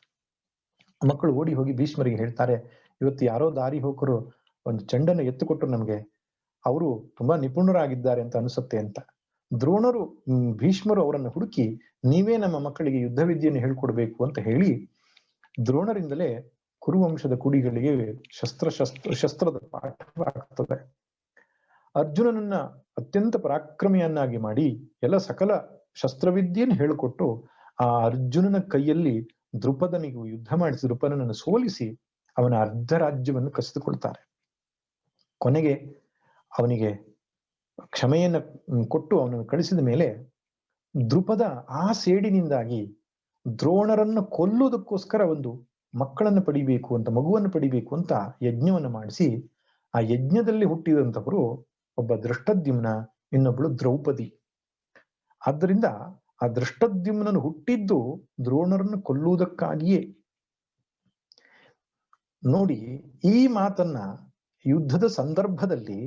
A: ಮಕ್ಕಳು ಓಡಿ ಹೋಗಿ ಭೀಷ್ಮರಿಗೆ ಹೇಳ್ತಾರೆ, ಇವತ್ತು ಯಾರೋ ದಾರಿ ಹೋಕರು ಒಂದು ಚೆಂಡನ್ನು ಎತ್ತುಕೊಟ್ರು ನಮ್ಗೆ, ಅವರು ತುಂಬಾ ನಿಪುಣರಾಗಿದ್ದಾರೆ ಅಂತ ಅನಿಸುತ್ತೆ ಅಂತ. ದ್ರೋಣರು ಭೀಷ್ಮರು ಅವರನ್ನು ಹುಡುಕಿ ನೀವೇ ನಮ್ಮ ಮಕ್ಕಳಿಗೆ ಯುದ್ಧ ವಿದ್ಯೆಯನ್ನು ಹೇಳ್ಕೊಡ್ಬೇಕು ಅಂತ ಹೇಳಿ ದ್ರೋಣರಿಂದಲೇ ಕುರುವಂಶದ ಕುಡಿಗಳಿಗೆ ಶಸ್ತ್ರದ ಪಾಠವಾಗ್ತದೆ. ಅರ್ಜುನನನ್ನ ಅತ್ಯಂತ ಪರಾಕ್ರಮಿಯನ್ನಾಗಿ ಮಾಡಿ ಎಲ್ಲ ಸಕಲ ಶಸ್ತ್ರವಿದ್ಯೆಯನ್ನು ಹೇಳಿಕೊಟ್ಟು ಆ ಅರ್ಜುನನ ಕೈಯಲ್ಲಿ ದ್ರುಪದನಿಗೂ ಯುದ್ಧ ಮಾಡಿಸಿ ದ್ರುಪದನನ್ನು ಸೋಲಿಸಿ ಅವನ ಅರ್ಧ ರಾಜ್ಯವನ್ನು ಕಸಿದುಕೊಳ್ತಾರೆ. ಕೊನೆಗೆ ಅವನಿಗೆ ಕ್ಷಮೆಯನ್ನ ಕೊಟ್ಟು ಅವನನ್ನು ಕಳಿಸಿದ ಮೇಲೆ ದ್ರುಪದ ಆ ಸೇಡಿನಿಂದಾಗಿ ದ್ರೋಣರನ್ನು ಕೊಲ್ಲುವುದಕ್ಕೋಸ್ಕರ ಒಂದು ಮಕ್ಕಳನ್ನು ಪಡಿಬೇಕು ಅಂತ, ಮಗುವನ್ನು ಪಡಿಬೇಕು ಅಂತ ಯಜ್ಞವನ್ನು ಮಾಡಿಸಿ ಆ ಯಜ್ಞದಲ್ಲಿ ಹುಟ್ಟಿದಂಥವರು ಒಬ್ಬ ದೃಷ್ಟದ್ಯುಮ್ನ, ಇನ್ನೊಬ್ಬಳು ದ್ರೌಪದಿ. ಆದ್ದರಿಂದ ಆ ದೃಷ್ಟದ್ಯುಮ್ನನ್ನು ಹುಟ್ಟಿದ್ದು ದ್ರೋಣರನ್ನು ಕೊಲ್ಲುವುದಕ್ಕಾಗಿಯೇ. ನೋಡಿ, ಈ ಮಾತನ್ನ ಯುದ್ಧದ ಸಂದರ್ಭದಲ್ಲಿ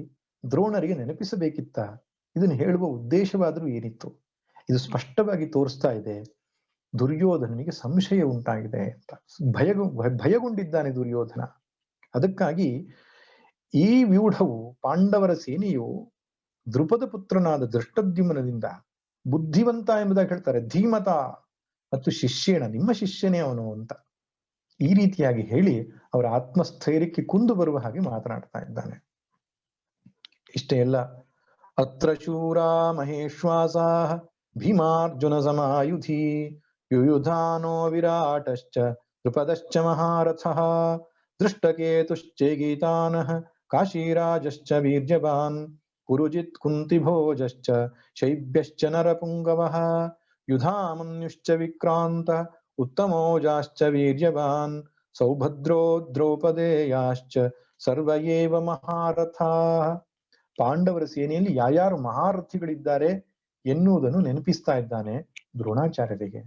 A: ದ್ರೋಣರಿಗೆ ನೆನಪಿಸಬೇಕಿತ್ತ? ಇದನ್ನು ಹೇಳುವ ಉದ್ದೇಶವಾದರೂ ಏನಿತ್ತು? ಇದು ಸ್ಪಷ್ಟವಾಗಿ ತೋರಿಸ್ತಾ ಇದೆ ದುರ್ಯೋಧನನಿಗೆ ಸಂಶಯ ಉಂಟಾಗಿದೆ ಅಂತ. ಭಯಗೊಂಡಿದ್ದಾನೆ ದುರ್ಯೋಧನ. ಅದಕ್ಕಾಗಿ ಈ ವ್ಯೂಢವು, ಪಾಂಡವರ ಸೇನೆಯು ದ್ರುಪದ ಪುತ್ರನಾದ ದೃಷ್ಟದ್ಯುಮ್ನದಿಂದ ಬುದ್ಧಿವಂತ ಎಂಬುದಾಗಿ ಹೇಳ್ತಾರೆ. ಧೀಮತ ಮತ್ತು ಶಿಷ್ಯೇಣ, ನಿಮ್ಮ ಶಿಷ್ಯನೇ ಅವನು ಅಂತ ಈ ರೀತಿಯಾಗಿ ಹೇಳಿ ಅವರ ಆತ್ಮಸ್ಥೈರ್ಯಕ್ಕೆ ಕುಂದು ಬರುವ ಹಾಗೆ ಮಾತನಾಡ್ತಾ ಇದ್ದಾನೆ. ಇಷ್ಟೇ ಎಲ್ಲ. ಅತ್ರ ಶೂರಾ ಮಹೇಶ್ವಾಸಾ ಭೀಮಾರ್ಜುನ ಸಮಾಯುಧಿ ಯುಯುಧಾನೋ ವಿರಾಟಶ್ಚ ದ್ರುಪದಶ್ಚ ಮಹಾರಥಃ ದೃಷ್ಟಕೇತುಶ್ಚೇಗೀತಾನಃ ಕಾಶೀರಾಜಶ್ಚ ವೀರ್ಯವಾನ್ ಪುರುಜಿತ್ ಕುಂತಿಭೋಜಶ್ಚ ಶೈಬ್ಯಶ್ಚ ನರಪುಂಗವಃ ಯುಧಾಮನ್ಯುಶ್ಚ ವಿಕ್ರಾಂತ ಉತ್ತಮೋಜಾಶ್ಚ ವೀರ್ಯವಾನ್ ಸೌಭದ್ರೋ ದ್ರೌಪದೇಯಾಶ್ಚ ಸರ್ವ ಏವ ಮಹಾರಥಾಃ. ಪಾಂಡವರ ಸೇನೆಯಲ್ಲಿ ಯಾರ್ಯಾರು ಮಹಾರಥಿಗಳಿದ್ದಾರೆ ಎನ್ನುವುದನ್ನು ನೆನಪಿಸ್ತಾ ಇದ್ದಾನೆ ದ್ರೋಣಾಚಾರ್ಯರಿಗೆ.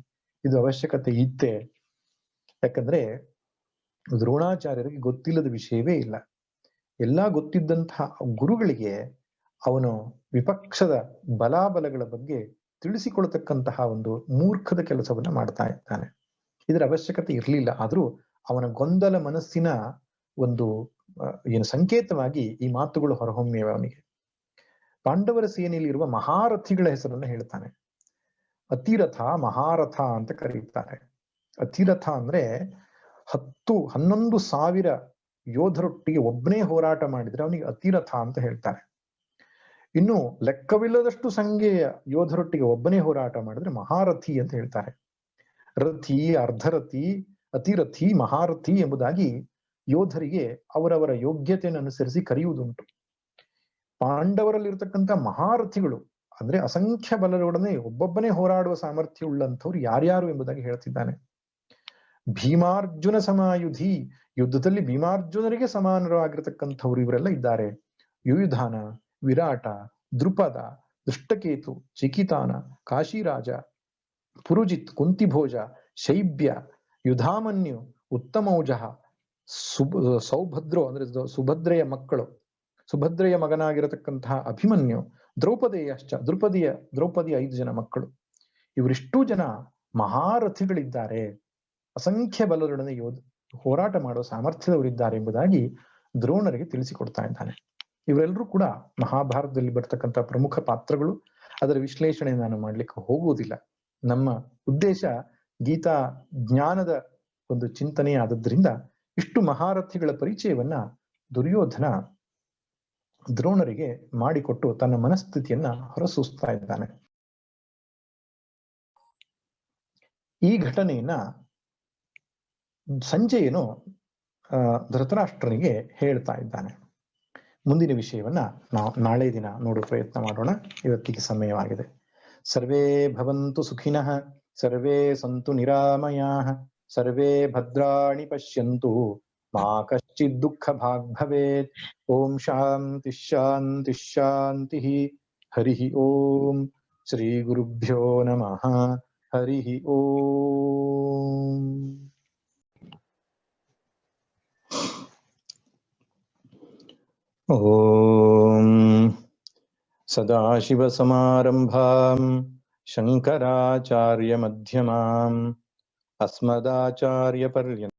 A: ಇದು ಅವಶ್ಯಕತೆ ಇತ್ತೆ. ಯಾಕಂದ್ರೆ ದ್ರೋಣಾಚಾರ್ಯರಿಗೆ ಗೊತ್ತಿಲ್ಲದ ವಿಷಯವೇ ಇಲ್ಲ. ಎಲ್ಲಾ ಗೊತ್ತಿದ್ದಂತಹ ಗುರುಗಳಿಗೆ ಅವನು ವಿಪಕ್ಷದ ಬಲಾಬಲಗಳ ಬಗ್ಗೆ ತಿಳಿಸಿಕೊಳ್ತಕ್ಕಂತಹ ಒಂದು ಮೂರ್ಖದ ಕೆಲಸವನ್ನ ಮಾಡ್ತಾ ಇದ್ದಾನೆ. ಇದರ ಅವಶ್ಯಕತೆ ಇರಲಿಲ್ಲ. ಆದ್ರೂ ಅವನ ಗೊಂದಲ ಮನಸ್ಸಿನ ಒಂದು ಏನು ಸಂಕೇತವಾಗಿ ಈ ಮಾತುಗಳು ಹೊರಹೊಮ್ಮಿವೆ ಅವನಿಗೆ. ಪಾಂಡವರ ಸೇನೆಯಲ್ಲಿ ಇರುವ ಮಹಾರಥಿಗಳ ಹೆಸರನ್ನ ಹೇಳ್ತಾನೆ. ಅತಿರಥ, ಮಹಾರಥ ಅಂತ ಕರೀತಾರೆ. ಅತಿರಥ ಅಂದ್ರೆ 11,000 ಯೋಧರೊಟ್ಟಿಗೆ ಒಬ್ಬನೇ ಹೋರಾಟ ಮಾಡಿದ್ರೆ ಅವನಿಗೆ ಅತಿರಥ ಅಂತ ಹೇಳ್ತಾರೆ. ಇನ್ನು ಲೆಕ್ಕವಿಲ್ಲದಷ್ಟು ಸಂಖ್ಯೆಯ ಯೋಧರೊಟ್ಟಿಗೆ ಒಬ್ಬನೇ ಹೋರಾಟ ಮಾಡಿದ್ರೆ ಮಹಾರಥಿ ಅಂತ ಹೇಳ್ತಾರೆ. ರಥಿ, ಅರ್ಧರಥಿ, ಅತಿರಥಿ, ಮಹಾರಥಿ ಎಂಬುದಾಗಿ ಯೋಧರಿಗೆ ಅವರವರ ಯೋಗ್ಯತೆಯನ್ನು ಅನುಸರಿಸಿ ಕರೆಯುವುದುಂಟು. ಪಾಂಡವರಲ್ಲಿರ್ತಕ್ಕಂಥ ಮಹಾರಥಿಗಳು ಅಂದ್ರೆ ಅಸಂಖ್ಯ ಬಲದೊಡನೆ ಒಬ್ಬೊಬ್ಬನೇ ಹೋರಾಡುವ ಸಾಮರ್ಥ್ಯ ಉಳ್ಳಂಥವ್ರು ಯಾರ್ಯಾರು ಎಂಬುದಾಗಿ ಹೇಳ್ತಿದ್ದಾನೆ. ಭೀಮಾರ್ಜುನ ಸಮಾಯುಧಿ, ಯುದ್ಧದಲ್ಲಿ ಭೀಮಾರ್ಜುನರಿಗೆ ಸಮಾನರಾಗಿರ್ತಕ್ಕಂಥವ್ರು ಇವರೆಲ್ಲ ಇದ್ದಾರೆ. ಯುಯುಧಾನ, ವಿರಾಟ, ದೃಪದ, ದೃಷ್ಟಕೇತು, ಚಿಕಿತಾನ, ಕಾಶಿರಾಜ, ಪುರುಜಿತ್, ಕುಂತಿಭೋಜ, ಶೈಬ್ಯ, ಯುಧಾಮನ್ಯು, ಉತ್ತಮೌಜ, ಸೌಭದ್ರೋ ಅಂದ್ರೆ ಸುಭದ್ರೆಯ ಮಕ್ಕಳು, ಸುಭದ್ರೆಯ ಮಗನಾಗಿರತಕ್ಕಂತಹ ಅಭಿಮನ್ಯು, ದ್ರೌಪದೇಯಶ್ಚ ದ್ರೌಪದಿಯ 5 ಜನ ಮಕ್ಕಳು, ಇವರಿಷ್ಟೂ ಜನ ಮಹಾರಥಿಗಳಿದ್ದಾರೆ, ಅಸಂಖ್ಯ ಬಲರೊಡನೆ ಹೋರಾಟ ಮಾಡುವ ಸಾಮರ್ಥ್ಯದವರಿದ್ದಾರೆ ಎಂಬುದಾಗಿ ದ್ರೋಣರಿಗೆ ತಿಳಿಸಿಕೊಡ್ತಾ ಇದ್ದಾನೆ. ಇವರೆಲ್ಲರೂ ಕೂಡ ಮಹಾಭಾರತದಲ್ಲಿ ಬರ್ತಕ್ಕಂಥ ಪ್ರಮುಖ ಪಾತ್ರಗಳು. ಅದರ ವಿಶ್ಲೇಷಣೆ ನಾನು ಮಾಡ್ಲಿಕ್ಕೆ ಹೋಗುವುದಿಲ್ಲ. ನಮ್ಮ ಉದ್ದೇಶ ಗೀತಾ ಜ್ಞಾನದ ಒಂದು ಚಿಂತನೆ ಆದದ್ರಿಂದ ಇಷ್ಟು ಮಹಾರಥಿಗಳ ಪರಿಚಯವನ್ನ ದುರ್ಯೋಧನ ದ್ರೋಣರಿಗೆ ಮಾಡಿಕೊಟ್ಟು ತನ್ನ ಮನಸ್ಥಿತಿಯನ್ನ ಹೊರಸೂಸ್ತಾ ಇದ್ದಾನೆ. ಈ ಘಟನೆಯನ್ನ ಸಂಜಯನು ಧೃತರಾಷ್ಟ್ರನಿಗೆ ಹೇಳ್ತಾ ಇದ್ದಾನೆ. ಮುಂದಿನ ವಿಷಯವನ್ನ ನಾವು ನಾಳೆ ದಿನ ನೋಡುವ ಪ್ರಯತ್ನ ಮಾಡೋಣ. ಇವತ್ತಿಗೆ ಸಮಯವಾಗಿದೆ. ಸರ್ವೇ ಭವಂತು ಸುಖಿನಃ, ಸರ್ವೇ ಸಂತು ನಿರಾಮಯಾಃ, ಸರ್ವೇ ಭದ್ರಾಣಿ ಪಶ್ಯಂತು, ಮಾ ಕಶ್ಚಿತ್ ದುಃಖ ಭಾಗ್ ಭವೇತ್. ಓಂ ಶಾಂತಿ ಶಾಂತಿ ಶಾಂತಿ. ಹರಿ ಓಂ. ಶ್ರೀ ಗುರುಭ್ಯೋ ನಮಃ. ಹರಿ ಓಂ. ಓಂ. ಸದಾಶಿವಸಮಾರಂಭಾಂ ಶಂಕರಾಚಾರ್ಯ ಮಧ್ಯಮಾಂ ಅಸ್ಮದಾಚಾರ್ಯ ಪರ್ಯಂತ